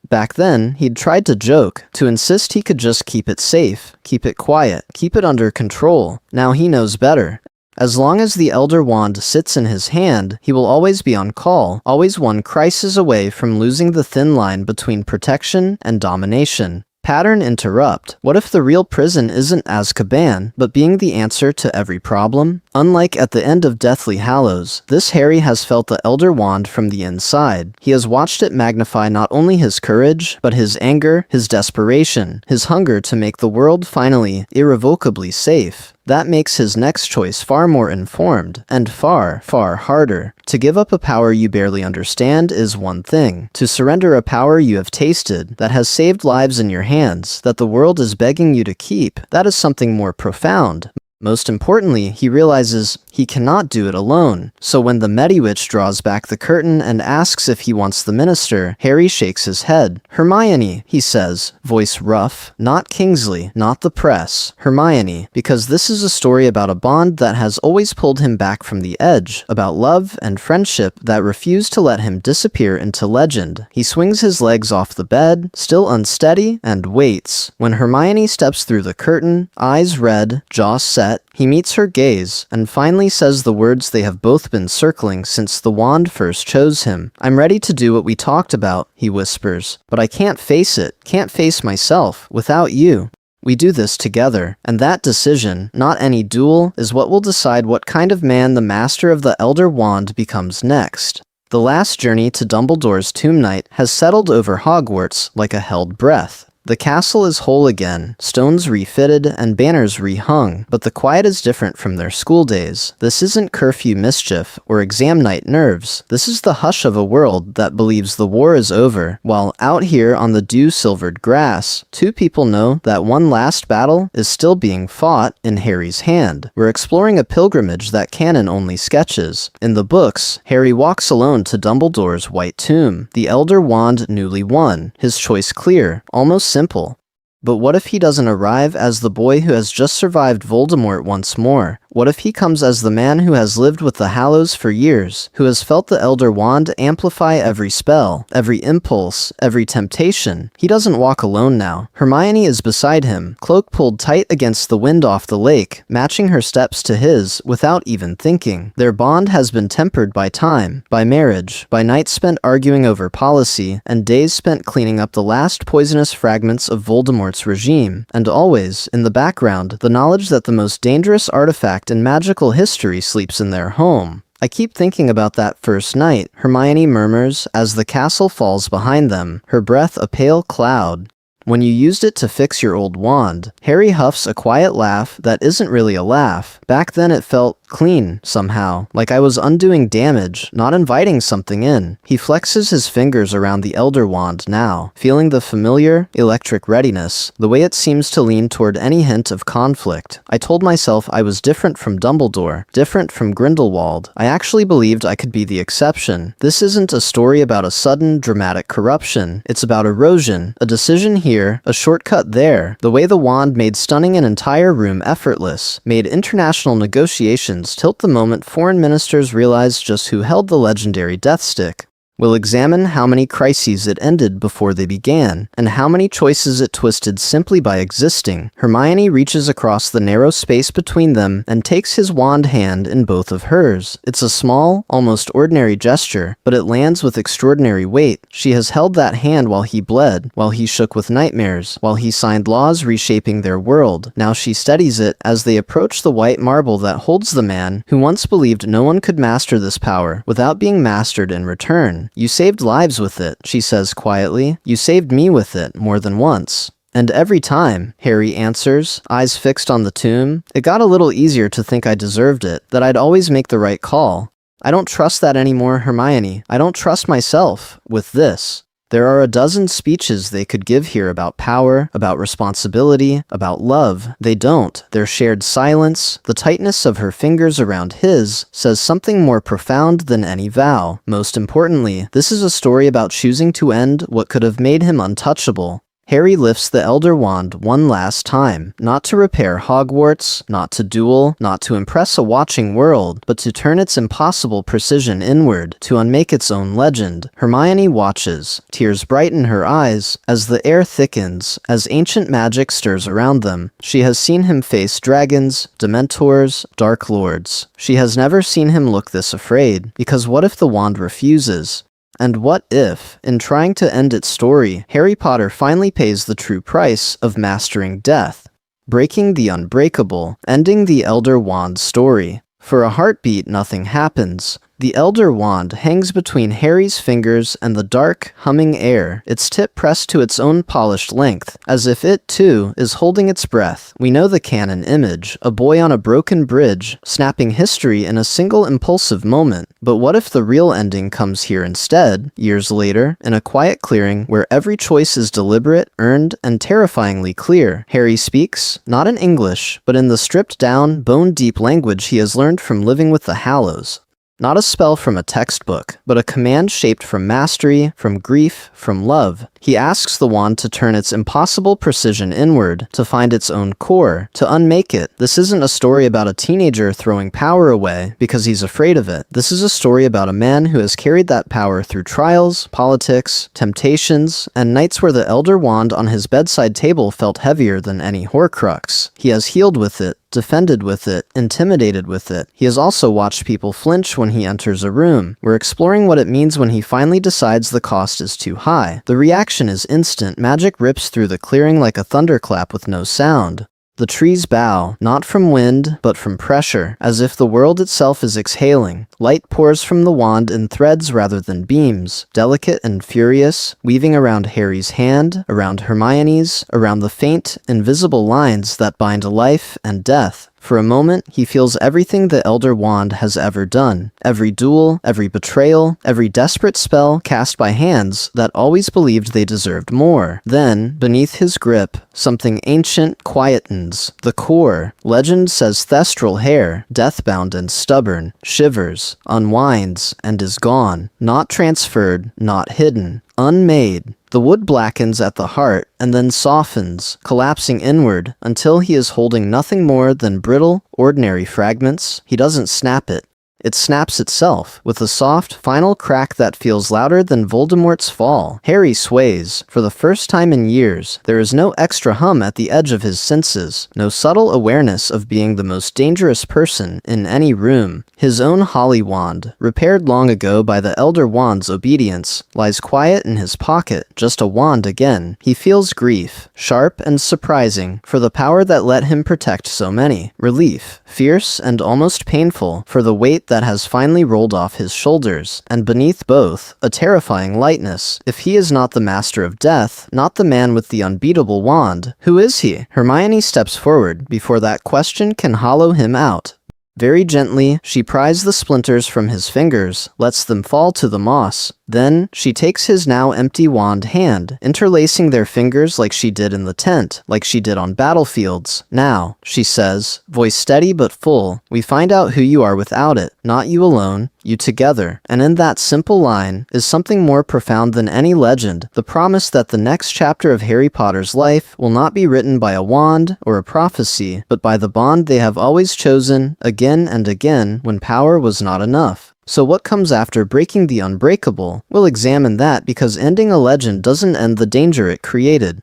Back then, he'd tried to joke, to insist he could just keep it safe, keep it quiet, keep it under control. Now he knows better. As long as the Elder Wand sits in his hand, he will always be on call, always one crisis away from losing the thin line between protection and domination. Pattern interrupt. What if the real prison isn't Azkaban, but being the answer to every problem? Unlike at the end of Deathly Hallows, this Harry has felt the Elder Wand from the inside. He has watched it magnify not only his courage, but his anger, his desperation, his hunger to make the world finally, irrevocably safe. That makes his next choice far more informed, and far, far harder. To give up a power you barely understand is one thing. To surrender a power you have tasted, that has saved lives in your hands, that the world is begging you to keep, that is something more profound. Most importantly, he realizes he cannot do it alone. So when the Mediwitch draws back the curtain and asks if he wants the minister, Harry shakes his head. "Hermione," he says, voice rough, not Kingsley, not the press. Hermione, because this is a story about a bond that has always pulled him back from the edge, about love and friendship that refuse to let him disappear into legend. He swings his legs off the bed, still unsteady, and waits. When Hermione steps through the curtain, eyes red, jaw set, he meets her gaze, and finally says the words they have both been circling since the wand first chose him. "I'm ready to do what we talked about," he whispers, "but I can't face it, can't face myself, without you. We do this together, and that decision, not any duel, is what will decide what kind of man the master of the Elder Wand becomes next." The last journey to Dumbledore's Tomb Night has settled over Hogwarts like a held breath. The castle is whole again, stones refitted and banners rehung, but the quiet is different from their school days. This isn't curfew mischief or exam night nerves. This is the hush of a world that believes the war is over, while out here on the dew-silvered grass, two people know that one last battle is still being fought in Harry's hand. We're exploring a pilgrimage that canon only sketches. In the books, Harry walks alone to Dumbledore's White Tomb, the Elder Wand newly won, his choice clear, almost simple. But what if he doesn't arrive as the boy who has just survived Voldemort once more? What if he comes as the man who has lived with the Hallows for years, who has felt the Elder Wand amplify every spell, every impulse, every temptation? He doesn't walk alone now. Hermione is beside him, cloak pulled tight against the wind off the lake, matching her steps to his without even thinking. Their bond has been tempered by time, by marriage, by nights spent arguing over policy, and days spent cleaning up the last poisonous fragments of Voldemort's regime, and always, in the background, the knowledge that the most dangerous artifact in magical history sleeps in their home. I keep thinking about that first night, Hermione murmurs as the castle falls behind them, her breath a pale cloud. When you used it to fix your old wand. Harry huffs a quiet laugh that isn't really a laugh. Back then it felt clean, somehow, like I was undoing damage, not inviting something in. He flexes his fingers around the Elder Wand now, feeling the familiar, electric readiness, the way it seems to lean toward any hint of conflict. I told myself I was different from Dumbledore, different from Grindelwald. I actually believed I could be the exception. This isn't a story about a sudden, dramatic corruption. It's about erosion, a decision here, a shortcut there. The way the wand made stunning an entire room effortless, made international negotiations tilt the moment foreign ministers realized just who held the legendary Death Stick. We'll examine how many crises it ended before they began, and how many choices it twisted simply by existing. Hermione reaches across the narrow space between them and takes his wand hand in both of hers. It's a small, almost ordinary gesture, but it lands with extraordinary weight. She has held that hand while he bled, while he shook with nightmares, while he signed laws reshaping their world. Now she steadies it as they approach the white marble that holds the man who once believed no one could master this power without being mastered in return. You saved lives with it, she says quietly. You saved me with it more than once. And every time, Harry answers, eyes fixed on the tomb. It got a little easier to think I deserved it, that I'd always make the right call. I don't trust that anymore, Hermione. I don't trust myself with this. There are a dozen speeches they could give here about power, about responsibility, about love. They don't. Their shared silence, the tightness of her fingers around his, says something more profound than any vow. Most importantly, this is a story about choosing to end what could have made him untouchable. Harry lifts the Elder Wand one last time, not to repair Hogwarts, not to duel, not to impress a watching world, but to turn its impossible precision inward, to unmake its own legend. Hermione watches, tears brighten her eyes, as the air thickens, as ancient magic stirs around them. She has seen him face dragons, dementors, dark lords. She has never seen him look this afraid, because what if the wand refuses? And what if, in trying to end its story, Harry Potter finally pays the true price of mastering death, breaking the unbreakable, ending the Elder Wand's story? For a heartbeat, nothing happens. The Elder Wand hangs between Harry's fingers and the dark, humming air, its tip pressed to its own polished length, as if it, too, is holding its breath. We know the canon image, a boy on a broken bridge, snapping history in a single impulsive moment. But what if the real ending comes here instead, years later, in a quiet clearing where every choice is deliberate, earned, and terrifyingly clear? Harry speaks, not in English, but in the stripped-down, bone-deep language he has learned from living with the Hallows. Not a spell from a textbook, but a command shaped from mastery, from grief, from love. He asks the wand to turn its impossible precision inward, to find its own core, to unmake it. This isn't a story about a teenager throwing power away because he's afraid of it. This is a story about a man who has carried that power through trials, politics, temptations, and nights where the Elder Wand on his bedside table felt heavier than any Horcrux. He has healed with it, defended with it, intimidated with it. He has also watched people flinch when he enters a room. We're exploring what it means when he finally decides the cost is too high. The reaction is instant. Magic rips through the clearing like a thunderclap with no sound. The trees bow, not from wind, but from pressure, as if the world itself is exhaling. Light pours from the wand in threads rather than beams, delicate and furious, weaving around Harry's hand, around Hermione's, around the faint, invisible lines that bind life and death. For a moment, he feels everything the Elder Wand has ever done. Every duel, every betrayal, every desperate spell cast by hands that always believed they deserved more. Then, beneath his grip, something ancient quietens. The core, legend says Thestral hair, deathbound and stubborn, shivers, unwinds, and is gone. Not transferred, not hidden. Unmade. The wood blackens at the heart and then softens, collapsing inward until he is holding nothing more than brittle, ordinary fragments. He doesn't snap it. It snaps itself, with a soft, final crack that feels louder than Voldemort's fall. Harry sways. For the first time in years, there is no extra hum at the edge of his senses, no subtle awareness of being the most dangerous person in any room. His own Holly Wand, repaired long ago by the Elder Wand's obedience, lies quiet in his pocket, just a wand again. He feels grief, sharp and surprising, for the power that let him protect so many. Relief, fierce and almost painful, for the weight that has finally rolled off his shoulders, and beneath both, a terrifying lightness. If he is not the master of death, not the man with the unbeatable wand, who is he? Hermione steps forward before that question can hollow him out. Very gently, she pries the splinters from his fingers, lets them fall to the moss. Then, she takes his now empty wand hand, interlacing their fingers like she did in the tent, like she did on battlefields. Now, she says, voice steady but full, we find out who you are without it, not you alone, you together. And in that simple line is something more profound than any legend, the promise that the next chapter of Harry Potter's life will not be written by a wand or a prophecy, but by the bond they have always chosen, again and again, when power was not enough. So what comes after breaking the unbreakable? We'll examine that because ending a legend doesn't end the danger it created.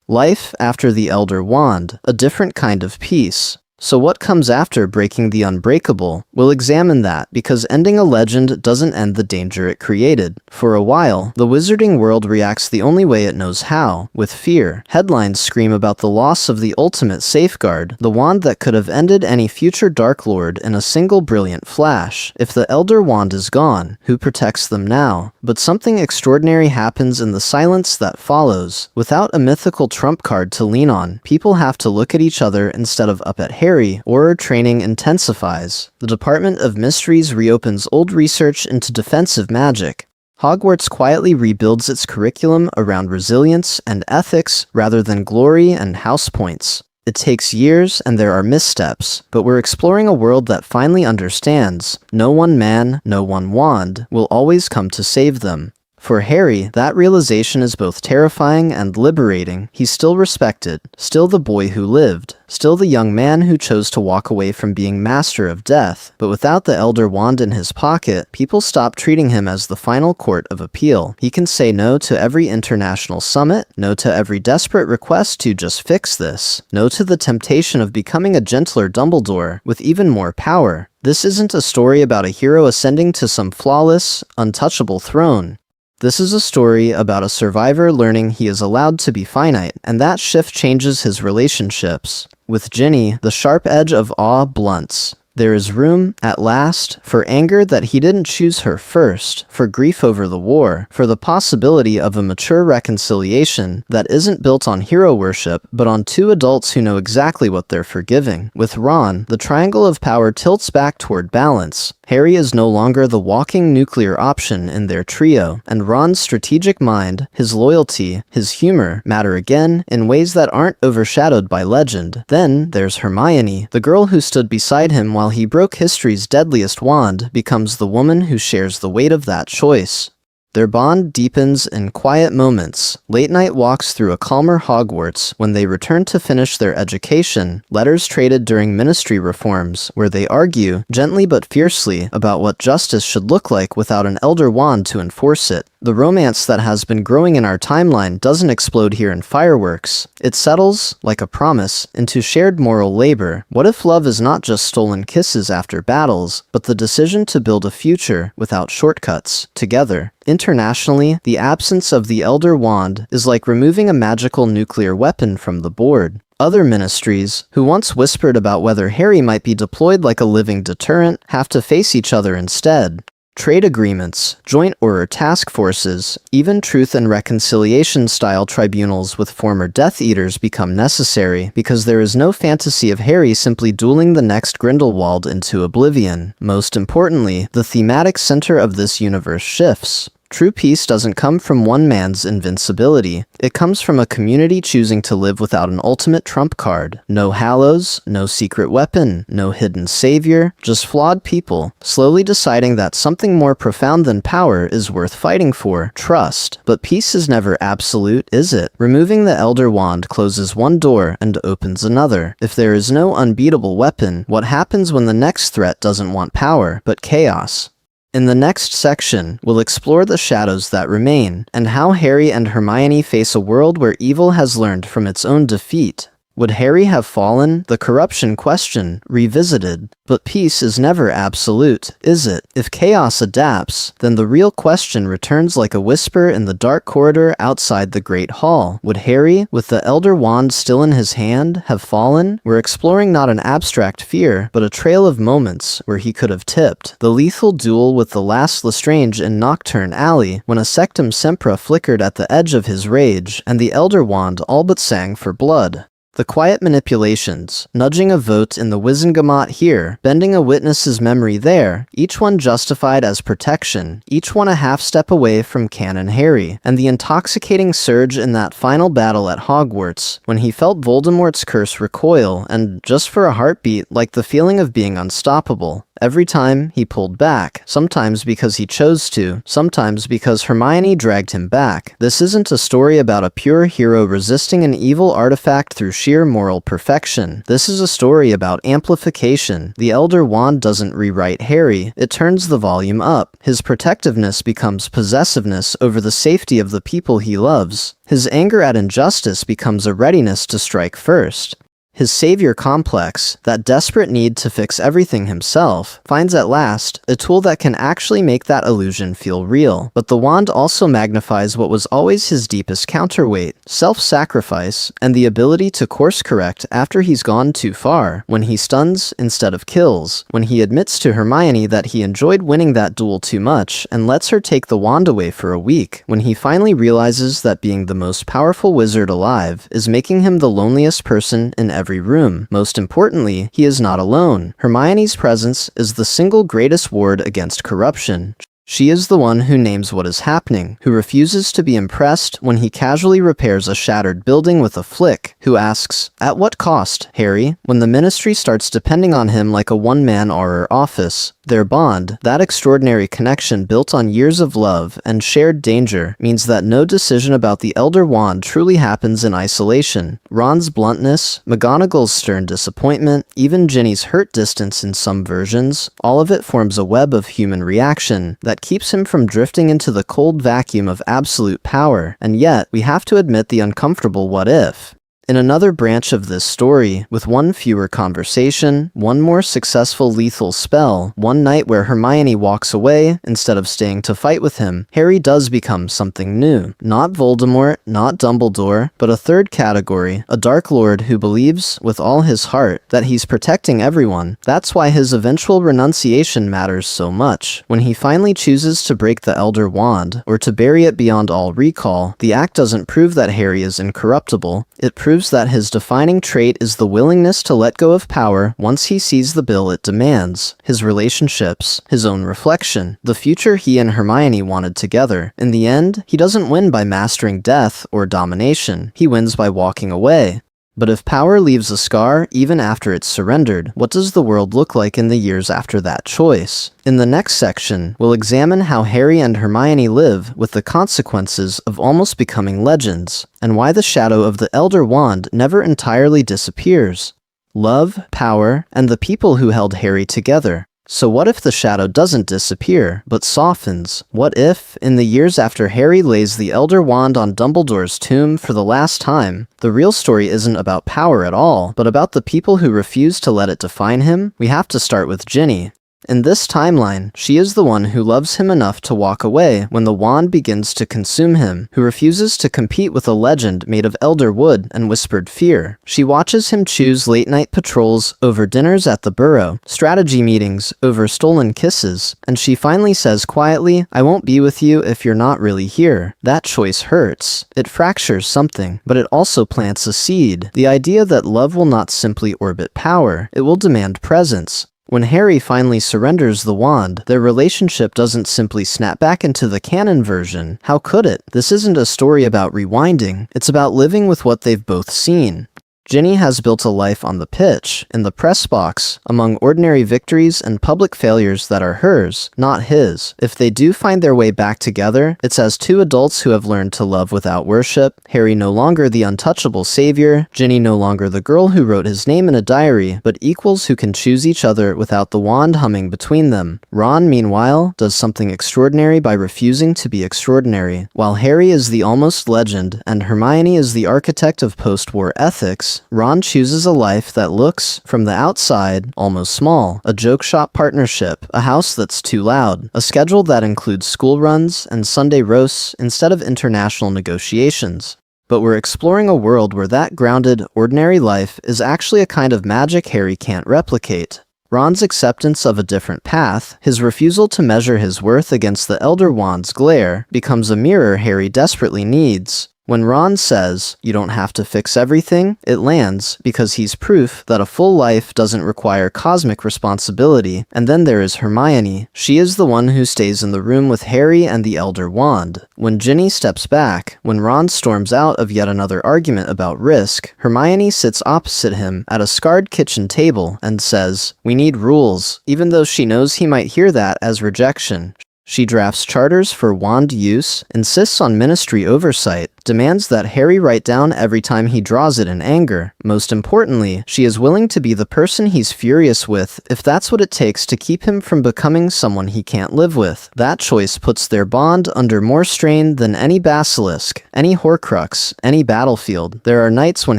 Life after the Elder Wand, a different kind of peace. So what comes after breaking the unbreakable? We'll examine that, because ending a legend doesn't end the danger it created. For a while, the wizarding world reacts the only way it knows how, with fear. Headlines scream about the loss of the ultimate safeguard, the wand that could have ended any future Dark Lord in a single brilliant flash. If the Elder Wand is gone, who protects them now? But something extraordinary happens in the silence that follows. Without a mythical trump card to lean on, people have to look at each other instead of up at Harry. Auror training intensifies. The Department of Mysteries reopens old research into defensive magic. Hogwarts quietly rebuilds its curriculum around resilience and ethics rather than glory and house points. It takes years and there are missteps, but we're exploring a world that finally understands no one man, no one wand will always come to save them. For Harry, that realization is both terrifying and liberating. He's still respected, still the boy who lived, still the young man who chose to walk away from being master of death. But without the Elder Wand in his pocket, people stop treating him as the final court of appeal. He can say no to every international summit, no to every desperate request to just fix this, no to the temptation of becoming a gentler Dumbledore with even more power. This isn't a story about a hero ascending to some flawless, untouchable throne. This is a story about a survivor learning he is allowed to be finite, and that shift changes his relationships. With Ginny, the sharp edge of awe blunts. There is room, at last, for anger that he didn't choose her first, for grief over the war, for the possibility of a mature reconciliation that isn't built on hero worship, but on two adults who know exactly what they're forgiving. With Ron, the triangle of power tilts back toward balance. Harry is no longer the walking nuclear option in their trio, and Ron's strategic mind, his loyalty, his humor matter again in ways that aren't overshadowed by legend. Then there's Hermione, the girl who stood beside him while he broke history's deadliest wand, becomes the woman who shares the weight of that choice. Their bond deepens in quiet moments, late-night walks through a calmer Hogwarts when they return to finish their education, letters traded during ministry reforms, where they argue, gently but fiercely, about what justice should look like without an Elder Wand to enforce it. The romance that has been growing in our timeline doesn't explode here in fireworks. It settles, like a promise, into shared moral labor. What if love is not just stolen kisses after battles, but the decision to build a future without shortcuts, together? Internationally, the absence of the Elder Wand is like removing a magical nuclear weapon from the board. Other ministries, who once whispered about whether Harry might be deployed like a living deterrent, have to face each other instead. Trade agreements, joint or task forces, even truth and reconciliation style tribunals with former Death Eaters become necessary because there is no fantasy of Harry simply dueling the next Grindelwald into oblivion. Most importantly, the thematic center of this universe shifts. True peace doesn't come from one man's invincibility. It comes from a community choosing to live without an ultimate trump card. No Hallows, no secret weapon, no hidden savior, just flawed people, slowly deciding that something more profound than power is worth fighting for, trust. But peace is never absolute, is it? Removing the Elder Wand closes one door and opens another. If there is no unbeatable weapon, what happens when the next threat doesn't want power, but chaos? In the next section, we'll explore the shadows that remain, and how Harry and Hermione face a world where evil has learned from its own defeat. Would Harry have fallen? The corruption question, revisited. But peace is never absolute, is it? If chaos adapts, then the real question returns like a whisper in the dark corridor outside the Great Hall. Would Harry, with the Elder Wand still in his hand, have fallen? We're exploring not an abstract fear, but a trail of moments where he could have tipped. The lethal duel with the last Lestrange in Nocturne Alley, when a Sectum Sempra flickered at the edge of his rage, and the Elder Wand all but sang for blood. The quiet manipulations, nudging a vote in the Wizengamot here, bending a witness's memory there, each one justified as protection, each one a half step away from Canon Harry, and the intoxicating surge in that final battle at Hogwarts, when he felt Voldemort's curse recoil, and just for a heartbeat, like the feeling of being unstoppable. Every time, he pulled back, sometimes because he chose to, sometimes because Hermione dragged him back. This isn't a story about a pure hero resisting an evil artifact through sheer moral perfection. This is a story about amplification. The Elder Wand doesn't rewrite Harry, it turns the volume up. His protectiveness becomes possessiveness over the safety of the people he loves. His anger at injustice becomes a readiness to strike first. His savior complex, that desperate need to fix everything himself, finds at last a tool that can actually make that illusion feel real. But the wand also magnifies what was always his deepest counterweight, self-sacrifice, and the ability to course-correct after he's gone too far, when he stuns instead of kills, when he admits to Hermione that he enjoyed winning that duel too much and lets her take the wand away for a week, when he finally realizes that being the most powerful wizard alive is making him the loneliest person in every room. Most importantly, he is not alone. Hermione's presence is the single greatest ward against corruption. She is the one who names what is happening, who refuses to be impressed when he casually repairs a shattered building with a flick, who asks, "At what cost, Harry?" when the Ministry starts depending on him like a one-man horror office. Their bond, that extraordinary connection built on years of love and shared danger, means that no decision about the Elder Wand truly happens in isolation. Ron's bluntness, McGonagall's stern disappointment, even Ginny's hurt distance in some versions, all of it forms a web of human reaction that keeps him from drifting into the cold vacuum of absolute power, and yet, we have to admit the uncomfortable what if. In another branch of this story, with one fewer conversation, one more successful lethal spell, one night where Hermione walks away instead of staying to fight with him, Harry does become something new. Not Voldemort, not Dumbledore, but a third category, a Dark Lord who believes, with all his heart, that he's protecting everyone. That's why his eventual renunciation matters so much. When he finally chooses to break the Elder Wand, or to bury it beyond all recall, the act doesn't prove that Harry is incorruptible. It proves that his defining trait is the willingness to let go of power once he sees the bill it demands. His relationships, his own reflection, the future he and Hermione wanted together. In the end, he doesn't win by mastering death or domination. He wins by walking away. But if power leaves a scar even after it's surrendered, what does the world look like in the years after that choice? In the next section, we'll examine how Harry and Hermione live with the consequences of almost becoming legends, and why the shadow of the Elder Wand never entirely disappears. Love, power, and the people who held Harry together. So what if the shadow doesn't disappear, but softens? What if, in the years after Harry lays the Elder Wand on Dumbledore's tomb for the last time, the real story isn't about power at all, but about the people who refuse to let it define him? We have to start with Ginny. In this timeline, she is the one who loves him enough to walk away when the wand begins to consume him, who refuses to compete with a legend made of elder wood and whispered fear. She watches him choose late-night patrols over dinners at the Burrow, strategy meetings over stolen kisses, and she finally says quietly, "I won't be with you if you're not really here." That choice hurts. It fractures something, but it also plants a seed. The idea that love will not simply orbit power, it will demand presence. When Harry finally surrenders the wand, their relationship doesn't simply snap back into the canon version. How could it? This isn't a story about rewinding, it's about living with what they've both seen. Ginny has built a life on the pitch, in the press box, among ordinary victories and public failures that are hers, not his. If they do find their way back together, it's as two adults who have learned to love without worship, Harry no longer the untouchable savior, Ginny no longer the girl who wrote his name in a diary, but equals who can choose each other without the wand humming between them. Ron, meanwhile, does something extraordinary by refusing to be extraordinary. While Harry is the almost legend, and Hermione is the architect of post-war ethics, Ron chooses a life that looks, from the outside, almost small. A joke shop partnership, a house that's too loud, a schedule that includes school runs and Sunday roasts instead of international negotiations. But we're exploring a world where that grounded, ordinary life is actually a kind of magic Harry can't replicate. Ron's acceptance of a different path, his refusal to measure his worth against the Elder Wand's glare, becomes a mirror Harry desperately needs. When Ron says, "You don't have to fix everything," it lands because he's proof that a full life doesn't require cosmic responsibility. And then there is Hermione. She is the one who stays in the room with Harry and the Elder Wand. When Ginny steps back, when Ron storms out of yet another argument about risk, Hermione sits opposite him at a scarred kitchen table and says, "We need rules," even though she knows he might hear that as rejection. She drafts charters for wand use, insists on ministry oversight, demands that Harry write down every time he draws it in anger. Most importantly, she is willing to be the person he's furious with if that's what it takes to keep him from becoming someone he can't live with. That choice puts their bond under more strain than any basilisk, any horcrux, any battlefield. There are nights when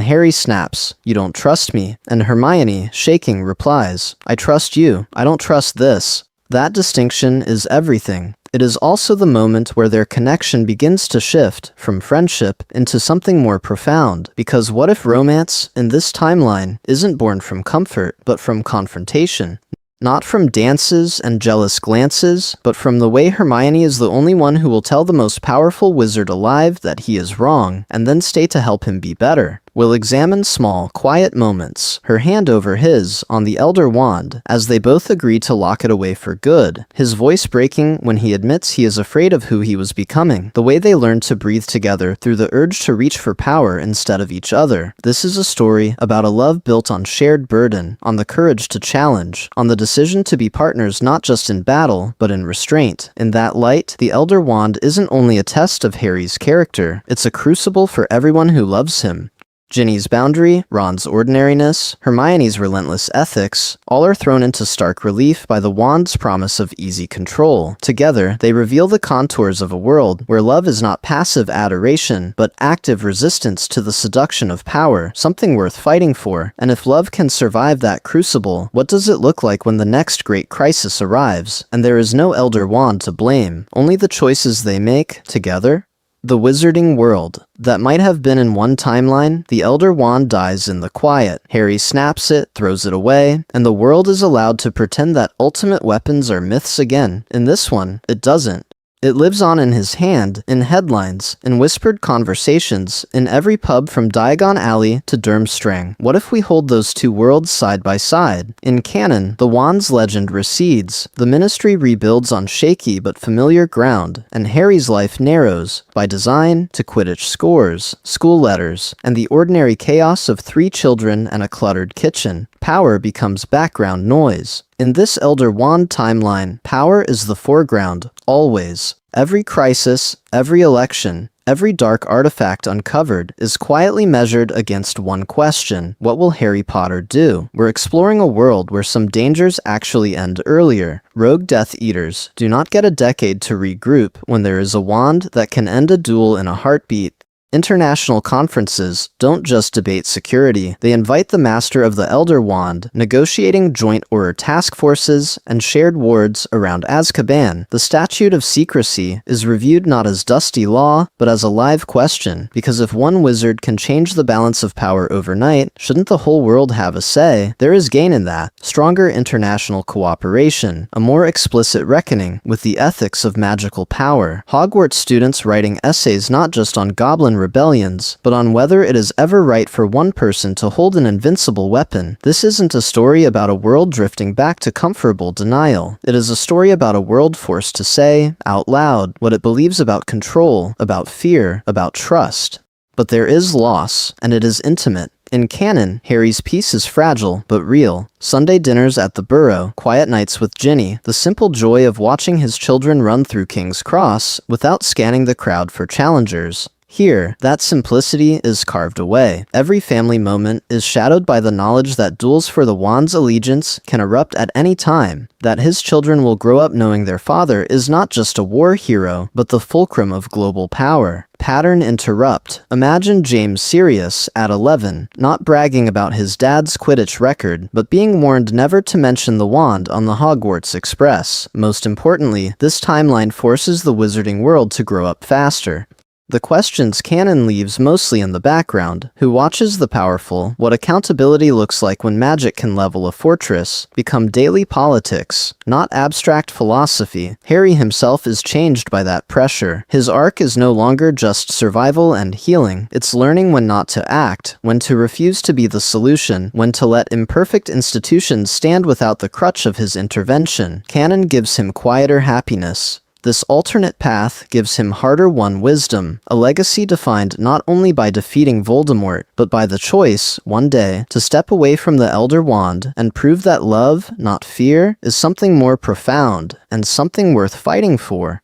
Harry snaps, "You don't trust me," and Hermione, shaking, replies, "I trust you. I don't trust this." That distinction is everything. It is also the moment where their connection begins to shift from friendship into something more profound. Because what if romance, in this timeline, isn't born from comfort, but from confrontation? Not from dances and jealous glances, but from the way Hermione is the only one who will tell the most powerful wizard alive that he is wrong, and then stay to help him be better. We'll examine small, quiet moments, her hand over his, on the Elder Wand, as they both agree to lock it away for good, his voice breaking when he admits he is afraid of who he was becoming, the way they learn to breathe together through the urge to reach for power instead of each other. This is a story about a love built on shared burden, on the courage to challenge, on the decision to be partners not just in battle, but in restraint. In that light, the Elder Wand isn't only a test of Harry's character, it's a crucible for everyone who loves him. Ginny's boundary, Ron's ordinariness, Hermione's relentless ethics, all are thrown into stark relief by the wand's promise of easy control. Together, they reveal the contours of a world where love is not passive adoration, but active resistance to the seduction of power, something worth fighting for. And if love can survive that crucible, what does it look like when the next great crisis arrives? And there is no Elder Wand to blame, only the choices they make, together. The Wizarding World. That might have been in one timeline, the Elder Wand dies in the quiet. Harry snaps it, throws it away, and the world is allowed to pretend that ultimate weapons are myths again. In this one, it doesn't. It lives on in his hand, in headlines, in whispered conversations, in every pub from Diagon Alley to Durmstrang. What if we hold those two worlds side by side? In canon, the wand's legend recedes, the ministry rebuilds on shaky but familiar ground, and Harry's life narrows, by design, to Quidditch scores, school letters, and the ordinary chaos of 3 children and a cluttered kitchen. Power becomes background noise. In this Elder Wand timeline, power is the foreground, always. Every crisis, every election, every dark artifact uncovered is quietly measured against one question: what will Harry Potter do? We're exploring a world where some dangers actually end earlier. Rogue Death Eaters do not get a decade to regroup when there is a wand that can end a duel in a heartbeat. International conferences don't just debate security, they invite the Master of the Elder Wand, negotiating joint order task forces and shared wards around Azkaban. The Statute of Secrecy is reviewed not as dusty law, but as a live question, because if one wizard can change the balance of power overnight, shouldn't the whole world have a say? There is gain in that. Stronger international cooperation, a more explicit reckoning with the ethics of magical power. Hogwarts students writing essays not just on goblin rebellions, but on whether it is ever right for one person to hold an invincible weapon. This isn't a story about a world drifting back to comfortable denial. It is a story about a world forced to say, out loud, what it believes about control, about fear, about trust. But there is loss, and it is intimate. In canon, Harry's peace is fragile, but real. Sunday dinners at the Burrow, quiet nights with Ginny, the simple joy of watching his children run through King's Cross without scanning the crowd for challengers. Here, that simplicity is carved away. Every family moment is shadowed by the knowledge that duels for the wand's allegiance can erupt at any time, that his children will grow up knowing their father is not just a war hero, but the fulcrum of global power. Pattern interrupt. Imagine James Sirius, at 11, not bragging about his dad's Quidditch record, but being warned never to mention the wand on the Hogwarts Express. Most importantly, this timeline forces the wizarding world to grow up faster. The questions canon leaves mostly in the background. Who watches the powerful? What accountability looks like when magic can level a fortress? Become daily politics, not abstract philosophy. Harry himself is changed by that pressure. His arc is no longer just survival and healing. It's learning when not to act, when to refuse to be the solution, when to let imperfect institutions stand without the crutch of his intervention. Canon gives him quieter happiness. This alternate path gives him harder-won wisdom, a legacy defined not only by defeating Voldemort, but by the choice, one day, to step away from the Elder Wand and prove that love, not fear, is something more profound, and something worth fighting for.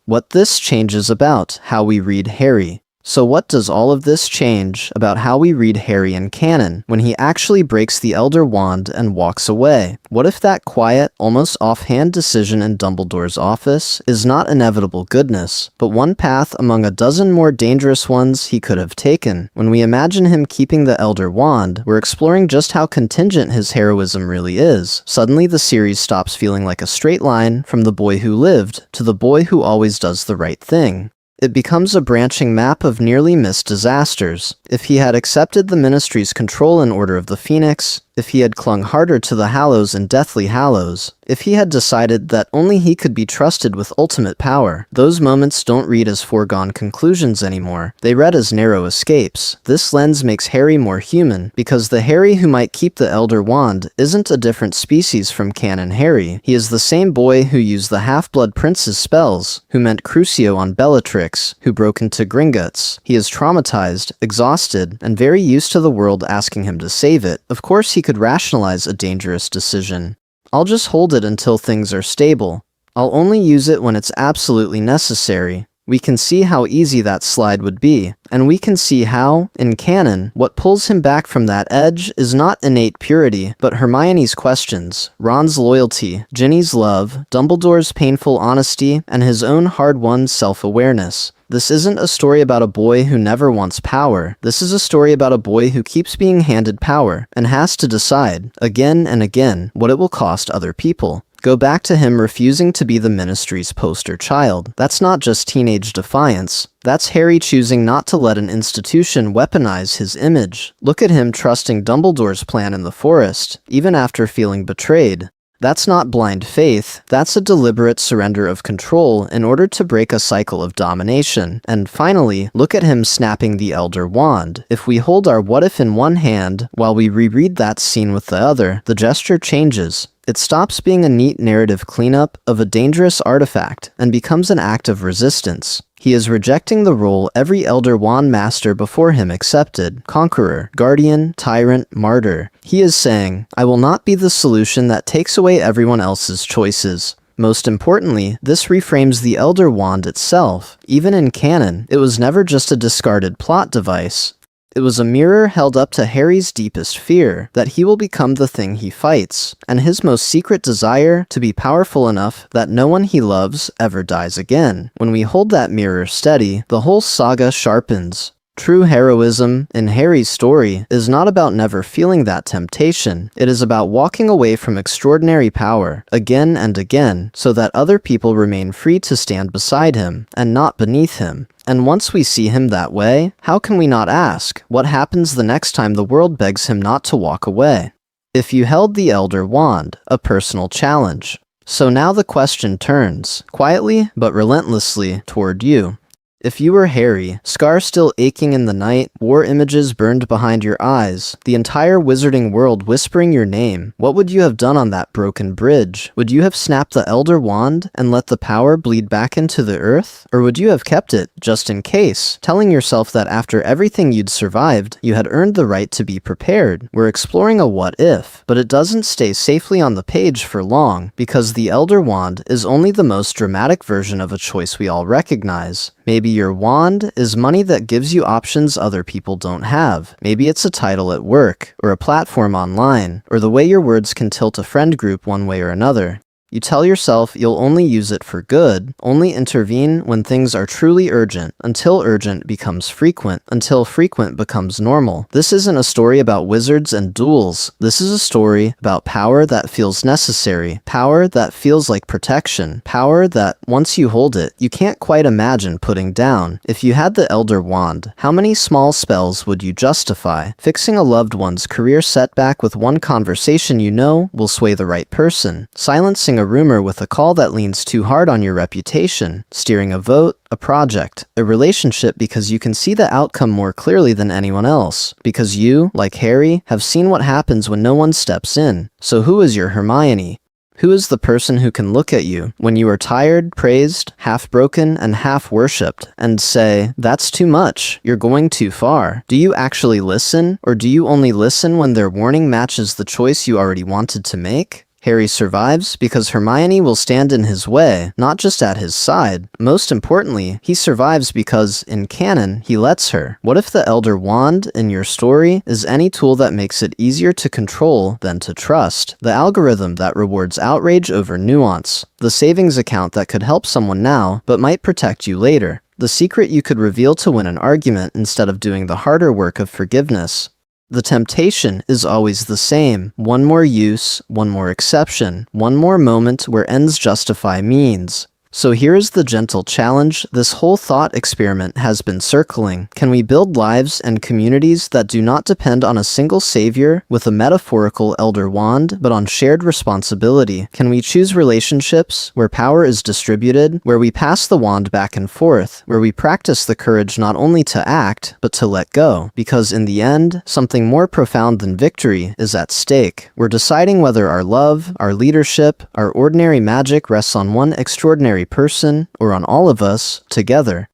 What this changes about how we read Harry. So what does all of this change about how we read Harry in canon when he actually breaks the Elder Wand and walks away? What if that quiet, almost offhand decision in Dumbledore's office is not inevitable goodness, but one path among a dozen more dangerous ones he could have taken? When we imagine him keeping the Elder Wand, we're exploring just how contingent his heroism really is. Suddenly the series stops feeling like a straight line from the boy who lived to the boy who always does the right thing. It becomes a branching map of nearly missed disasters. If he had accepted the Ministry's control in Order of the Phoenix, if he had clung harder to the Hallows in Deathly Hallows, if he had decided that only he could be trusted with ultimate power, those moments don't read as foregone conclusions anymore. They read as narrow escapes. This lens makes Harry more human, because the Harry who might keep the Elder Wand isn't a different species from canon Harry. He is the same boy who used the Half-Blood Prince's spells, who meant Crucio on Bellatrix, who broke into Gringotts. He is traumatized, exhausted, and very used to the world asking him to save it. Of course he could rationalize a dangerous decision. I'll just hold it until things are stable. I'll only use it when it's absolutely necessary. We can see how easy that slide would be, and we can see how, in canon, what pulls him back from that edge is not innate purity, but Hermione's questions, Ron's loyalty, Ginny's love, Dumbledore's painful honesty, and his own hard-won self-awareness. This isn't a story about a boy who never wants power. This is a story about a boy who keeps being handed power and has to decide, again and again, what it will cost other people. Go back to him refusing to be the Ministry's poster child. That's not just teenage defiance. That's Harry choosing not to let an institution weaponize his image. Look at him trusting Dumbledore's plan in the forest, even after feeling betrayed. That's not blind faith, that's a deliberate surrender of control in order to break a cycle of domination. And finally, look at him snapping the Elder Wand. If we hold our what if in one hand, while we reread that scene with the other, the gesture changes. It stops being a neat narrative cleanup of a dangerous artifact and becomes an act of resistance. He is rejecting the role every Elder Wand master before him accepted: conqueror, guardian, tyrant, martyr. He is saying, I will not be the solution that takes away everyone else's choices. Most importantly, this reframes the Elder Wand itself. Even in canon, it was never just a discarded plot device. It was a mirror held up to Harry's deepest fear, that he will become the thing he fights, and his most secret desire to be powerful enough that no one he loves ever dies again. When we hold that mirror steady, the whole saga sharpens. True heroism, in Harry's story, is not about never feeling that temptation. It is about walking away from extraordinary power, again and again, so that other people remain free to stand beside him, and not beneath him. And once we see him that way, how can we not ask, what happens the next time the world begs him not to walk away? If you held the Elder Wand, a personal challenge. So now the question turns, quietly but relentlessly, toward you. If you were Harry, scar still aching in the night, war images burned behind your eyes, the entire wizarding world whispering your name, what would you have done on that broken bridge? Would you have snapped the Elder Wand and let the power bleed back into the earth? Or would you have kept it, just in case, telling yourself that after everything you'd survived, you had earned the right to be prepared? We're exploring a what if, but it doesn't stay safely on the page for long, because the Elder Wand is only the most dramatic version of a choice we all recognize. Maybe your wand is money that gives you options other people don't have. Maybe it's a title at work, or a platform online, or the way your words can tilt a friend group one way or another. You tell yourself you'll only use it for good, only intervene when things are truly urgent, until urgent becomes frequent, until frequent becomes normal. This isn't a story about wizards and duels. This is a story about power that feels necessary, power that feels like protection, power that, once you hold it, you can't quite imagine putting down. If you had the Elder Wand, how many small spells would you justify? Fixing a loved one's career setback with one conversation you know will sway the right person. Silencing a rumor with a call that leans too hard on your reputation, steering a vote, a project, a relationship because you can see the outcome more clearly than anyone else, because you, like Harry, have seen what happens when no one steps in. So who is your Hermione? Who is the person who can look at you when you are tired, praised, half broken, and half worshipped, and say, that's too much, you're going too far? Do you actually listen, or do you only listen when their warning matches the choice you already wanted to make? Harry survives because Hermione will stand in his way, not just at his side. Most importantly, he survives because, in canon, he lets her. What if the Elder Wand, in your story, is any tool that makes it easier to control than to trust? The algorithm that rewards outrage over nuance. The savings account that could help someone now, but might protect you later. The secret you could reveal to win an argument instead of doing the harder work of forgiveness. The temptation is always the same. One more use, one more exception, one more moment where ends justify means. So here is the gentle challenge this whole thought experiment has been circling. Can we build lives and communities that do not depend on a single savior with a metaphorical Elder Wand, but on shared responsibility? Can we choose relationships where power is distributed, where we pass the wand back and forth, where we practice the courage not only to act, but to let go? Because in the end, something more profound than victory is at stake. We're deciding whether our love, our leadership, our ordinary magic rests on one extraordinary person, or on all of us, together.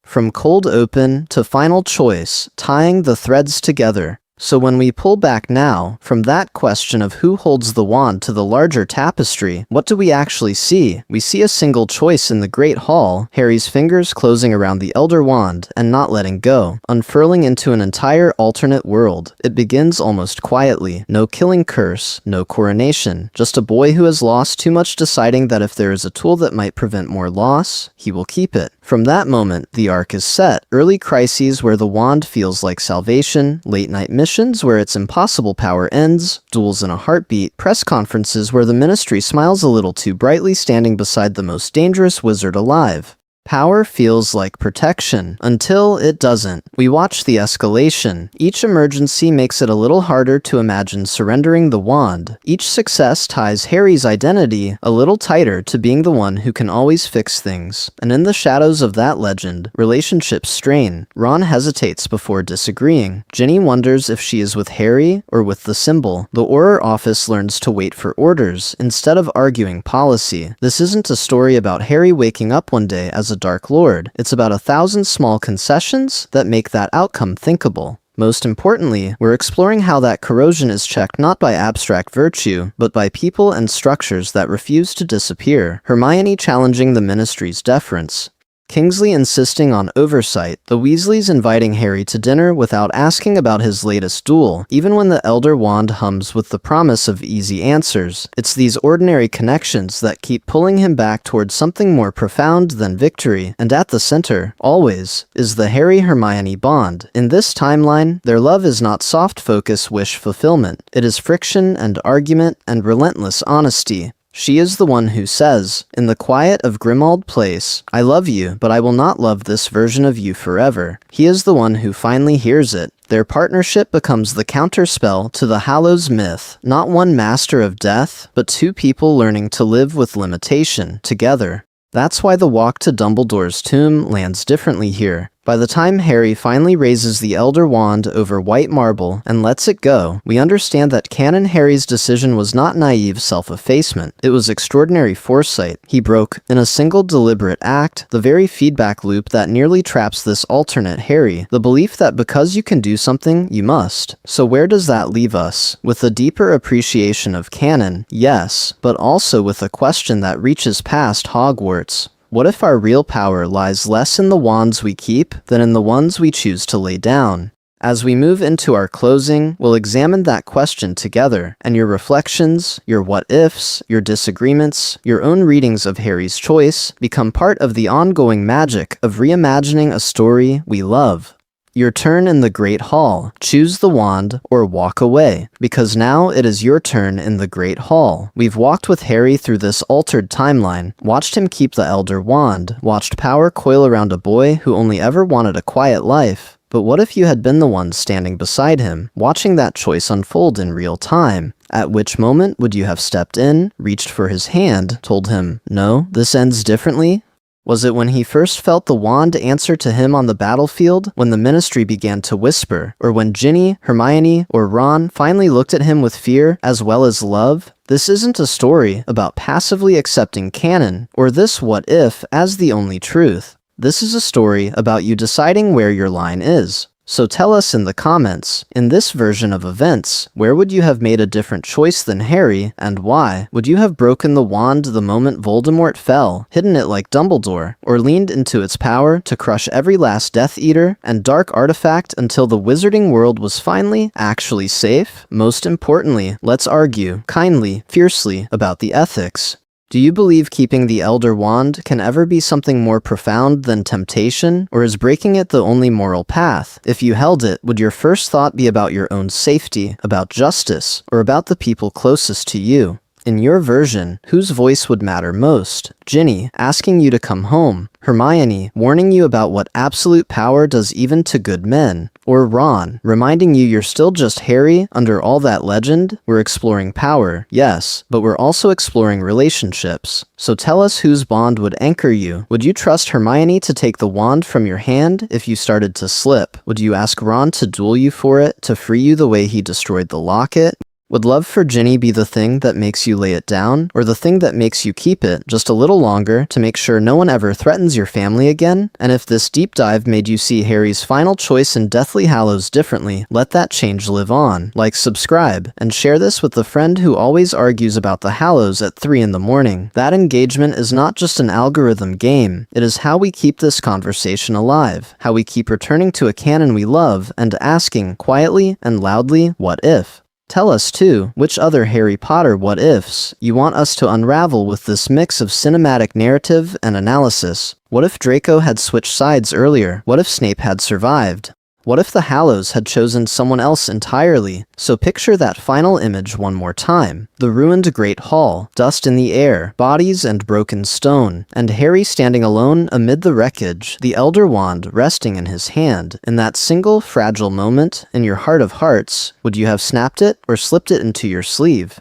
From cold open to final choice, tying the threads together. So when we pull back now, from that question of who holds the wand to the larger tapestry, what do we actually see? We see a single choice in the Great Hall, Harry's fingers closing around the Elder Wand and not letting go, unfurling into an entire alternate world. It begins almost quietly, no killing curse, no coronation, just a boy who has lost too much deciding that if there is a tool that might prevent more loss, he will keep it. From that moment, the arc is set. Early crises where the wand feels like salvation, late-night missions where its impossible power ends, duels in a heartbeat, press conferences where the Ministry smiles a little too brightly standing beside the most dangerous wizard alive. Power feels like protection, until it doesn't. We watch the escalation. Each emergency makes it a little harder to imagine surrendering the wand. Each success ties Harry's identity a little tighter to being the one who can always fix things. And in the shadows of that legend, relationships strain. Ron hesitates before disagreeing. Ginny wonders if she is with Harry or with the symbol. The Auror office learns to wait for orders instead of arguing policy. This isn't a story about Harry waking up one day as a Dark Lord. It's about 1,000 small concessions that make that outcome thinkable. Most importantly, we're exploring how that corrosion is checked not by abstract virtue, but by people and structures that refuse to disappear. Hermione challenging the Ministry's deference. Kingsley insisting on oversight, the Weasleys inviting Harry to dinner without asking about his latest duel, even when the Elder Wand hums with the promise of easy answers. It's these ordinary connections that keep pulling him back towards something more profound than victory, and at the center, always, is the Harry-Hermione bond. In this timeline, their love is not soft-focus wish fulfillment. It is friction and argument and relentless honesty. She is the one who says, in the quiet of Grimmauld Place, "I love you, but I will not love this version of you forever." He is the one who finally hears it. Their partnership becomes the counterspell to the Hallows myth, not one master of death, but two people learning to live with limitation, together. That's why the walk to Dumbledore's tomb lands differently here. By the time Harry finally raises the Elder Wand over white marble and lets it go, we understand that Canon Harry's decision was not naive self-effacement. It was extraordinary foresight. He broke, in a single deliberate act, the very feedback loop that nearly traps this alternate Harry, the belief that because you can do something, you must. So where does that leave us? With a deeper appreciation of canon, yes, but also with a question that reaches past Hogwarts. What if our real power lies less in the wands we keep than in the ones we choose to lay down? As we move into our closing, we'll examine that question together, and your reflections, your what-ifs, your disagreements, your own readings of Harry's choice become part of the ongoing magic of reimagining a story we love. Your turn in the Great Hall. Choose the wand or walk away, because now it is your turn in the Great Hall. We've walked with Harry through this altered timeline, watched him keep the Elder Wand, watched power coil around a boy who only ever wanted a quiet life. But what if you had been the one standing beside him, watching that choice unfold in real time? At which moment would you have stepped in, reached for his hand, told him, "No, this ends differently"? Was it when he first felt the wand answer to him on the battlefield, when the Ministry began to whisper, or when Ginny, Hermione, or Ron finally looked at him with fear as well as love? This isn't a story about passively accepting canon, or this what if as the only truth. This is a story about you deciding where your line is. So tell us in the comments, in this version of events, where would you have made a different choice than Harry, and why? Would you have broken the wand the moment Voldemort fell, hidden it like Dumbledore, or leaned into its power to crush every last Death Eater and dark artifact until the wizarding world was finally actually safe? Most importantly, let's argue, kindly, fiercely, about the ethics. Do you believe keeping the Elder Wand can ever be something more profound than temptation, or is breaking it the only moral path? If you held it, would your first thought be about your own safety, about justice, or about the people closest to you? In your version, whose voice would matter most? Ginny, asking you to come home. Hermione, warning you about what absolute power does even to good men. Or Ron, reminding you you're still just Harry under all that legend? We're exploring power, yes, but we're also exploring relationships. So tell us whose bond would anchor you. Would you trust Hermione to take the wand from your hand if you started to slip? Would you ask Ron to duel you for it, to free you the way he destroyed the locket? Would love for Ginny be the thing that makes you lay it down, or the thing that makes you keep it just a little longer to make sure no one ever threatens your family again? And if this deep dive made you see Harry's final choice in Deathly Hallows differently, let that change live on. Like, subscribe, and share this with the friend who always argues about the Hallows at 3 in the morning. That engagement is not just an algorithm game, it is how we keep this conversation alive, how we keep returning to a canon we love and asking, quietly and loudly, what if? Tell us, too, which other Harry Potter what-ifs you want us to unravel with this mix of cinematic narrative and analysis. What if Draco had switched sides earlier? What if Snape had survived? What if the Hallows had chosen someone else entirely? So picture that final image one more time. The ruined Great Hall, dust in the air, bodies and broken stone, and Harry standing alone amid the wreckage, the Elder Wand resting in his hand. In that single fragile moment, in your heart of hearts, would you have snapped it or slipped it into your sleeve?